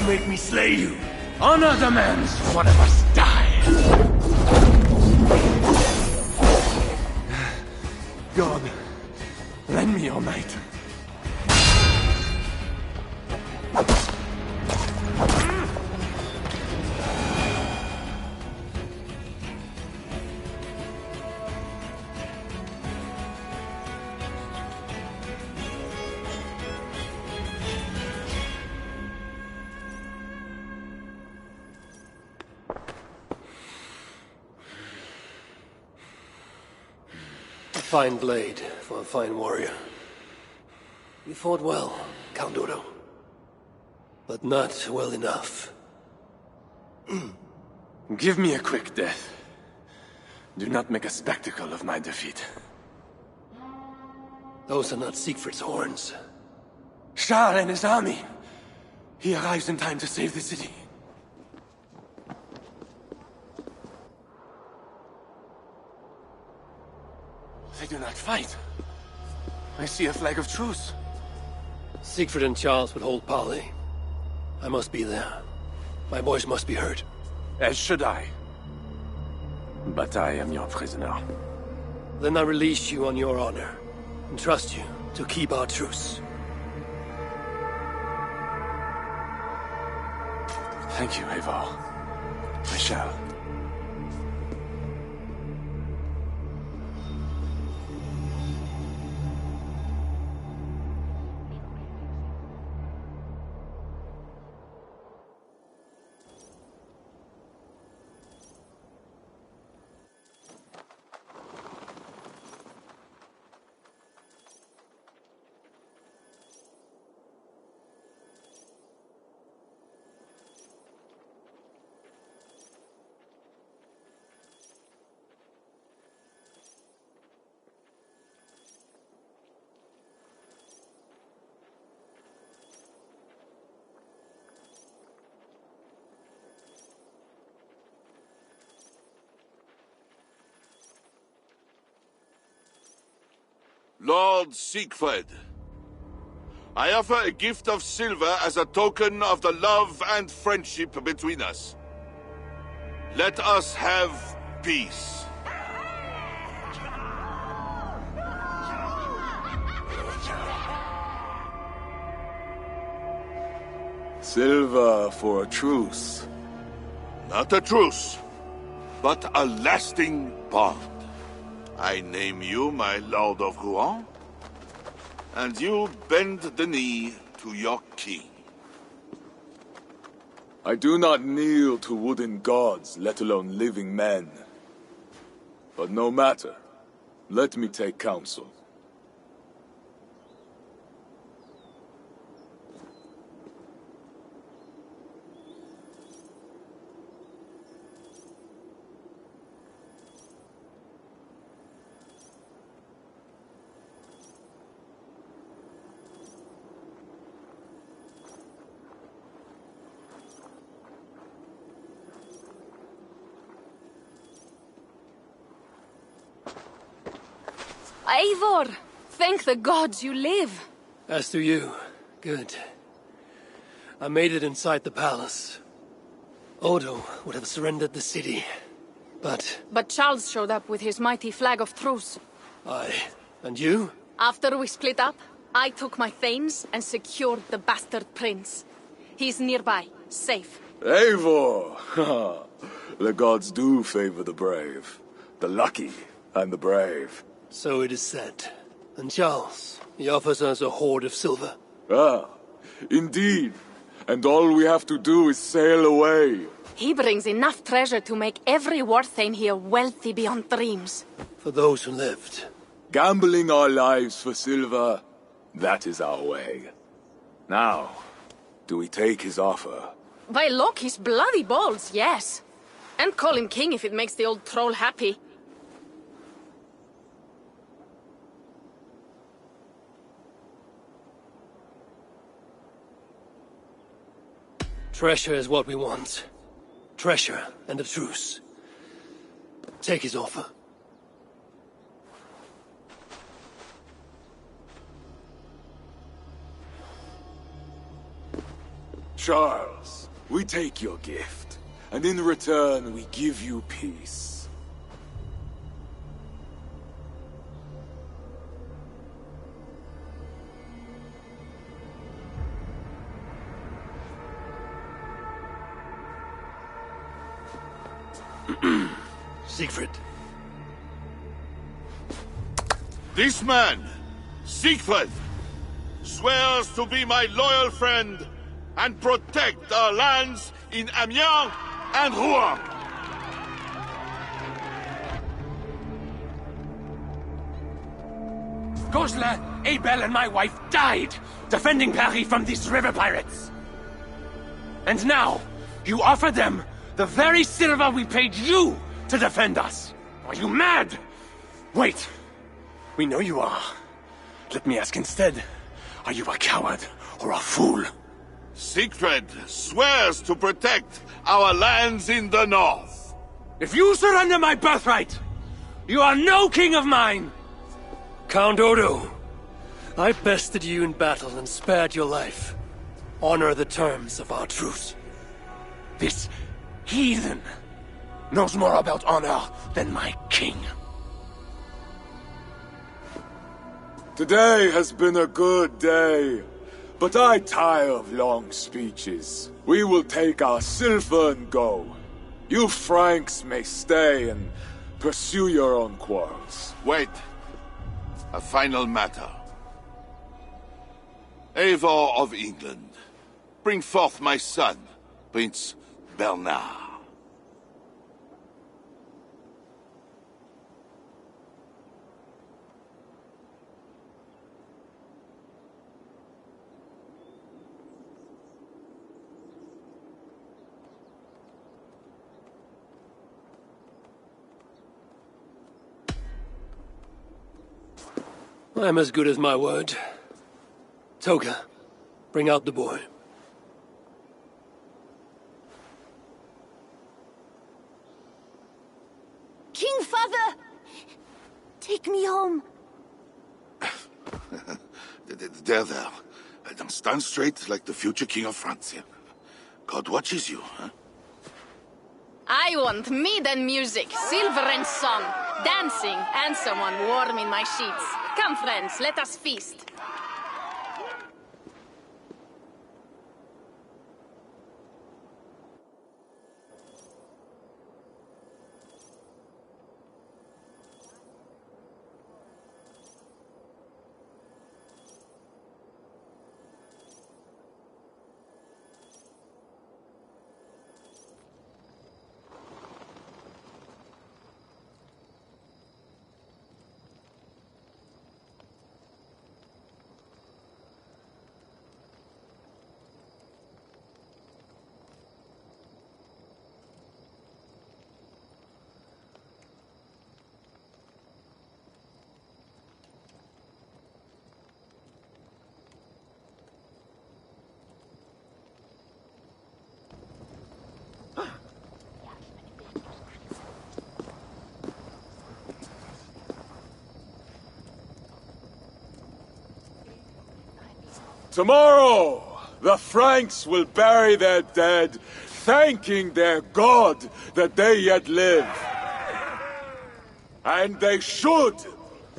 Make me slay you. Honor demands one of us die. God, lend me your might. A fine blade for a fine warrior. You fought well, Count Odo. But not well enough. Give me a quick death. Do not make a spectacle of my defeat. Those are not Siegfried's horns. Shar and his army. He arrives in time to save the city. They do not fight. I see a flag of truce. Siegfried and Charles would hold parley. I must be there. My boys must be hurt. As should I. But I am your prisoner. Then I release you on your honor, and trust you to keep our truce. Thank you, Eivor. I shall. Lord Siegfried, I offer a gift of silver as a token of the love and friendship between us. Let us have peace. Silver for a truce. Not a truce, but a lasting bond. I name you my Lord of Rouen, and you bend the knee to your king. I do not kneel to wooden gods, let alone living men. But no matter. Let me take counsel. Eivor! Thank the gods you live. As do you. Good. I made it inside the palace. Odo would have surrendered the city, but... But Charles showed up with his mighty flag of truce. Aye. And you? After we split up, I took my thanes and secured the bastard prince. He's nearby, safe. Eivor! The gods do favor the brave. The lucky and the brave. So it is said. And Charles, he offers us a hoard of silver. Ah, indeed. And all we have to do is sail away. He brings enough treasure to make every Warthane here wealthy beyond dreams. For those who lived. Gambling our lives for silver, that is our way. Now, do we take his offer? By Loki's bloody balls, yes. And call him king if it makes the old troll happy. Treasure is what we want. Treasure and a truce. Take his offer. Charles, we take your gift, and in return we give you peace. Siegfried. This man, Siegfried, swears to be my loyal friend and protect our lands in Amiens and Rouen. Goslar, Abel, and my wife died defending Paris from these river pirates. And now, you offer them the very silver we paid you to defend us. Are you mad? Wait. We know you are. Let me ask instead, are you a coward or a fool? Siegfried swears to protect our lands in the north. If you surrender my birthright, you are no king of mine! Count Odo, I bested you in battle and spared your life. Honor the terms of our truce. This heathen knows more about honor than my king. Today has been a good day, but I tire of long speeches. We will take our silver and go. You Franks may stay and pursue your own quarrels. Wait. A final matter. Eivor of England, bring forth my son, Prince Bernard. I'm as good as my word. Toga, bring out the boy. King Father! Take me home. There. Now stand straight like the future king of France. God watches you, huh? I want mead and music, silver and song, dancing, and someone warm in my sheets. Come, friends, let us feast. Tomorrow, the Franks will bury their dead, thanking their God that they yet live. And they should,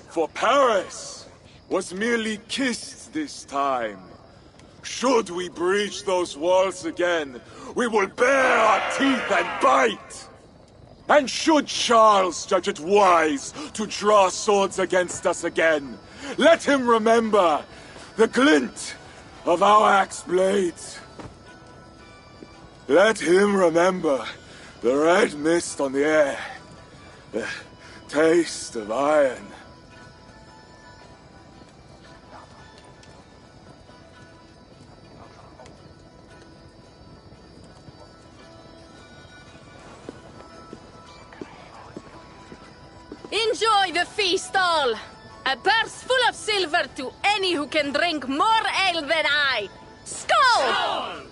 for Paris was merely kissed this time. Should we breach those walls again, we will bare our teeth and bite. And should Charles judge it wise to draw swords against us again, let him remember the glint of our axe blades. Let him remember the red mist on the air, the taste of iron. Enjoy the feast all! A purse full of silver to any who can drink more ale than I! Skål! Skål!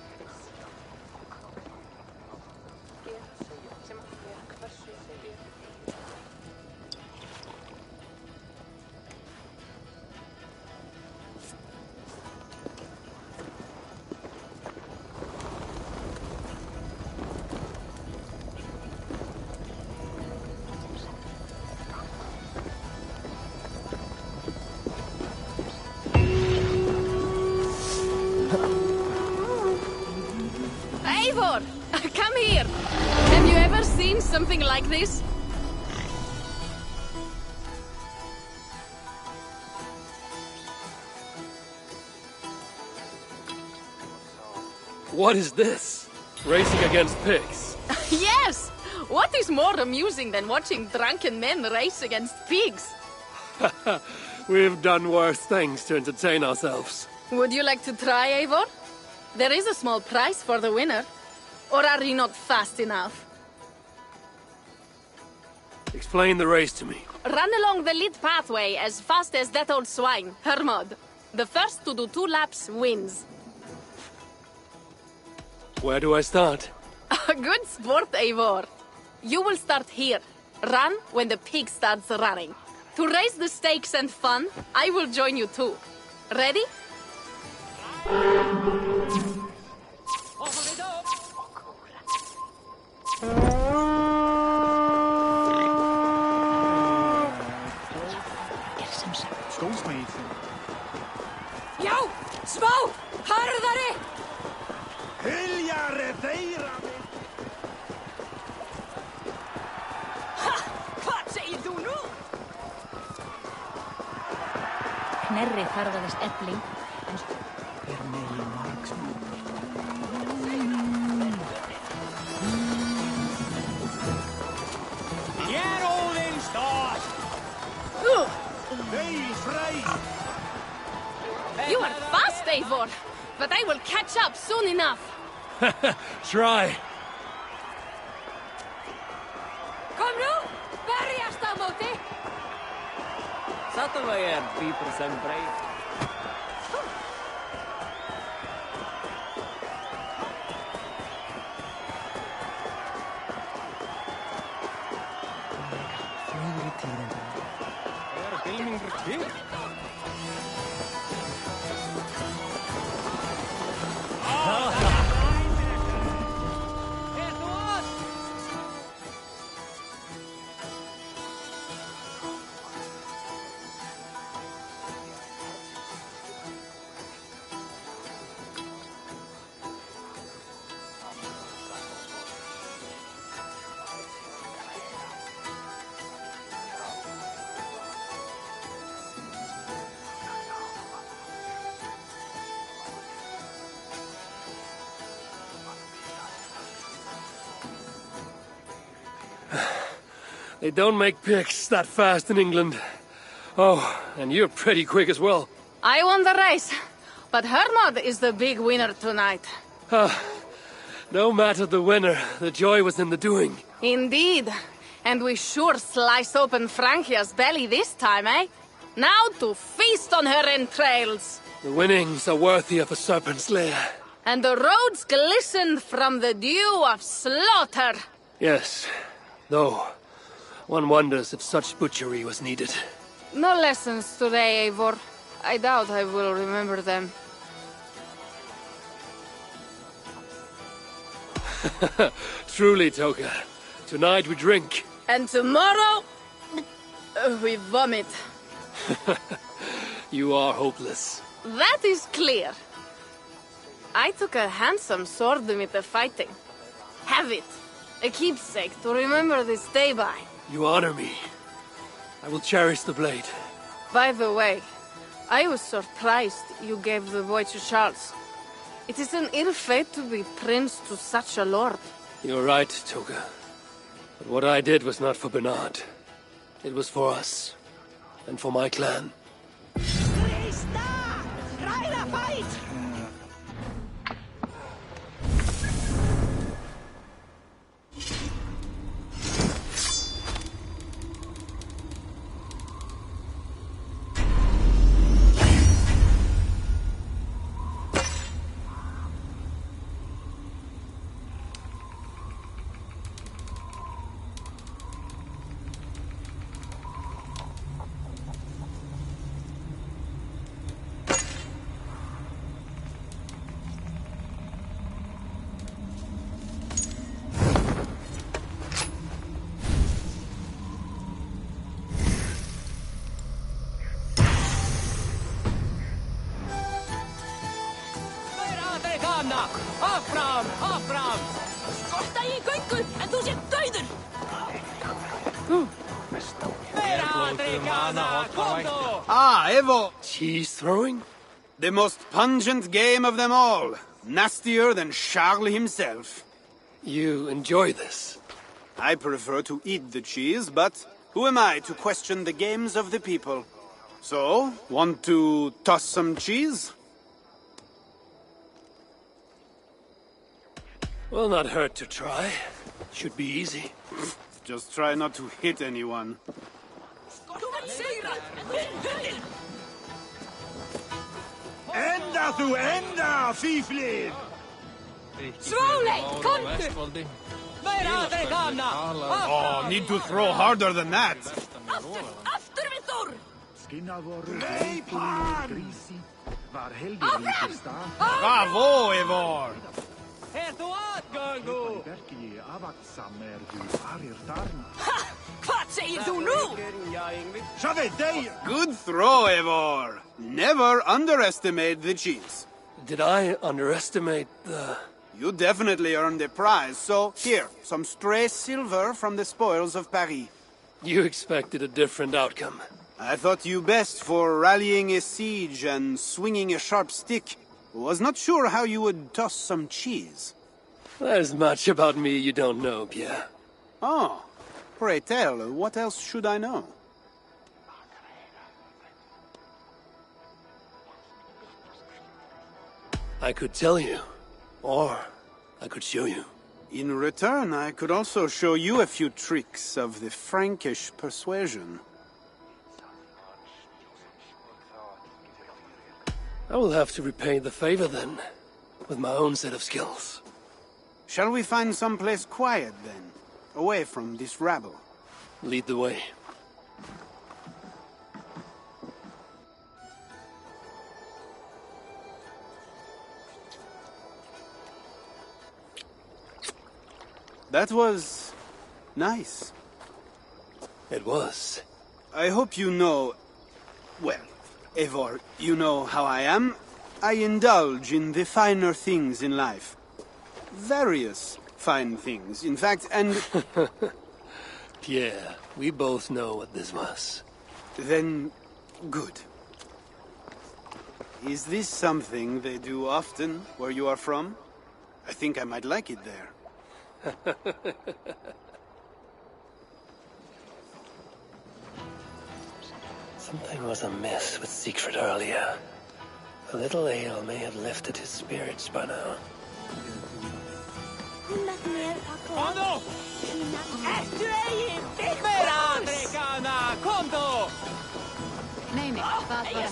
Eivor! Come here! Have you ever seen something like this? What is this? Racing against pigs? Yes! What is more amusing than watching drunken men race against pigs? We've done worse things to entertain ourselves. Would you like to try, Eivor? There is a small prize for the winner. Or are you not fast enough? Explain the race to me. Run along the lit pathway as fast as that old swine, Hermod. The first to do 2 laps wins. Where do I start? Good sport, Eivor. You will start here. Run when the pig starts running. To raise the stakes and fun, I will join you too. Ready? Já, smá! Harðari! Hyljare þeirra mig! Ha! Hvað segir þú nú? Knerri ferðaðist Efling. megin marksmann. Hér Óðinn stað! Veil frey! You are fast, Eivor, but I will catch up soon enough. Try. Kom nú, berjast á móti! Satu er dýpur sem breyt. Fleiri tíðindi. Filmingur til. They don't make picks that fast in England. Oh, and you're pretty quick as well. I won the race, but Hermod is the big winner tonight. No matter the winner, the joy was in the doing. Indeed. And we sure slice open Francia's belly this time, eh? Now to feast on her entrails. The winnings are worthy of a serpent's lair. And the roads glistened from the dew of slaughter. Yes, though one wonders if such butchery was needed. No lessons today, Eivor. I doubt I will remember them. Truly, Toka. Tonight we drink. And tomorrow, we vomit. You are hopeless. That is clear. I took a handsome sword with the fighting. Have it. A keepsake to remember this day by. You honor me. I will cherish the blade. By the way, I was surprised you gave the boy to Charles. It is an ill fate to be prince to such a lord. You're right, Toga. But what I did was not for Bernard. It was for us. And for my clan. Ah, Evo! Cheese throwing? The most pungent game of them all. Nastier than Charles himself. You enjoy this? I prefer to eat the cheese, but who am I to question the games of the people? So, want to toss some cheese? Will not hurt to try. Should be easy. Just try not to hit anyone. Enda þú enda, fíflið! Svole, komdu! Oh, need to throw harder than that. Aftur við Þór! Greip hann! Bravo, Eivor! Er þú aðgöngu? Hvað segir þú nú? Good throw, Eivor. Never underestimate the cheese. Did I underestimate the... You definitely earned a prize, so here, some stray silver from the spoils of Paris. You expected a different outcome. I thought you best for rallying a siege and swinging a sharp stick. Was not sure how you would toss some cheese. There's much about me you don't know, Pierre. Oh, pray tell, what else should I know? I could tell you, or I could show you. In return, I could also show you a few tricks of the Frankish persuasion. I will have to repay the favor then, with my own set of skills. Shall we find someplace quiet then, away from this rabble? Lead the way. That was... nice. It was. I hope you know... well, Eivor, you know how I am. I indulge in the finer things in life. Various fine things, in fact, and... Pierre, we both know what this was. Then, good. Is this something they do often, where you are from? I think I might like it there. Something was amiss with Siegfried earlier. A little ale may have lifted his spirits by now. Kondo! Perate, kana! Kondo! Nee, vaat weg.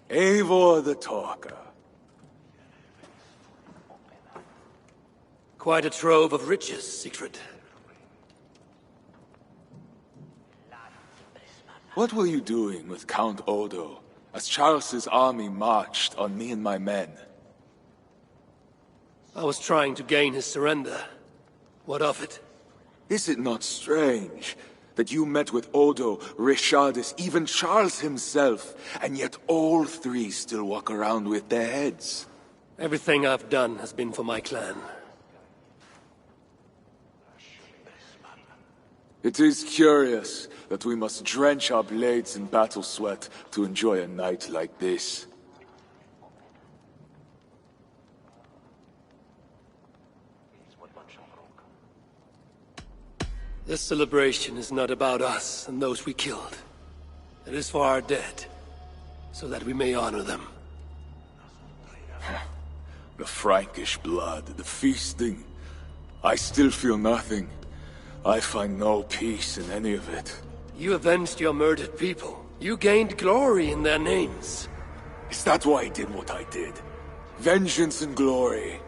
Eivor the Talker. Quite a trove of riches, Siegfried. What were you doing with Count Odo as Charles's army marched on me and my men? I was trying to gain his surrender. What of it? Is it not strange that you met with Odo, Richardis, even Charles himself, and yet all three still walk around with their heads? Everything I've done has been for my clan. It is curious that we must drench our blades in battle sweat to enjoy a night like this. This celebration is not about us and those we killed. It is for our dead, so that we may honor them. The Frankish blood, the feasting. I still feel nothing. I find no peace in any of it. You avenged your murdered people. You gained glory in their names. Is that why I did what I did? Vengeance and glory.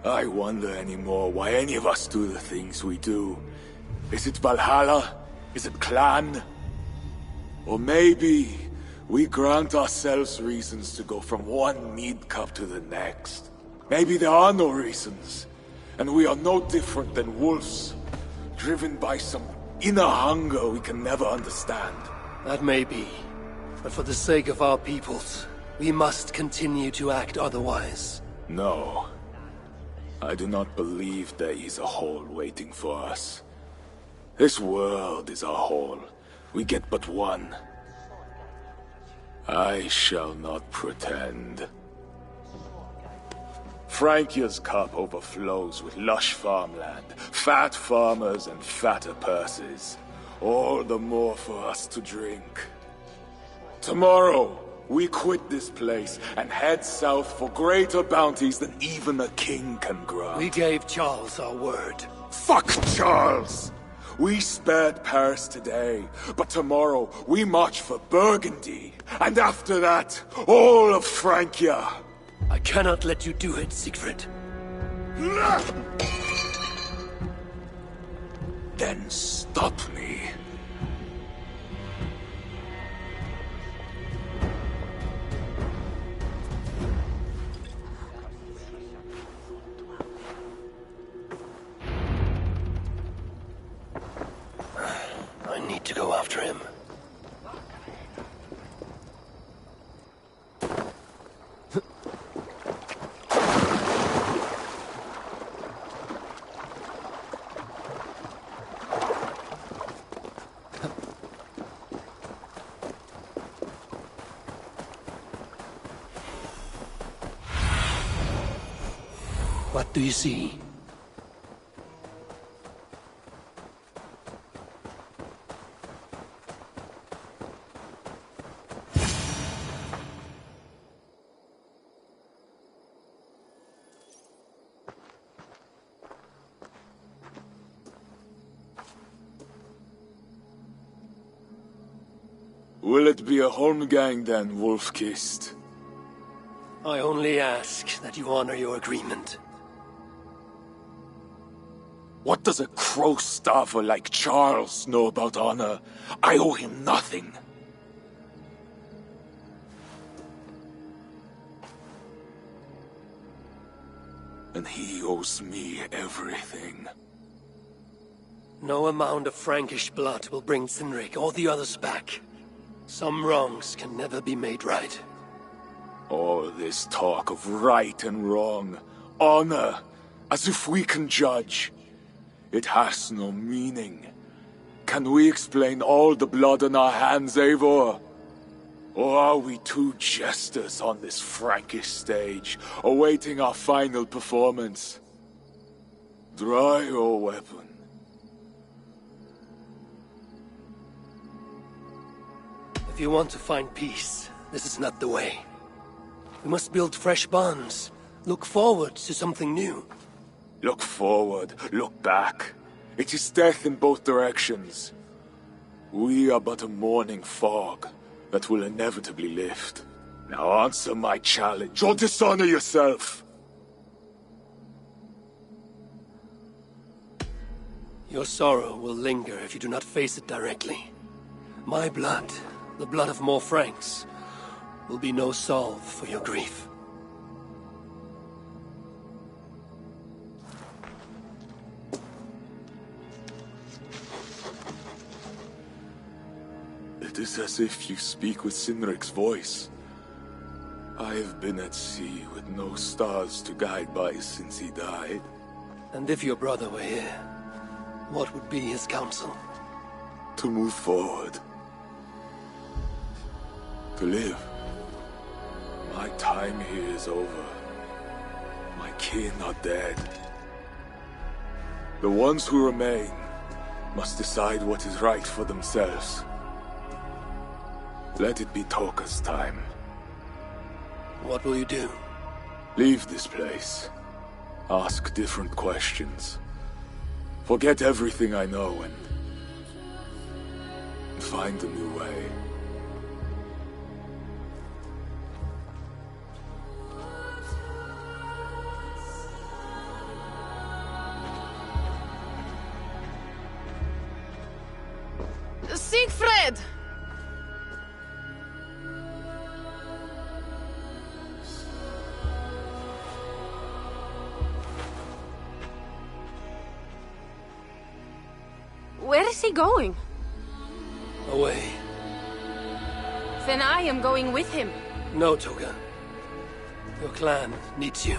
I wonder anymore why any of us do the things we do. Is it Valhalla? Is it clan? Or maybe we grant ourselves reasons to go from one mead cup to the next. Maybe there are no reasons, and we are no different than wolves, driven by some inner hunger we can never understand. That may be, but for the sake of our peoples, we must continue to act otherwise. No. I do not believe there is a hole waiting for us. This world is our hole. We get but one. I shall not pretend. Frankia's cup overflows with lush farmland, fat farmers and fatter purses. All the more for us to drink. Tomorrow, we quit this place and head south for greater bounties than even a king can grant. We gave Charles our word. Fuck Charles! We spared Paris today, but tomorrow we march for Burgundy. And after that, all of Francia. I cannot let you do it, Siegfried. Then stop me. I need to go after him. What do you see? Will it be a Holmgang then, Wolf-Kissed? I only ask that you honor your agreement. What does a crow-starver like Charles know about honor? I owe him nothing. And he owes me everything. No amount of Frankish blood will bring Cynric or the others back. Some wrongs can never be made right. All this talk of right and wrong, honor, as if we can judge. It has no meaning. Can we explain all the blood on our hands, Eivor? Or are we two jesters on this Frankish stage, awaiting our final performance? Draw your weapon. If you want to find peace, this is not the way. We must build fresh bonds. Look forward to something new. Look forward, look back. It is death in both directions. We are but a morning fog that will inevitably lift. Now answer my challenge, or dishonor yourself. Your sorrow will linger if you do not face it directly. My blood, the blood of more Franks, will be no salve for your grief. It is as if you speak with Cynric's voice. I have been at sea with no stars to guide by since he died. And if your brother were here, what would be his counsel? To move forward. To live. My time here is over. My kin are dead. The ones who remain must decide what is right for themselves. Let it be Toka's time. What will you do? Leave this place. Ask different questions. Forget everything I know and find a new way. Siegfried! Where is he going? Away. Then I am going with him. No, Toga. Your clan needs you.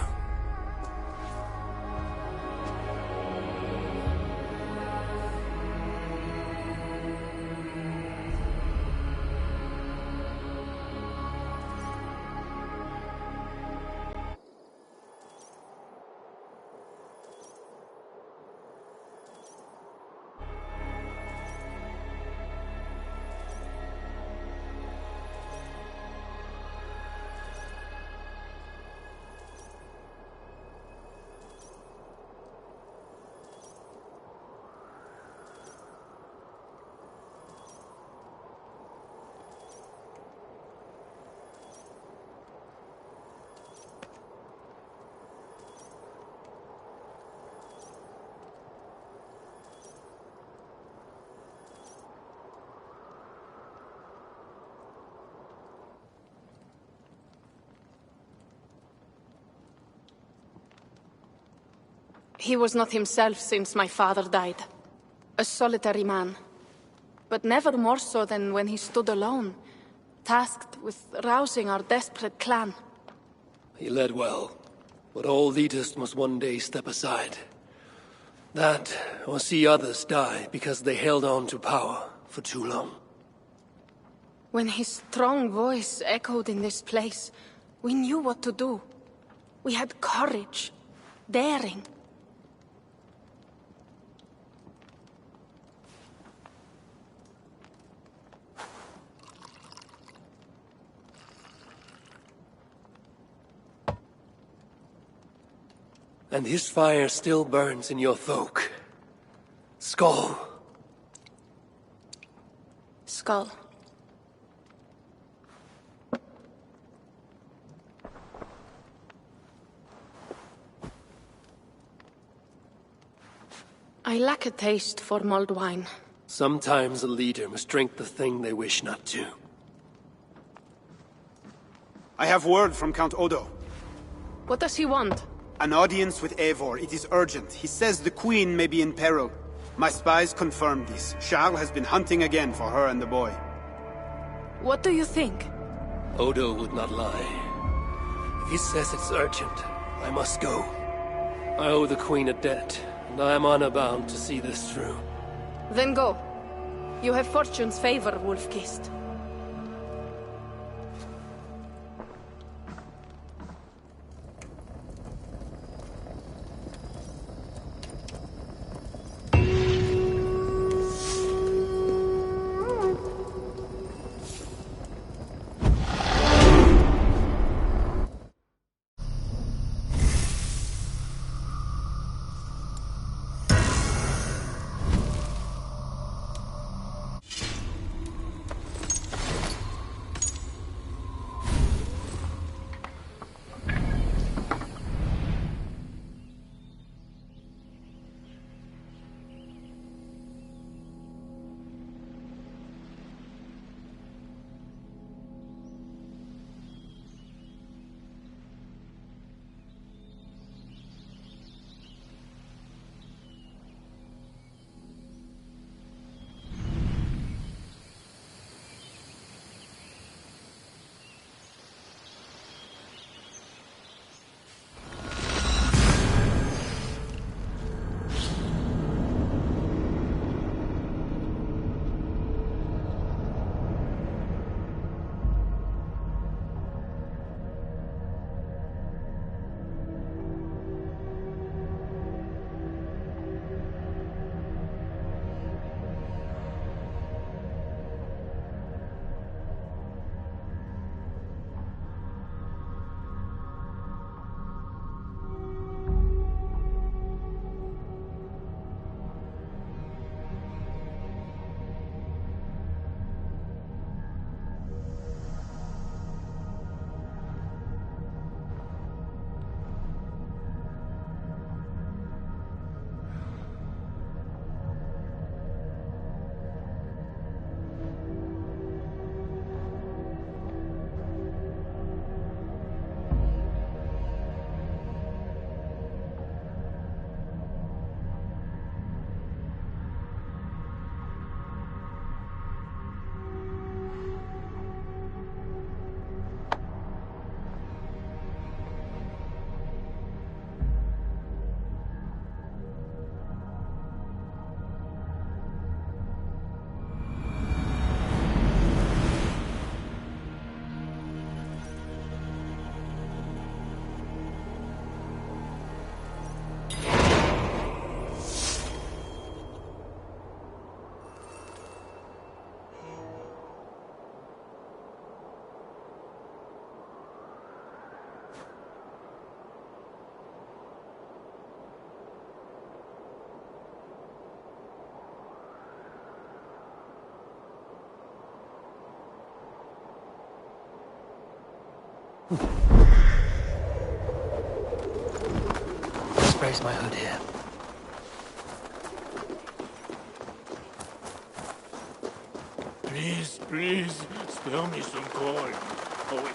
He was not himself since my father died. A solitary man. But never more so than when he stood alone, tasked with rousing our desperate clan. He led well, but all leaders must one day step aside. That, or see others die because they held on to power for too long. When his strong voice echoed in this place, we knew what to do. We had courage, daring. And his fire still burns in your folk. Skull. Skull. I lack a taste for mulled wine. Sometimes a leader must drink the thing they wish not to. I have word from Count Odo. What does he want? An audience with Eivor. It is urgent. He says the Queen may be in peril. My spies confirmed this. Charles has been hunting again for her and the boy. What do you think? Odo would not lie. If he says it's urgent, I must go. I owe the Queen a debt, and I am honor-bound to see this through. Then go. You have fortune's favor, Wolf-Kissed. Just brace my hood here. Please, please, spare me some coin. Oh, wait.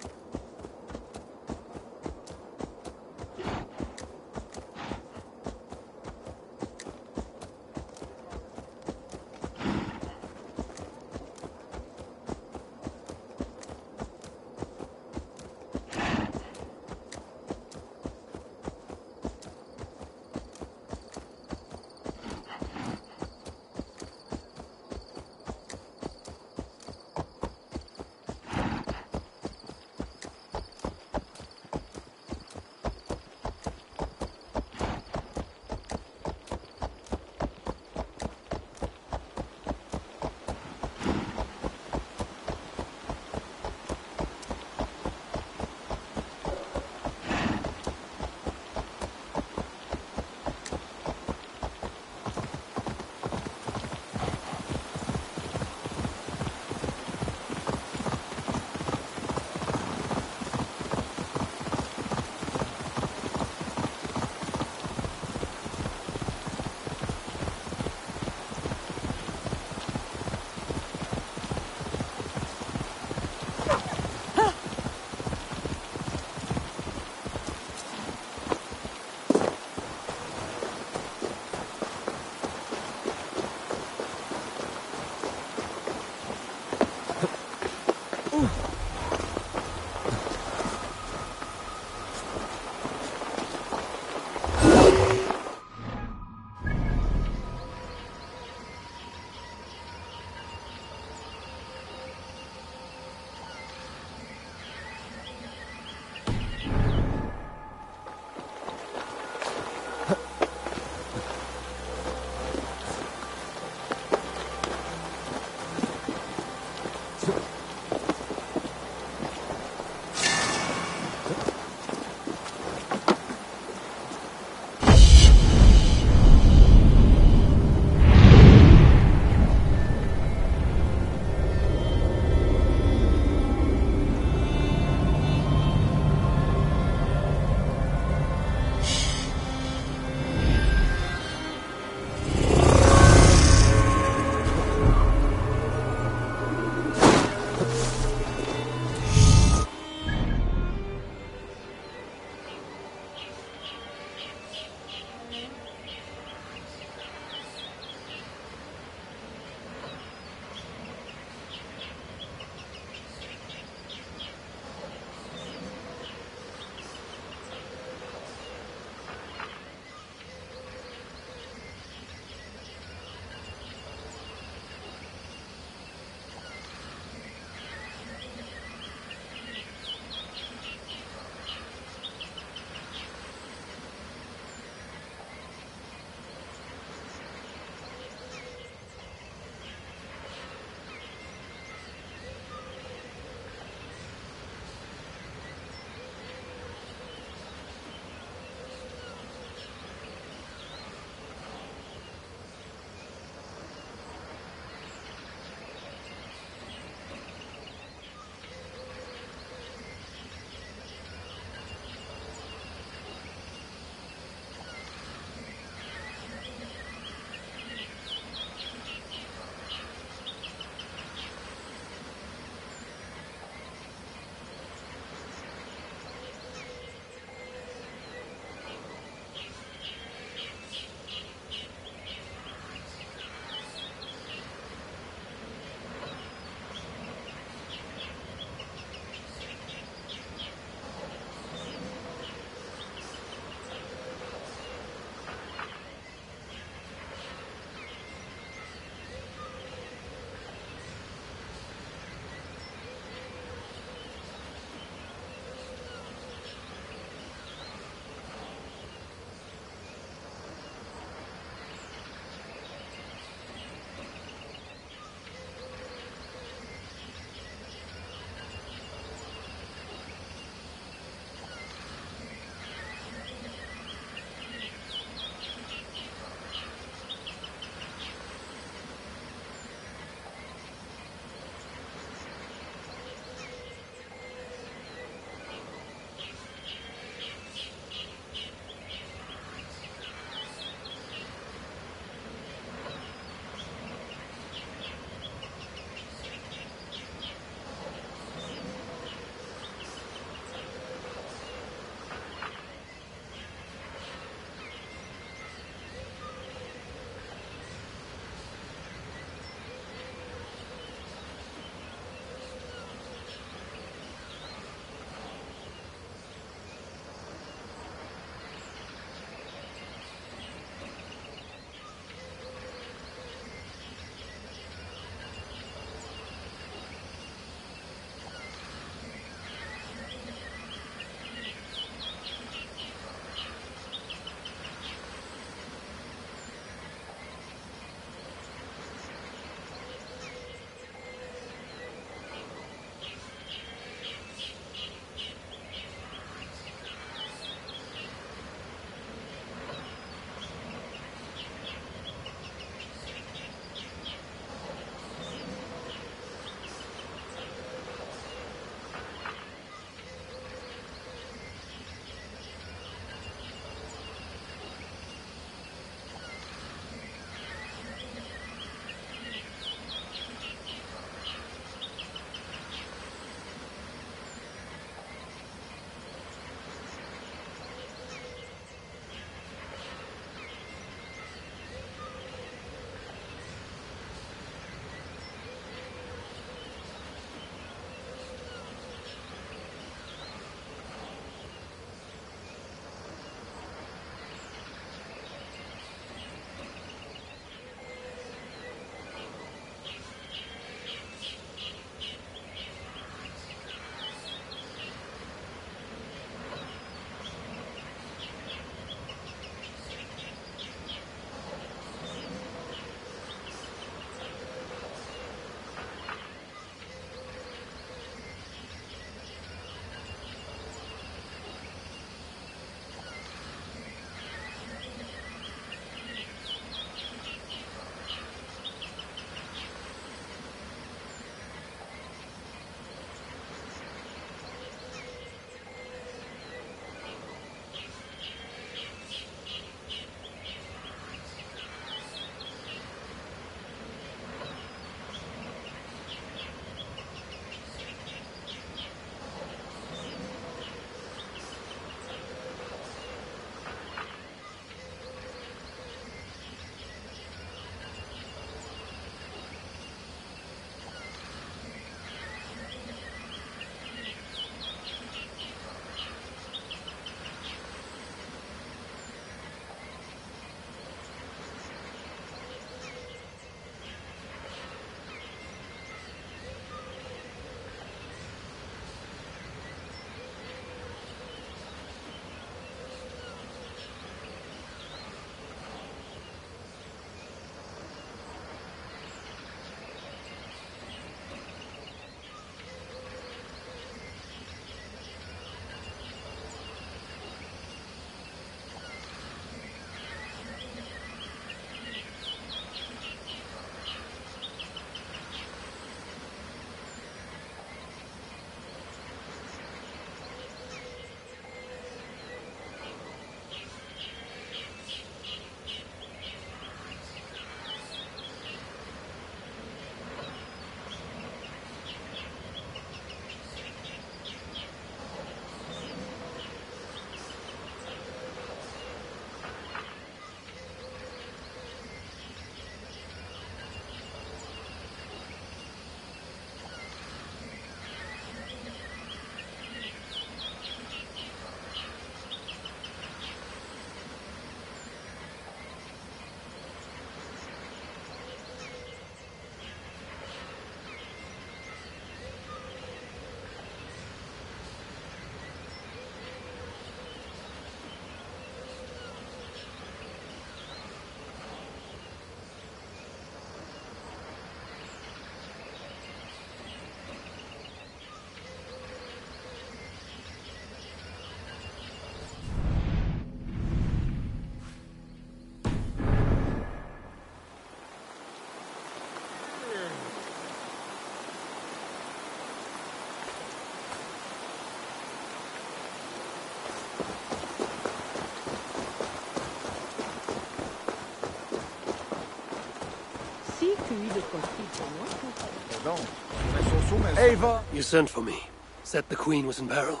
Ava! You sent for me. Said the Queen was in peril.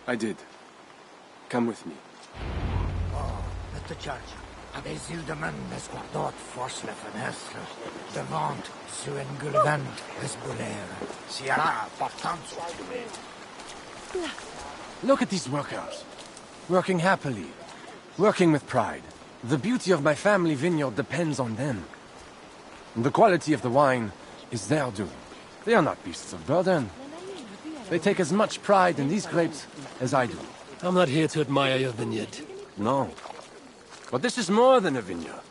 I did. Come with me. Mr. Church, avez il de men esguardot force la fenestre, devant su engulvent es bolere, sierra portant Look at these workers. Working happily. Working with pride. The beauty of my family vineyard depends on them. The quality of the wine is their doing. They are not beasts of burden. They take as much pride in these grapes as I do. I'm not here to admire your vineyard. No. But this is more than a vineyard.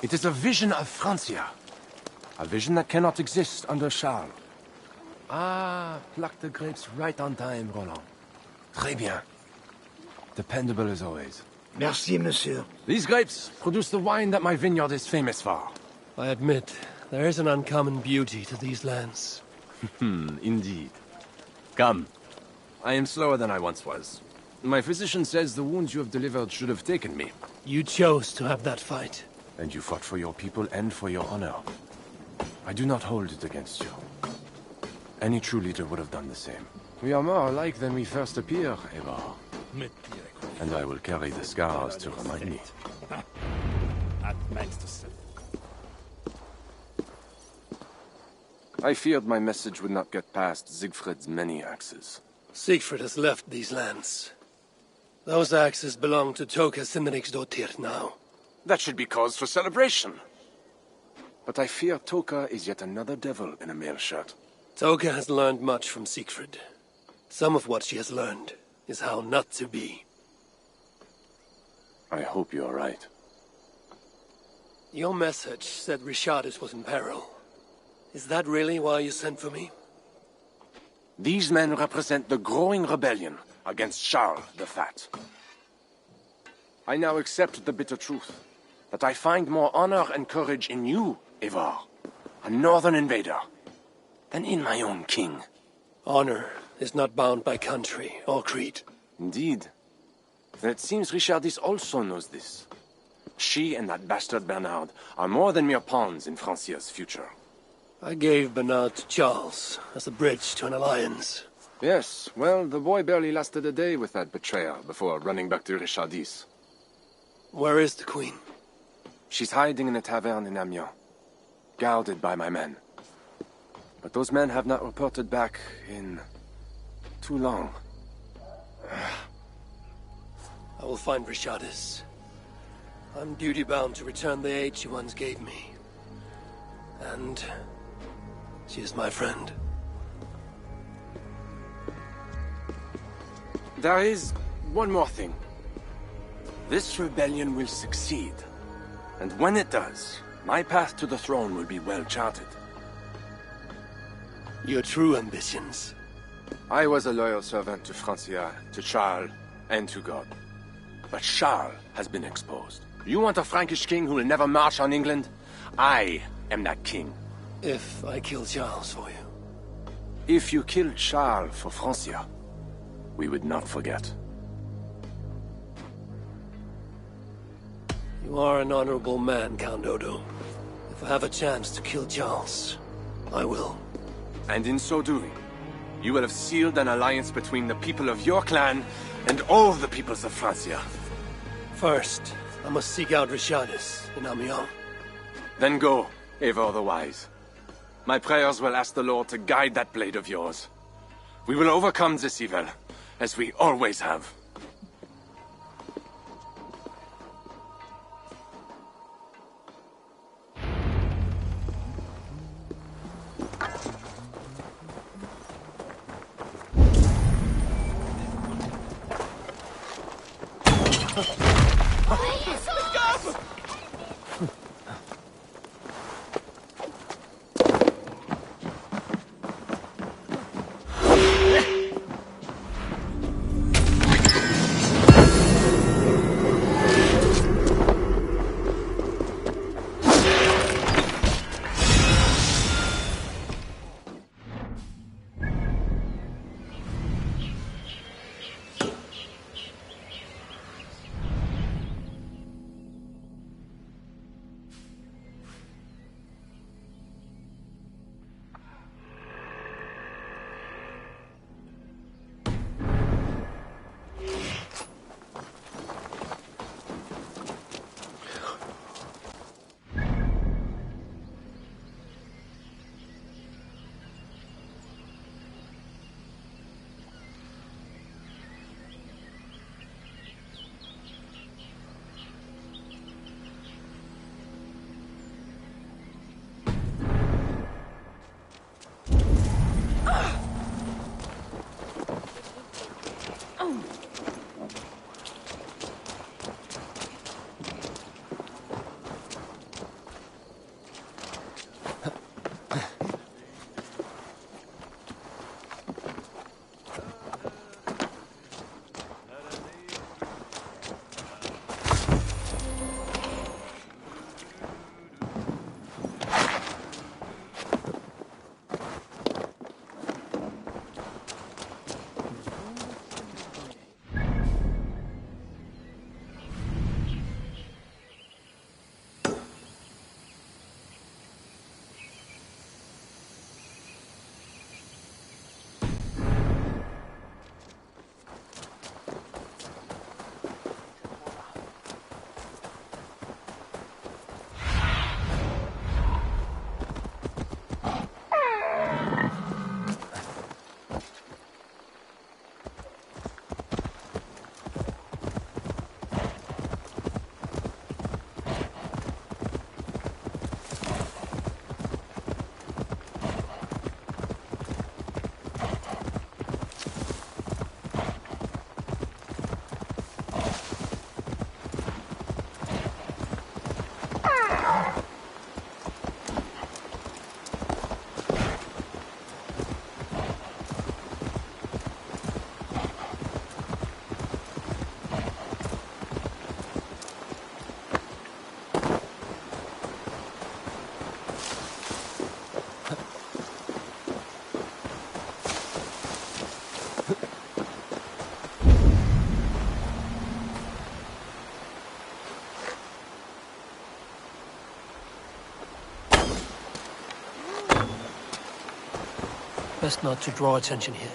It is a vision of Francia. A vision that cannot exist under Charles. Ah, pluck the grapes right on time, Roland. Très bien. Dependable as always. Merci, monsieur. These grapes produce the wine that my vineyard is famous for. I admit, there is an uncommon beauty to these lands. Indeed. Come. I am slower than I once was. My physician says the wounds you have delivered should have taken me. You chose to have that fight. And you fought for your people and for your honor. I do not hold it against you. Any true leader would have done the same. We are more alike than we first appear, Eva. And I will carry the scars to remind me. I feared my message would not get past Siegfried's many axes. Siegfried has left these lands. Those axes belong to Toka Sinriksdottir now. That should be cause for celebration. But I fear Toka is yet another devil in a mail shirt. Toka has learned much from Siegfried. Some of what she has learned is how not to be. I hope you are right. Your message said Richardis was in peril. Is that really why you sent for me? These men represent the growing rebellion against Charles the Fat. I now accept the bitter truth that I find more honor and courage in you, Ivar, a northern invader, than in my own king. Honor is not bound by country or creed. Indeed. Then it seems Richardis also knows this. She and that bastard Bernard are more than mere pawns in Francia's future. I gave Bernard to Charles as a bridge to an alliance. Yes, well, the boy barely lasted a day with that betrayer before running back to Richardis. Where is the Queen? She's hiding in a tavern in Amiens, guarded by my men. But those men have not reported back in too long. I will find Richardis. I'm duty-bound to return the aid she once gave me. And she is my friend. There is one more thing. This rebellion will succeed. And when it does, my path to the throne will be well charted. Your true ambitions. I was a loyal servant to Francia, to Charles, and to God. But Charles has been exposed. You want a Frankish king who will never march on England? I am that king. If I kill Charles for you. If you killed Charles for Francia, we would not forget. You are an honorable man, Count Odo. If I have a chance to kill Charles, I will. And in so doing, you will have sealed an alliance between the people of your clan and all the peoples of Francia. First, I must seek out Richardis in Amiens. Then go, Eivor the Wise. My prayers will ask the Lord to guide that blade of yours. We will overcome this evil, as we always have. Best not to draw attention here.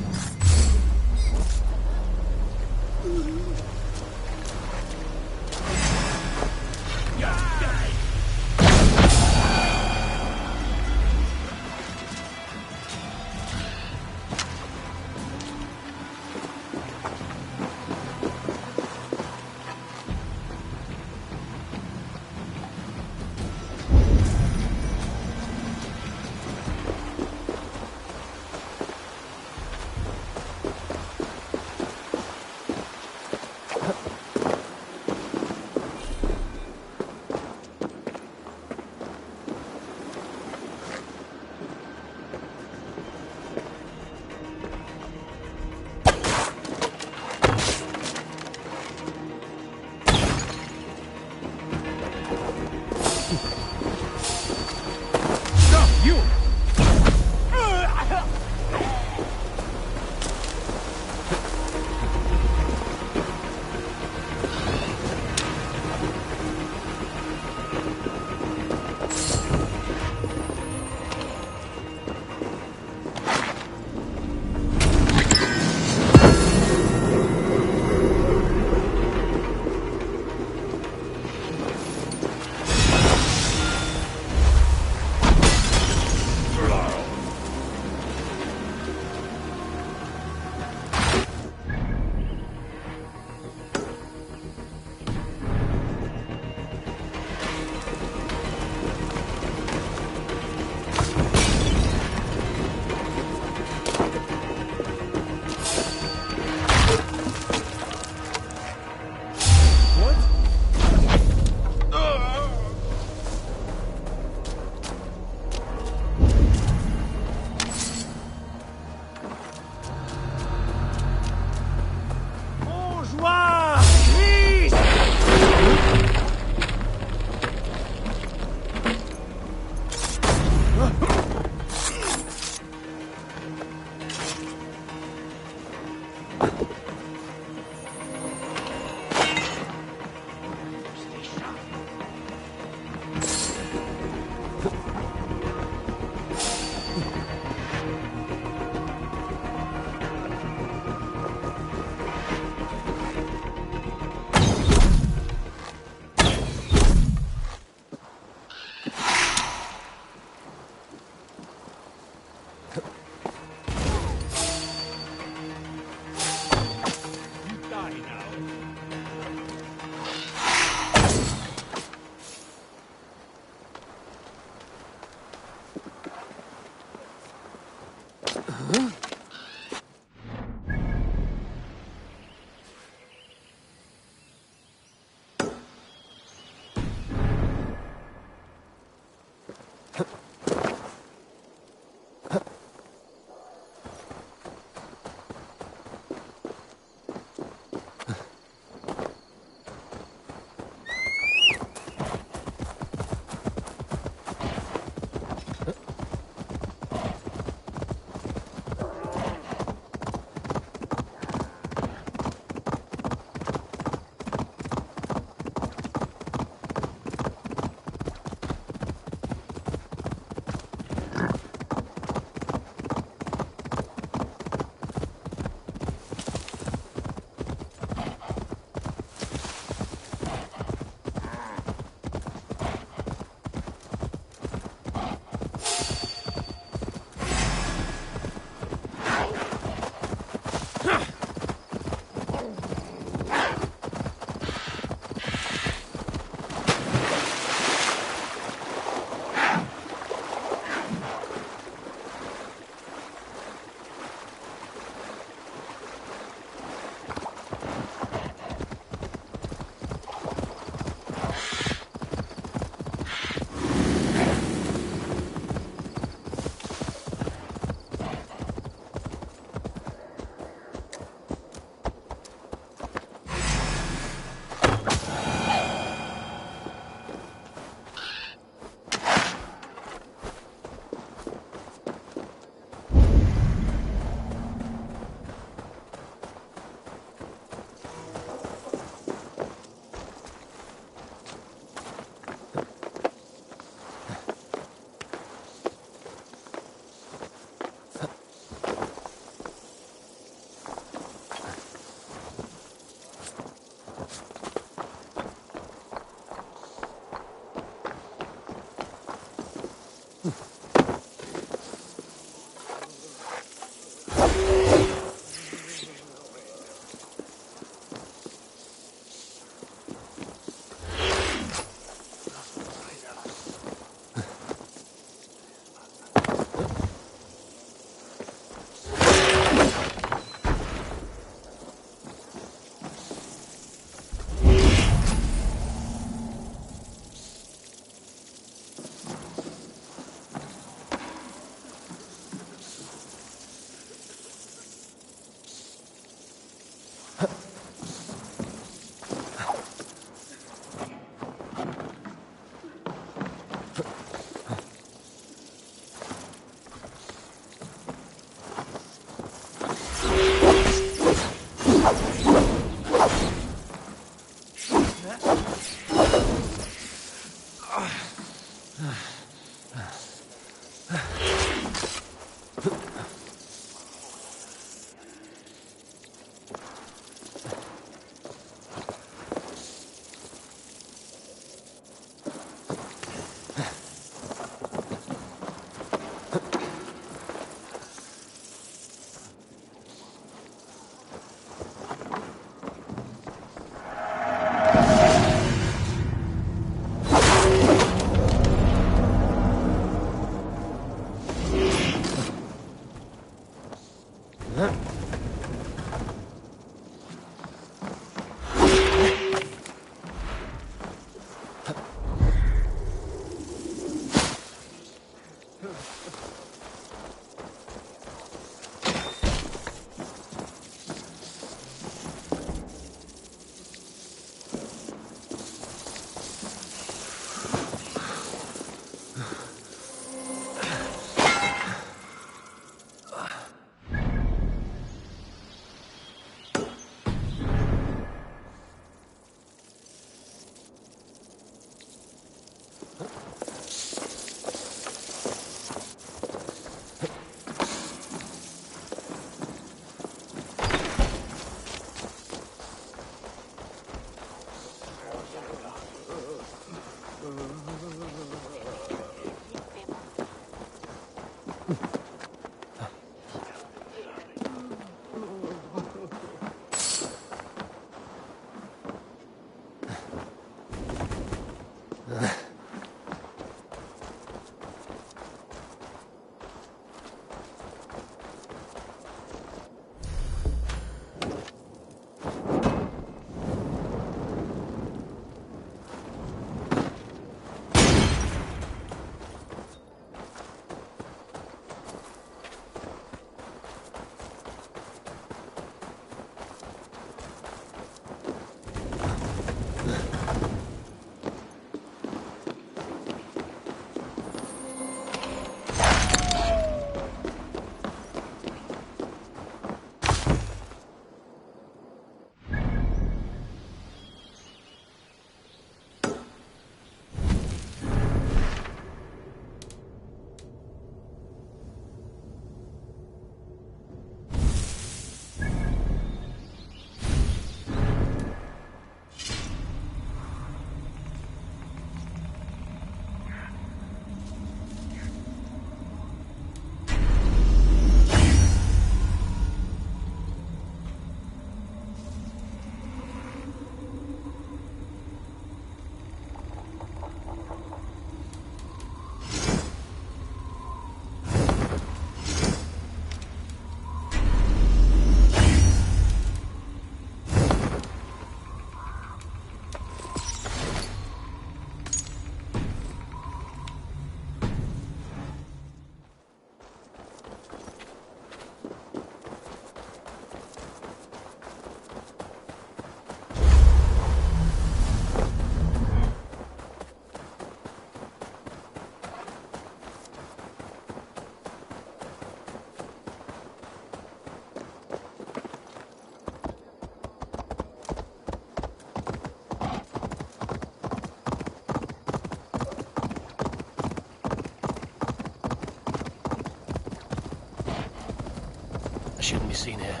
Shouldn't be seen here.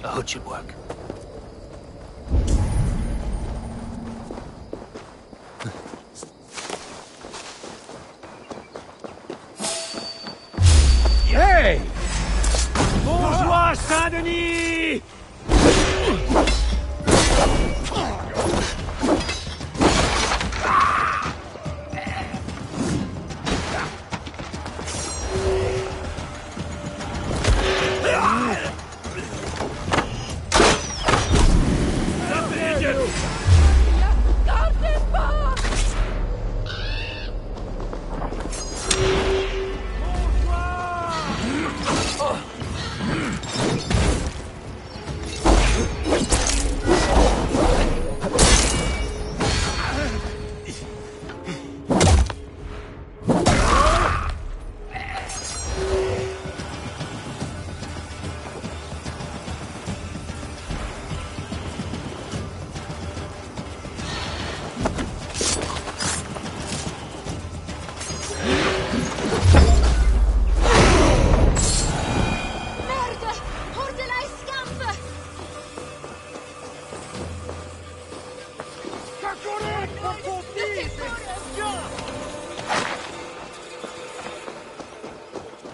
A hood should work. Hey! Bourgeois Saint-Denis!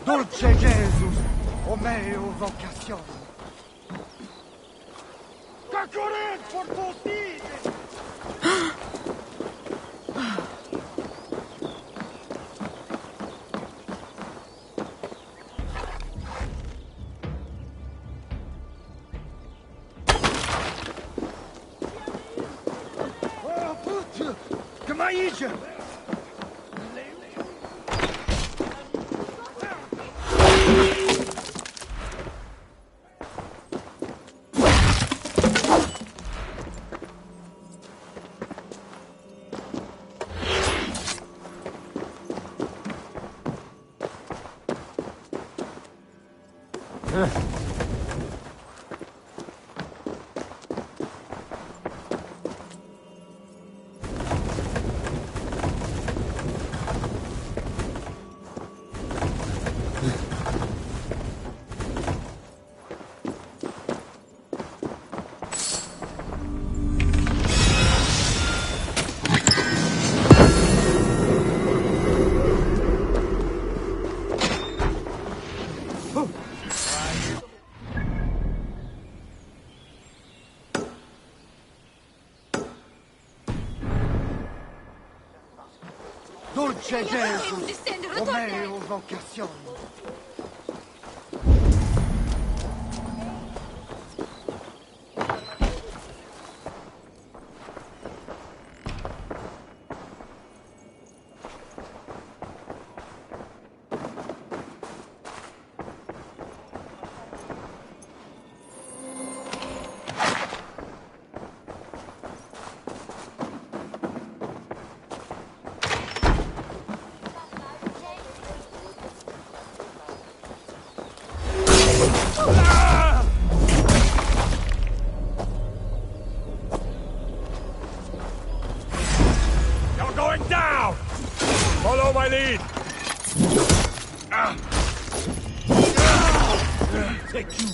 Dulce Jesus, o meo vocación. Cacoret por postide! Oh, puto! Come on, Dulce Jesus, o meo vocación. You're going down! Follow my lead! Take you!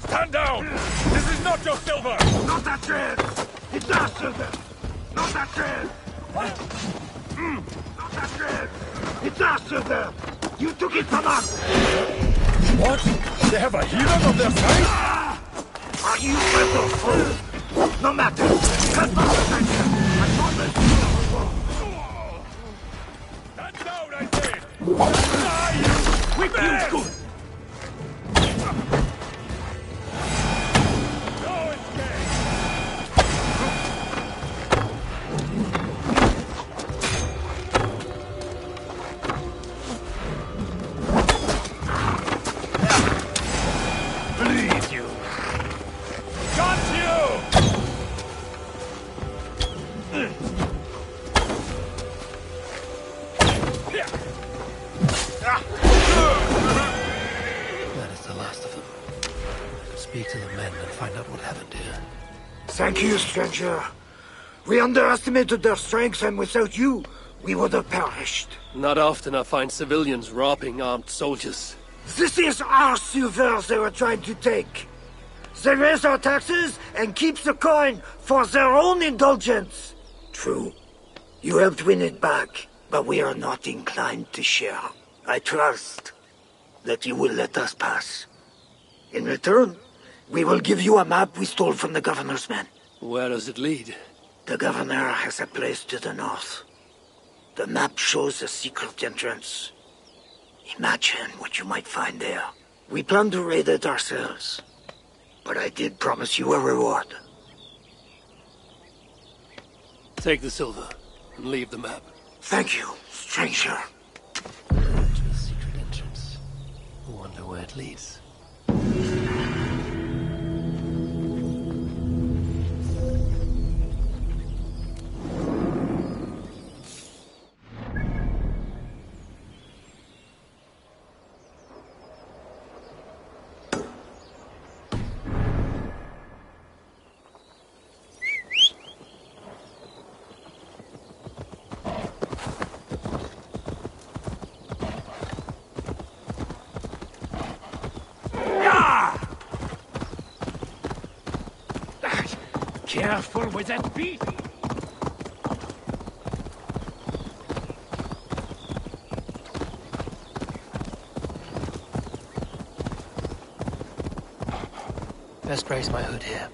Stand down! This is not your silver! Not that chance! It's our silver! Not that chance! What? Not that chance! It's our silver! You took it from us! What? They have a heathen on their side? Are you little fool? No matter! Cut my attention! I promise you! Stand down, I say! Die, you! We feel good! Thank you, stranger. We underestimated their strength, and without you, we would have perished. Not often I find civilians robbing armed soldiers. This is our silver they were trying to take. They raise our taxes and keep the coin for their own indulgence. True. You helped win it back, but we are not inclined to share. I trust that you will let us pass. In return, we will give you a map we stole from the governor's men. Where does it lead? The governor has a place to the north. The map shows a secret entrance. Imagine what you might find there. We plan to raid it ourselves, but I did promise you a reward. Take the silver and leave the map. Thank you, stranger. To a secret entrance. I wonder where it leads. Careful with that beast! Best brace my hood here.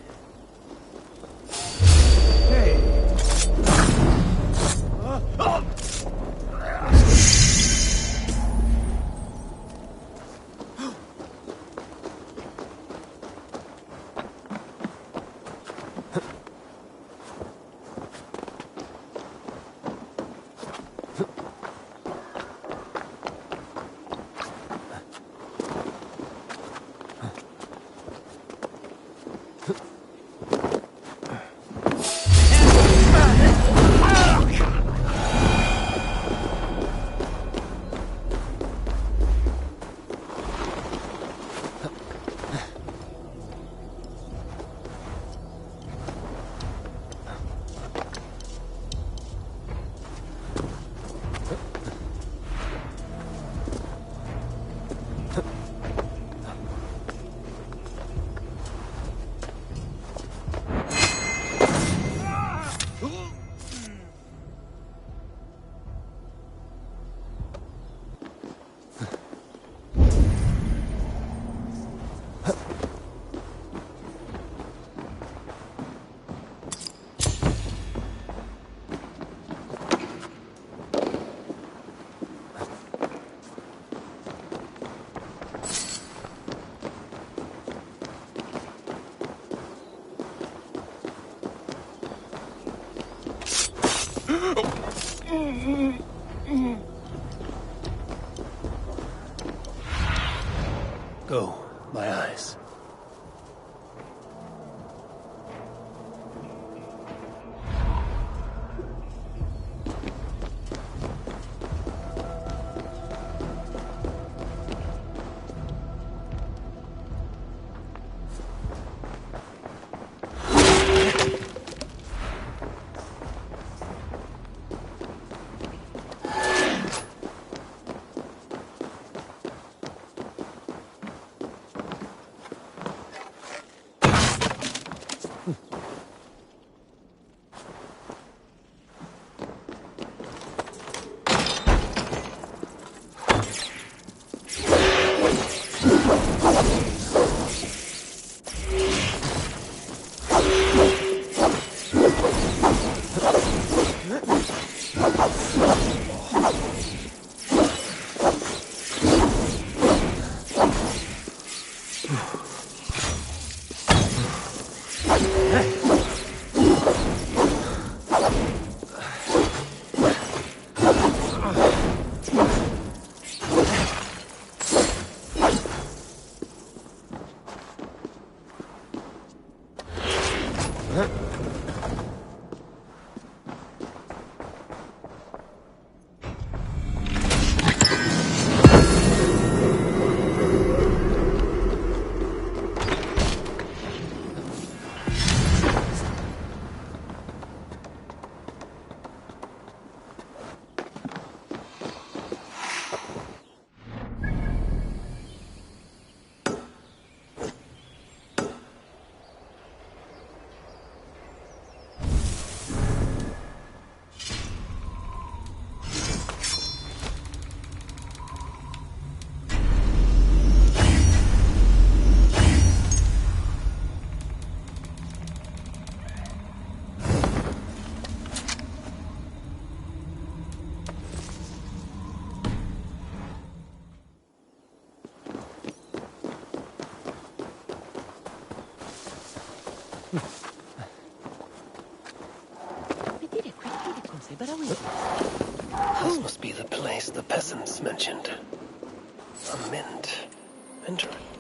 Go, my eyes. This must be the place the peasants mentioned. A mint. Interesting.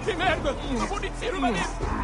Che merda! Munizioni rimanenti!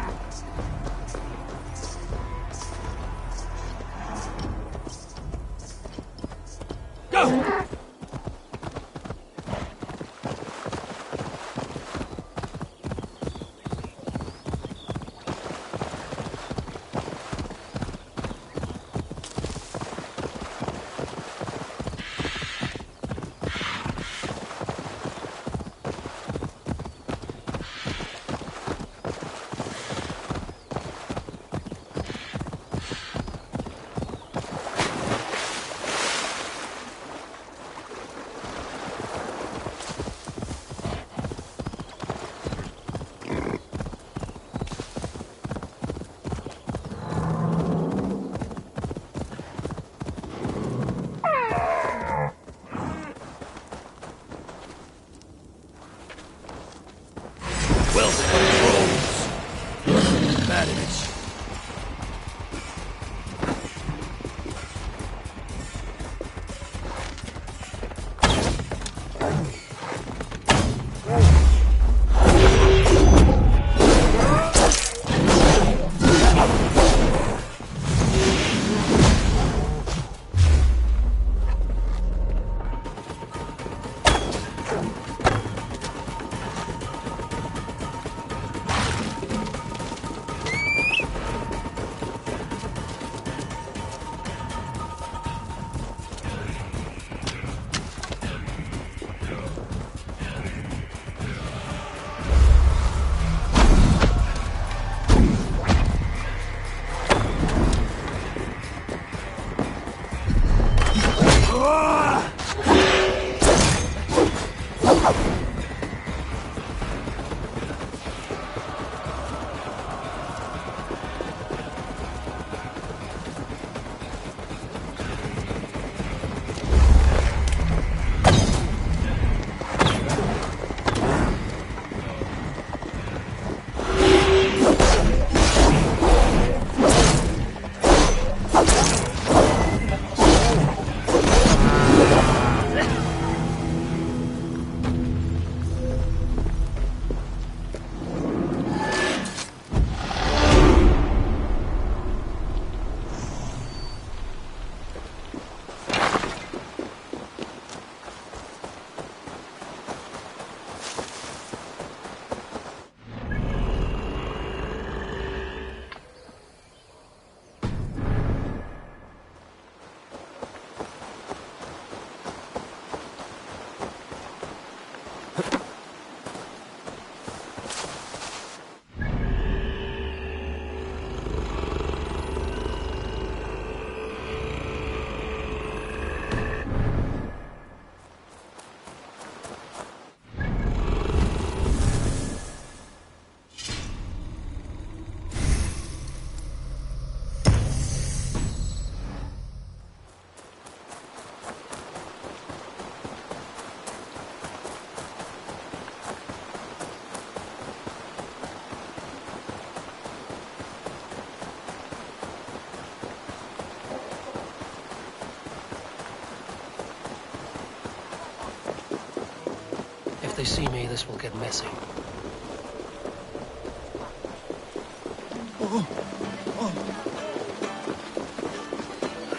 they see me, this will get messy.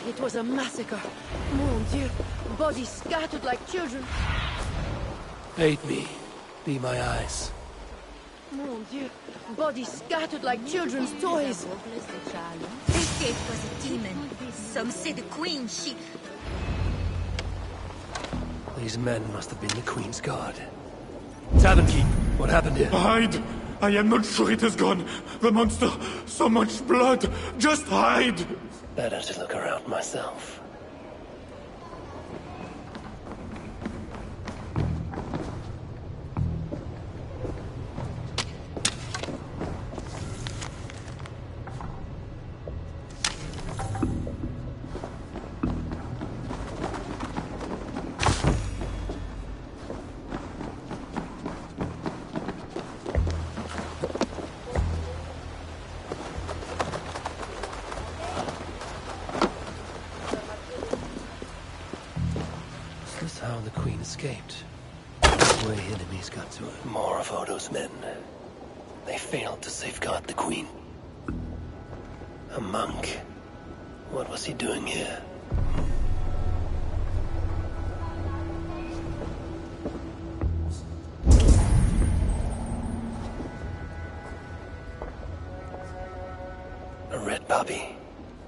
It was a massacre. Mon Dieu. Bodies scattered like children. Aid me. Be my eyes. Mon Dieu. Bodies scattered like children's toys. They say it was a demon. Some say the queen, she... These men must have been the Queen's guard. Tavern Keep, what happened here? Hide! I am not sure it has gone. The monster, so much blood. Just hide! Better to look around myself. How the Queen escaped. The way enemies got to her. More of Odo's men. They failed to safeguard the Queen. A monk. What was he doing here? A red puppy.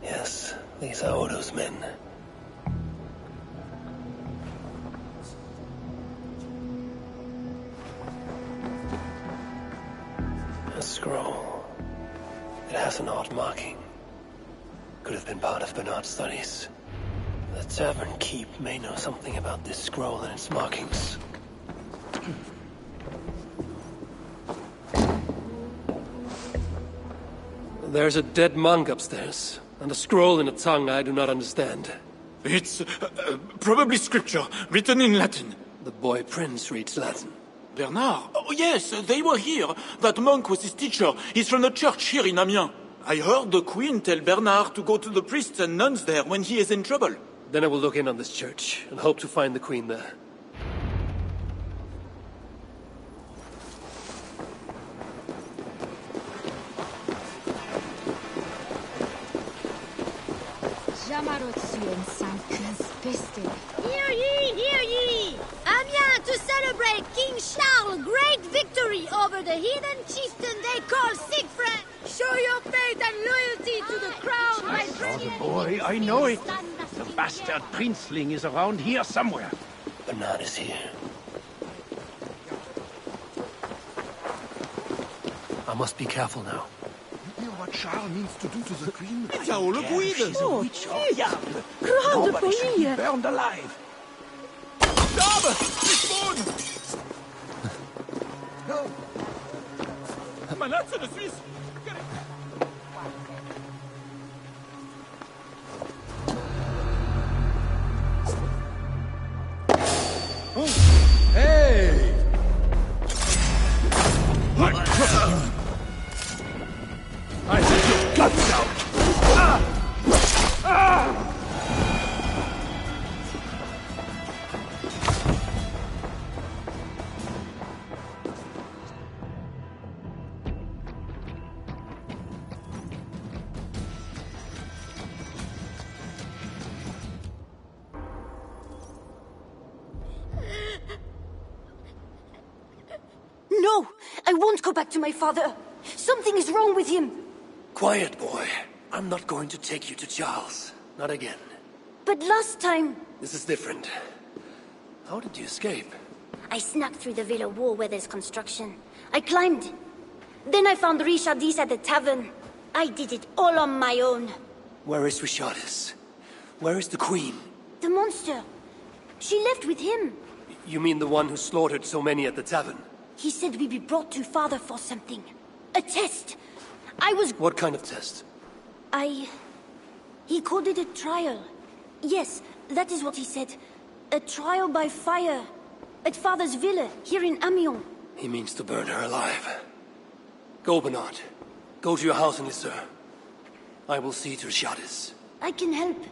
Yes, these are Odo's men. A scroll. It has an odd marking. Could have been part of Bernard's studies. The Tavern Keep may know something about this scroll and its markings. There's a dead monk upstairs, and a scroll in a tongue I do not understand. It's probably scripture, written in Latin. The boy prince reads Latin. Bernard? Oh, yes, they were here. That monk was his teacher. He's from the church here in Amiens. I heard the Queen tell Bernard to go to the priests and nuns there when he is in trouble. Then I will look in on this church, and hope to find the Queen there. Hear ye, hear ye! Amiens to celebrate King Charles' great victory over the heathen chieftain they call Siegfried. Show your faith and loyalty to the crown by bringing... Boy, I know it. The bastard princeling is around here somewhere. Bernard is here. I must be careful now. You hear what Charles means to do to the Queen? Ciao, le guide! She's a witch or diable. Nobody should be burned alive. Dame! Spawn! Manazzo de Suisse! Hey! I said your guts out! No! I won't go back to my father! Something is wrong with him! Quiet, boy. I'm not going to take you to Charles. Not again. But last time... This is different. How did you escape? I snuck through the villa wall where there's construction. I climbed. Then I found Richardis at the tavern. I did it all on my own. Where is Richardis? Where is the Queen? The monster. She left with him. You mean the one who slaughtered so many at the tavern? He said we'd be brought to father for something. A test. I was... What kind of test? He called it a trial. Yes, that is what he said. A trial by fire. At father's villa, here in Amiens. He means to burn her alive. Go, Bernard. Go to your house in Lisseur. I will see to Richardis. I can help.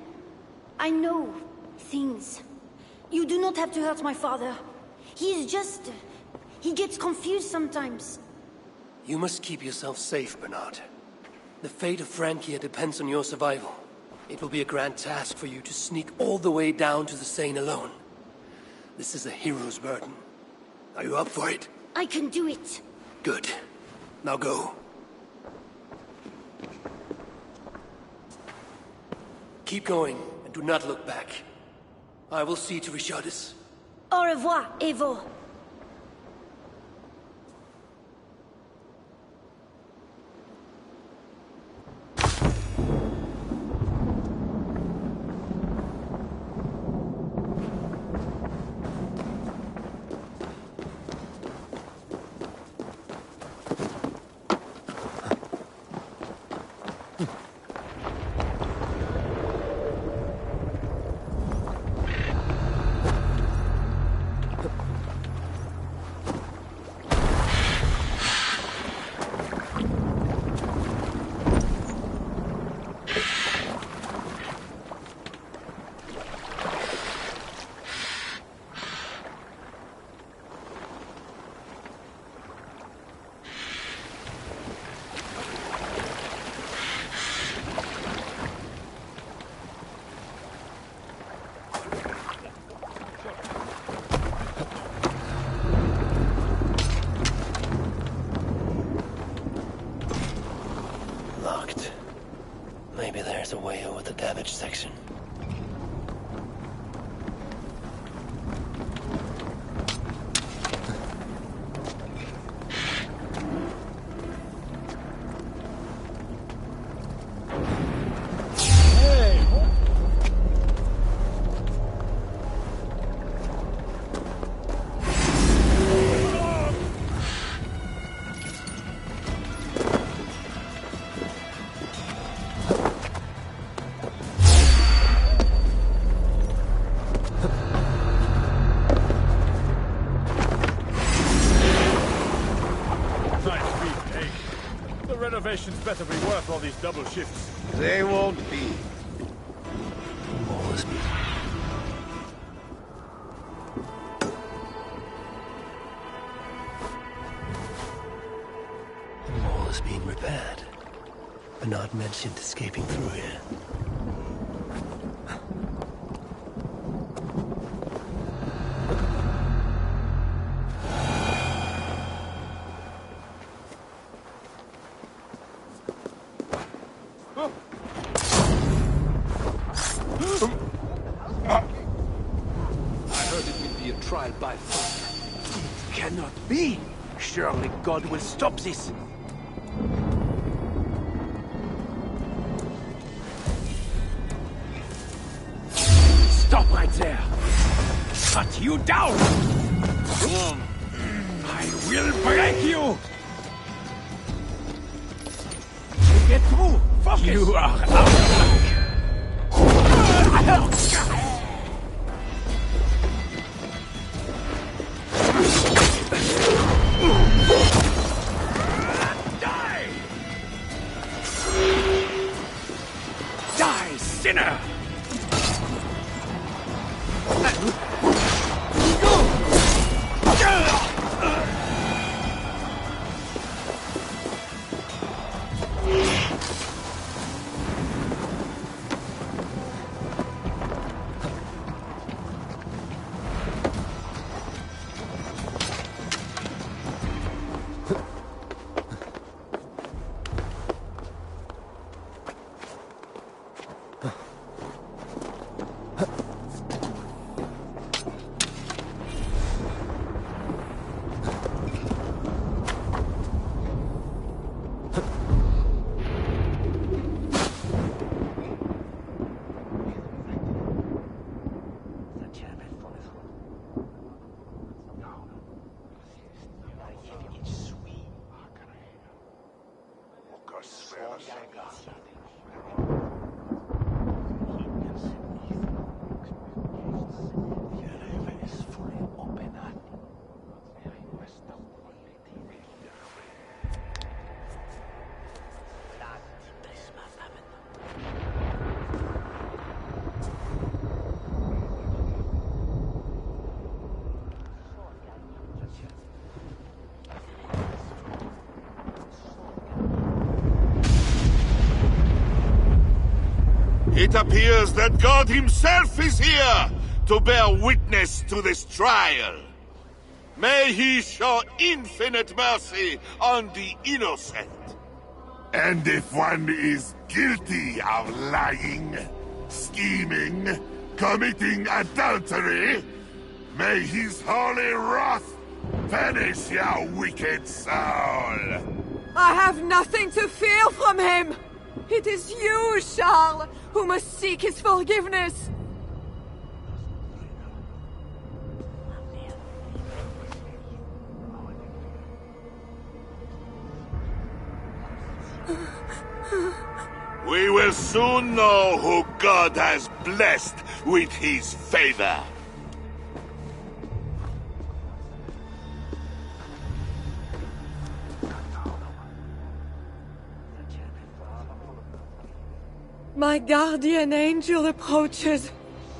I know things. You do not have to hurt my father. He is just He gets confused sometimes. You must keep yourself safe, Bernard. The fate of Francia depends on your survival. It will be a grand task for you to sneak all the way down to the Seine alone. This is a hero's burden. Are you up for it? I can do it. Good. Now go. Keep going, and do not look back. I will see to Richardis. Au revoir, Evo. Maybe there's a way over the damaged section. Renovations better be worth all these double shifts. They won't be. The wall is being repaired. Bernard mentioned escaping through here. Trial by fire. It cannot be. Surely God will stop this. Stop right there. Cut you down. I will break you. Get through. Focus. You are out of luck. Sinner! It appears that God himself is here to bear witness to this trial. May he show infinite mercy on the innocent. And if one is guilty of lying, scheming, committing adultery, may his holy wrath punish your wicked soul. I have nothing to fear from him! It is you, Charles, who must seek his forgiveness! We will soon know who God has blessed with his favor. My guardian angel approaches.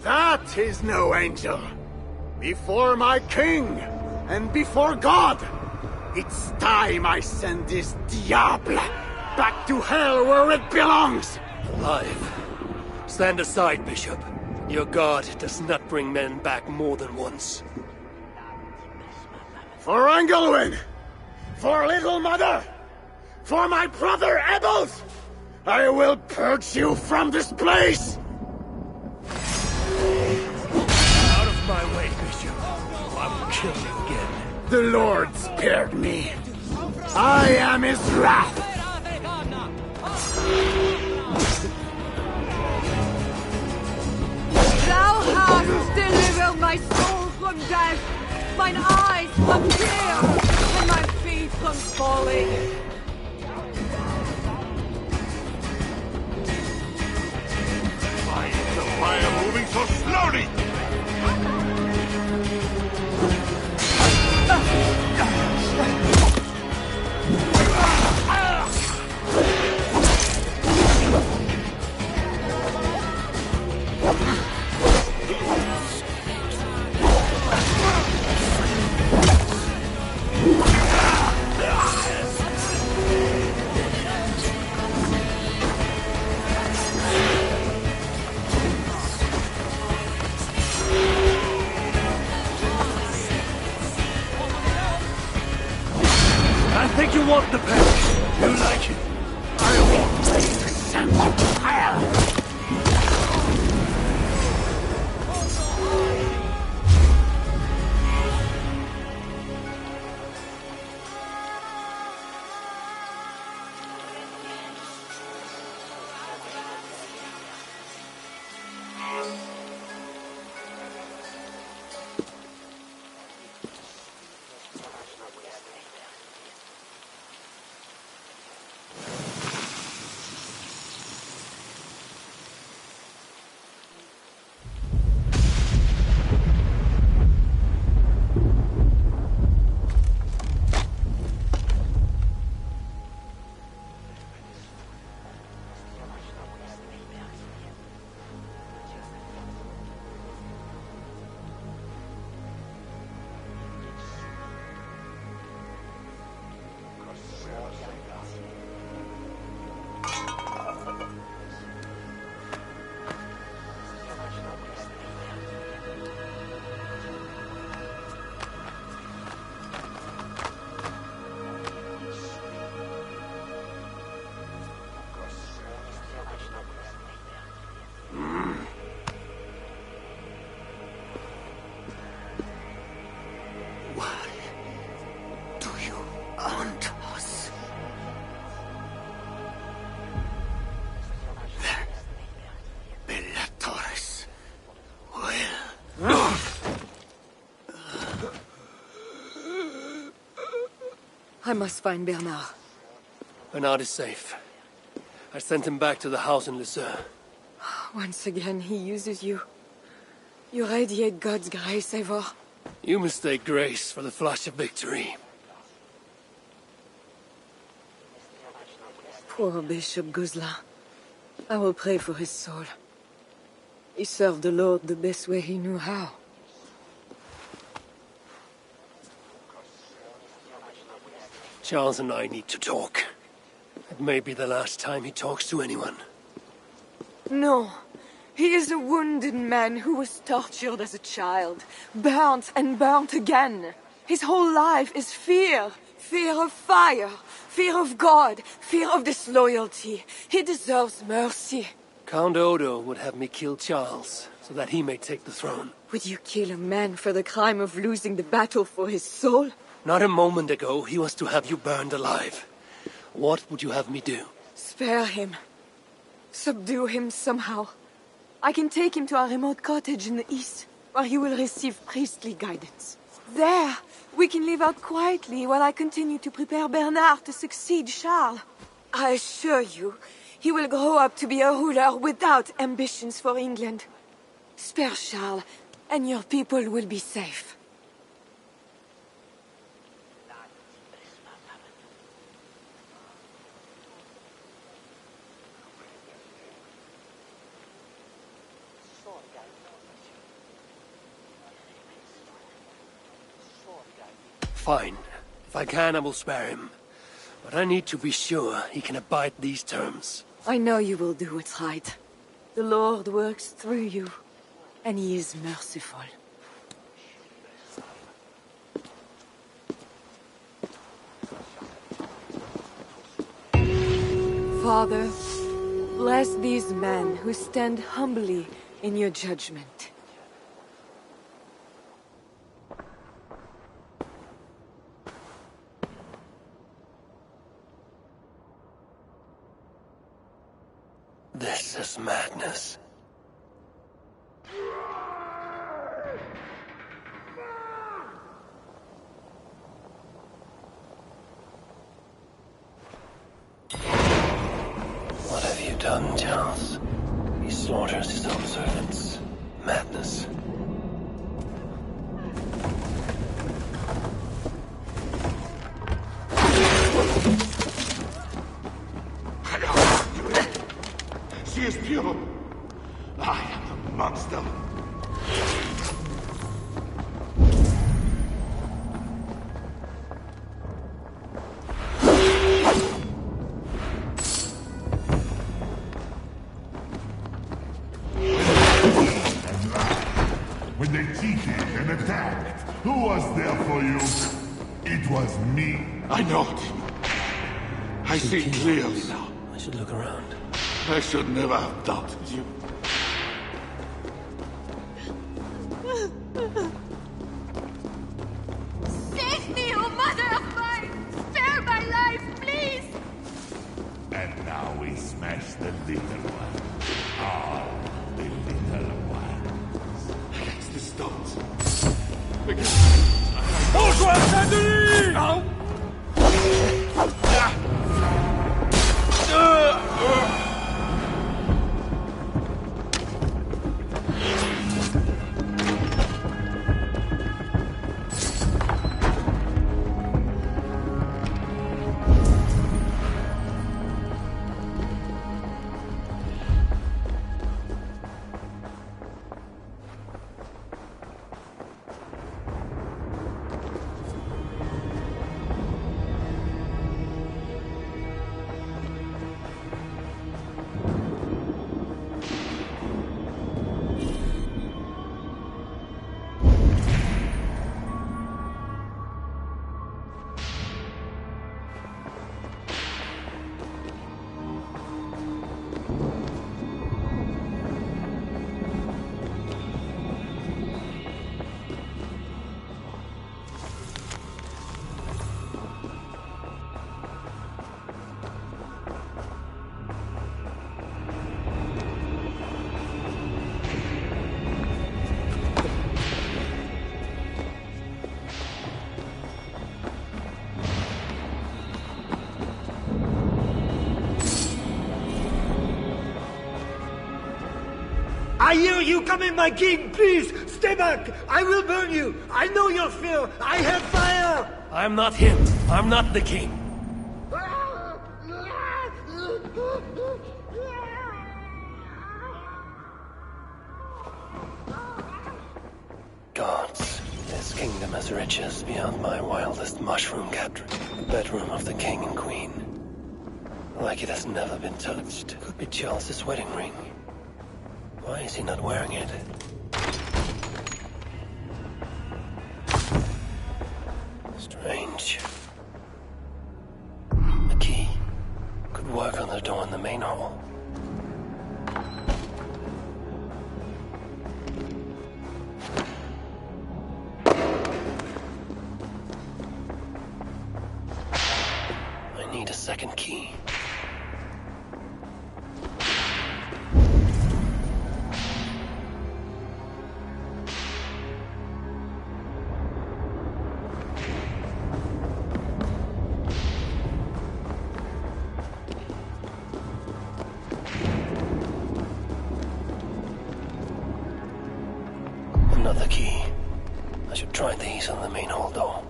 That is no angel. Before my king, and before God, it's time I send this diable back to hell where it belongs! Alive. Stand aside, Bishop. Your God does not bring men back more than once. For Engelwin! For Little Mother! For my brother Ebbels! I will purge you from this place! Out of my way, Bishop. I will kill you again. The Lord spared me. I am his wrath! Thou hast delivered my soul from death, mine eyes from tears, and my feet from falling. Why is the fire moving so slowly? I think you want the panic. You like it. I will send you to hell! I must find Bernard. Bernard is safe. I sent him back to the house in Lucerne. Once again, he uses you. You radiate God's grace, Eivor. You mistake grace for the flash of victory. Poor Bishop Guzla. I will pray for his soul. He served the Lord the best way he knew how. Charles and I need to talk. It may be the last time he talks to anyone. No. He is a wounded man who was tortured as a child, burnt and burnt again. His whole life is fear. Fear of fire, fear of God, fear of disloyalty. He deserves mercy. Count Odo would have me kill Charles, so that he may take the throne. Would you kill a man for the crime of losing the battle for his soul? Not a moment ago, he was to have you burned alive. What would you have me do? Spare him. Subdue him somehow. I can take him to a remote cottage in the east, where he will receive priestly guidance. There, we can live out quietly while I continue to prepare Bernard to succeed Charles. I assure you, he will grow up to be a ruler without ambitions for England. Spare Charles, and your people will be safe. Fine. If I can, I will spare him. But I need to be sure he can abide these terms. I know you will do what's right. The Lord works through you, and he is merciful. Father, bless these men who stand humbly in your judgment. This is madness. What have you done, Charles? He slaughters his own servants. Madness. She is pure. I am the monster. When they cheated and attacked, who was there for you? It was me. I know it. I see clearly now. I should look around. I should never have doubted you. Save me, oh mother of mine! Spare my life, please! And now we smash the little one. All the little ones. Against the stones. Bonjour, Saint-Denis! Oh. I hear you coming, my king! Please, stay back! I will burn you! I know your fear! I have fire! I'm not him. I'm not the king. Gods, this kingdom has riches beyond my wildest mushroom gathering. The bedroom of the king and queen. Like it has never been touched. Could be Charles's wedding ring. Why is he not wearing it? Strange. A key. Could work on the door in the main hall. I need a second key. Another key. I should try these on the main hall door.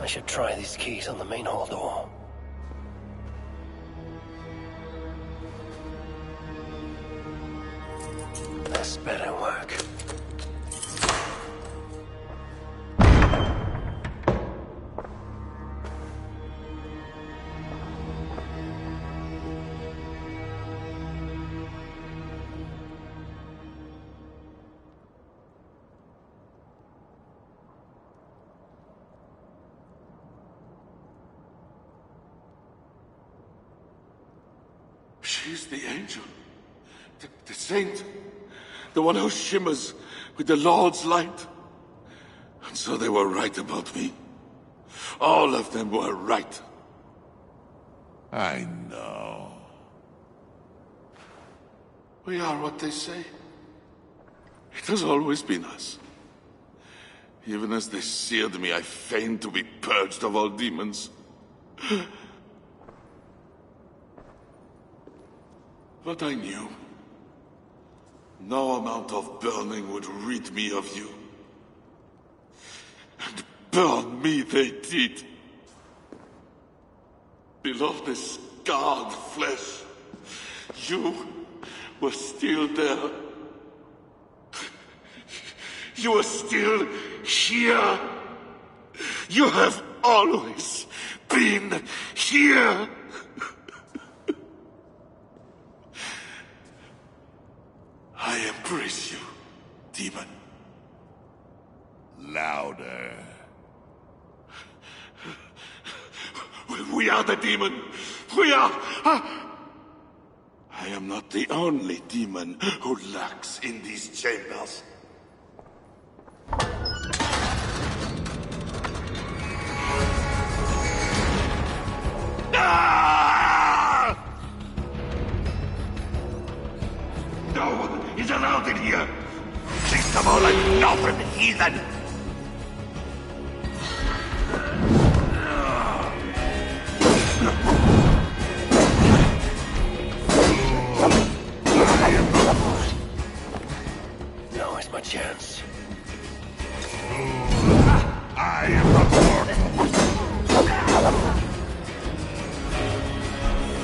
I should try these keys on the main hall door. This better work. She's the angel. The saint. The one who shimmers with the Lord's light. And so they were right about me. All of them were right. I know. We are what they say. It has always been us. Even as they seared me, I feigned to be purged of all demons. But I knew. No amount of burning would rid me of you. And burn me they did. Below the scarred flesh, you were still there. You are still here. You have always been here. I embrace you, demon. Louder. We are the demon. We are... I am not the only demon who lurks in these chambers. Ah! No one is allowed in here. Least of all, a northern heathen. Now is my chance. I am not mortal.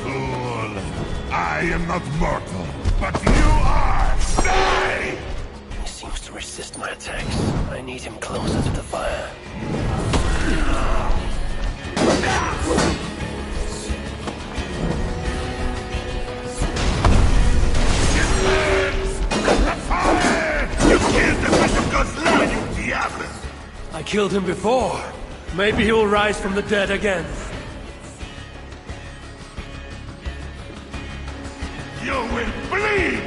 Fool. I am not mortal, but you are. Die! He seems to resist my attacks. I need him closer to the fire. You killed the Bishop Gosselin, you diable! I killed him before. Maybe he will rise from the dead again. You will bleed!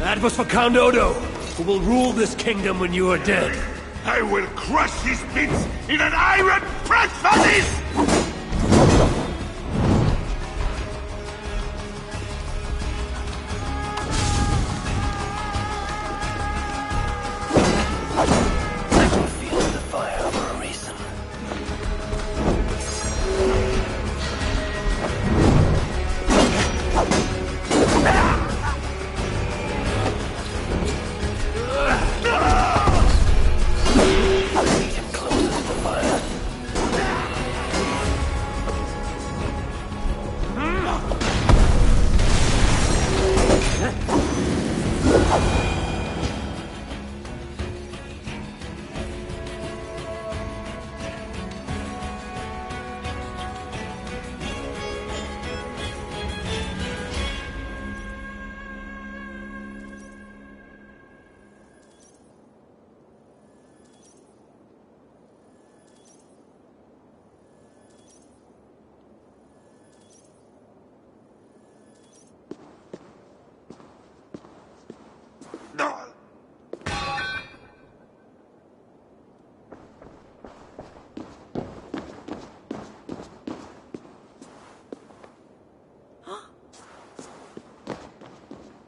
That was for Count Odo, who will rule this kingdom when you are dead. I will crush his bits in an iron press furnace!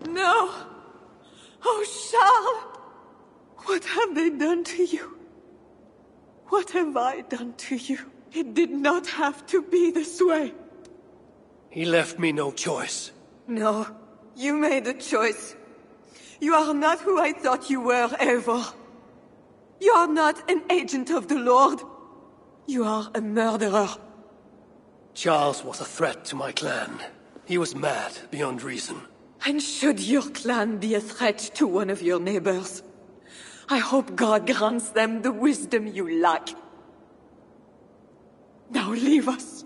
No! Oh, Charles! What have they done to you? What have I done to you? It did not have to be this way. He left me no choice. No, you made a choice. You are not who I thought you were, Eivor. You are not an agent of the Lord. You are a murderer. Charles was a threat to my clan. He was mad beyond reason. And should your clan be a threat to one of your neighbors, I hope God grants them the wisdom you lack. Now leave us.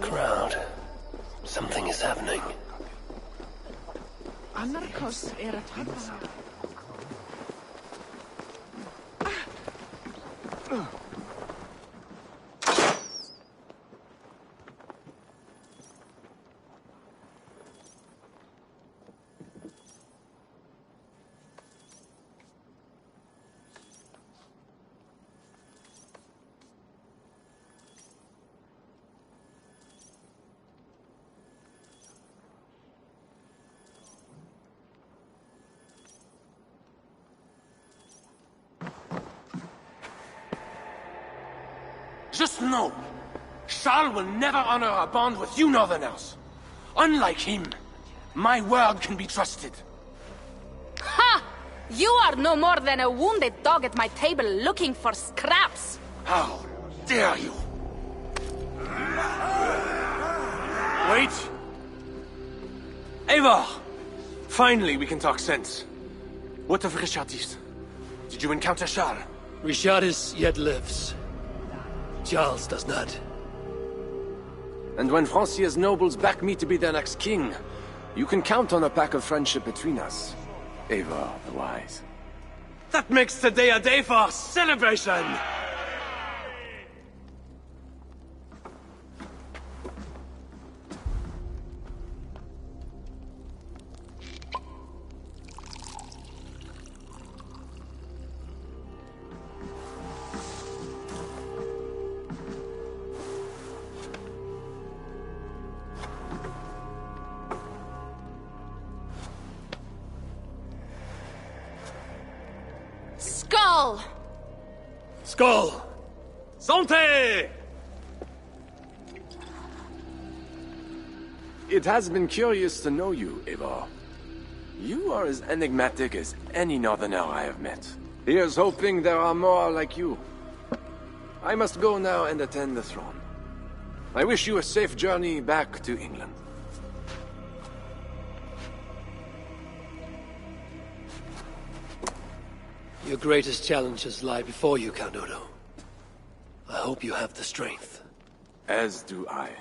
Crowd. Something is happening. Kos erat hapa. Just know, Charles will never honor our bond with you Northerners. Unlike him, my word can be trusted. Ha! You are no more than a wounded dog at my table looking for scraps. How dare you? Wait! Eivor! Finally, we can talk sense. What of Richardis? Did you encounter Charles? Richardis yet lives. Charles does not. And when Francia's nobles back me to be their next king, you can count on a pact of friendship between us. Eivor the Wise. That makes today a day for celebration! Skull! Skull! Santé! It has been curious to know you, Eivor. You are as enigmatic as any Northerner I have met. Here's hoping there are more like you. I must go now and attend the throne. I wish you a safe journey back to England. Your greatest challenges lie before you, Count Odo. I hope you have the strength. As do I.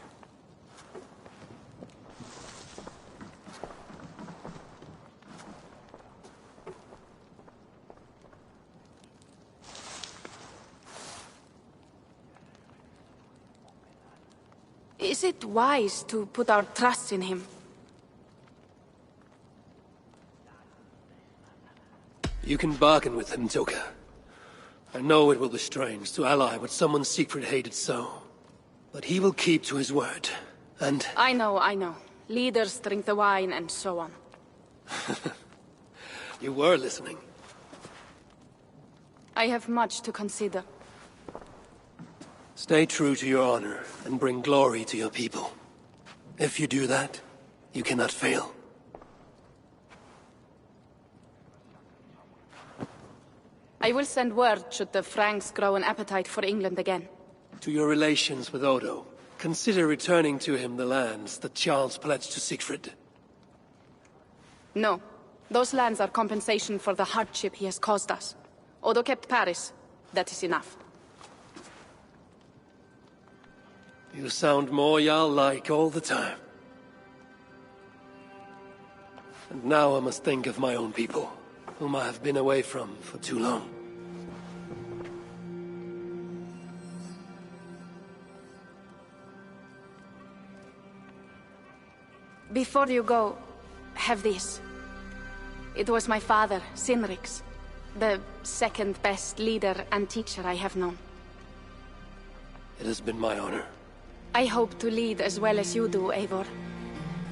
Is it wise to put our trust in him? You can bargain with him, Toka. I know it will be strange to ally with someone Siegfried hated so. But he will keep to his word, and... I know. Leaders drink the wine and so on. You were listening. I have much to consider. Stay true to your honor, and bring glory to your people. If you do that, you cannot fail. I will send word should the Franks grow an appetite for England again. To your relations with Odo, consider returning to him the lands that Charles pledged to Siegfried. No. Those lands are compensation for the hardship he has caused us. Odo kept Paris. That is enough. You sound more Jarl-like all the time. And now I must think of my own people, whom I have been away from for too long. Before you go, have this. It was my father, Sinrix, the second best leader and teacher I have known. It has been my honor. I hope to lead as well as you do, Eivor.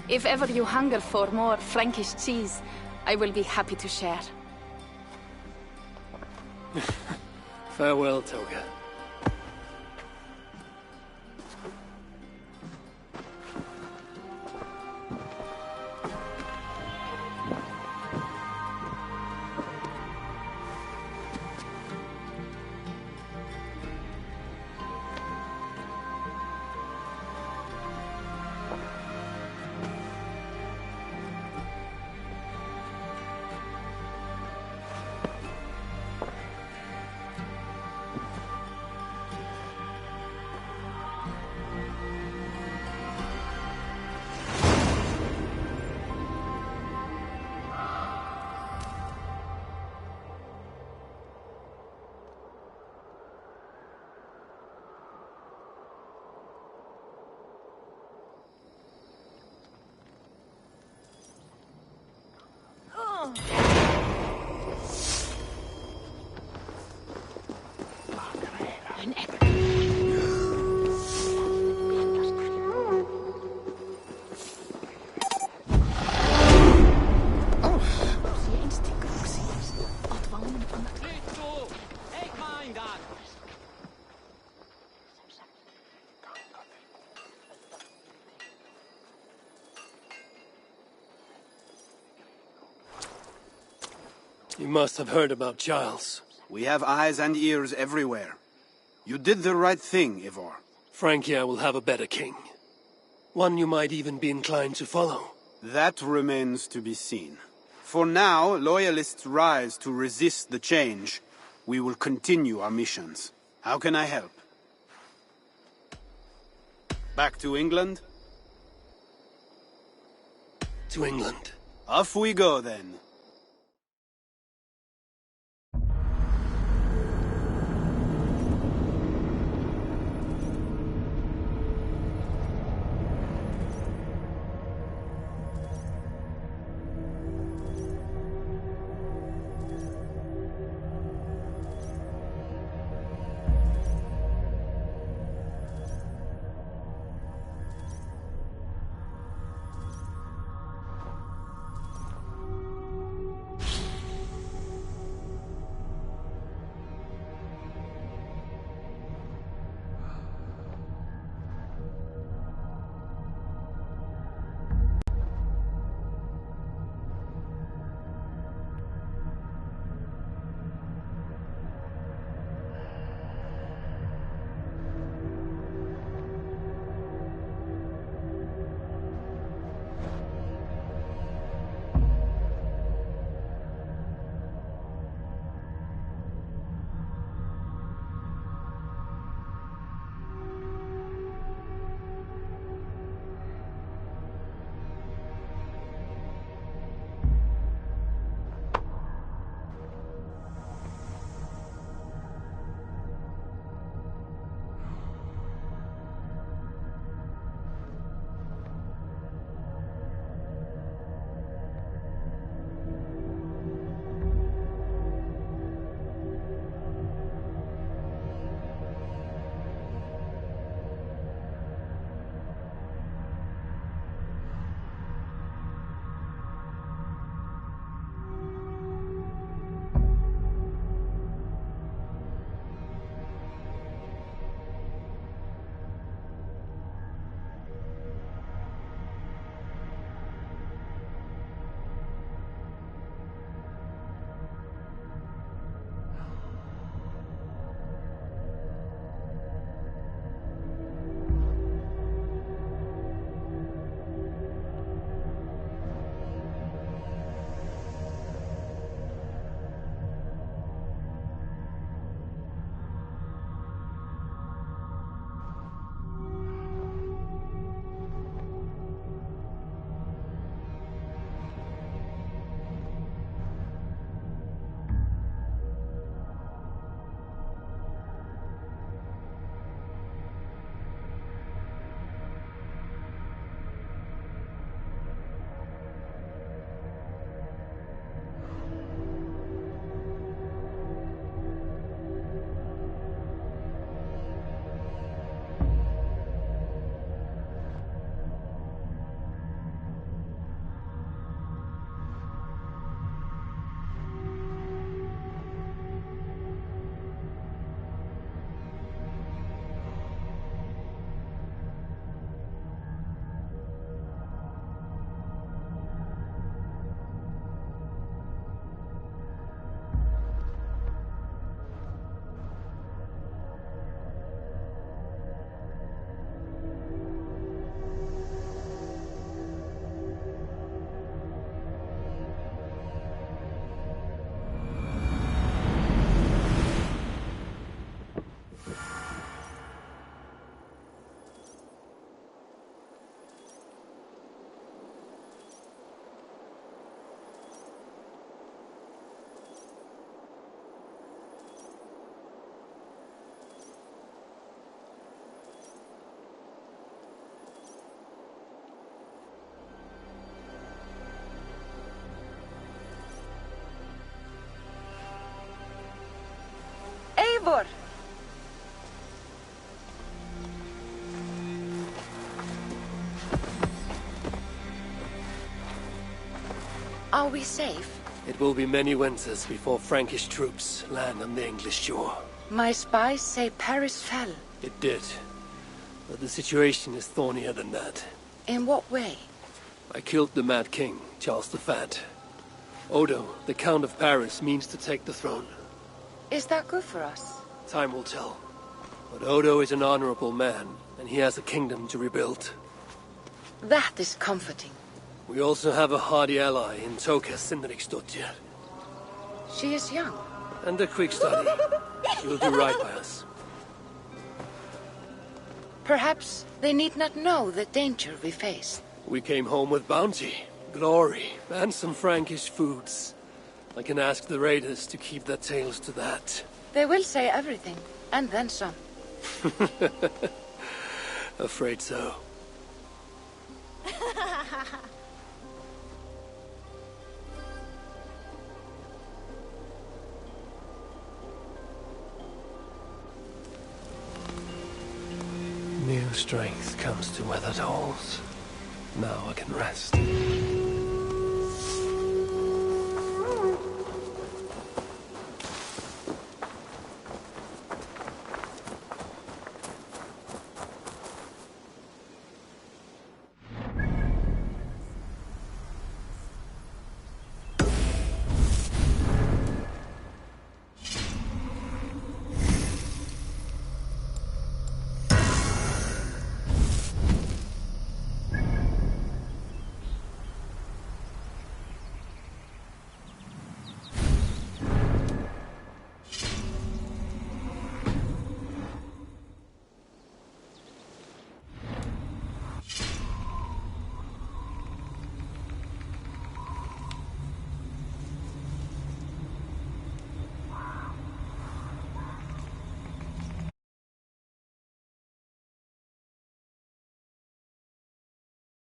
If ever you hunger for more Frankish cheese, I will be happy to share. Farewell, Toga. You must have heard about Giles. We have eyes and ears everywhere. You did the right thing, Eivor. Francia will have a better king. One you might even be inclined to follow. That remains to be seen. For now, loyalists rise to resist the change. We will continue our missions. How can I help? Back to England? To England. Off we go, then. Eivor! Are we safe? It will be many winters before Frankish troops land on the English shore. My spies say Paris fell. It did. But the situation is thornier than that. In what way? I killed the Mad King, Charles the Fat. Odo, the Count of Paris, means to take the throne. Is that good for us? Time will tell. But Odo is an honorable man, and he has a kingdom to rebuild. That is comforting. We also have a hardy ally in Toka Sindriksdottir. She is young. And a quick study. She will do right by us. Perhaps they need not know the danger we face. We came home with bounty, glory, and some Frankish foods. I can ask the raiders to keep their tales to that. They will say everything, and then some. Afraid so. New strength comes to weathered halls. Now I can rest.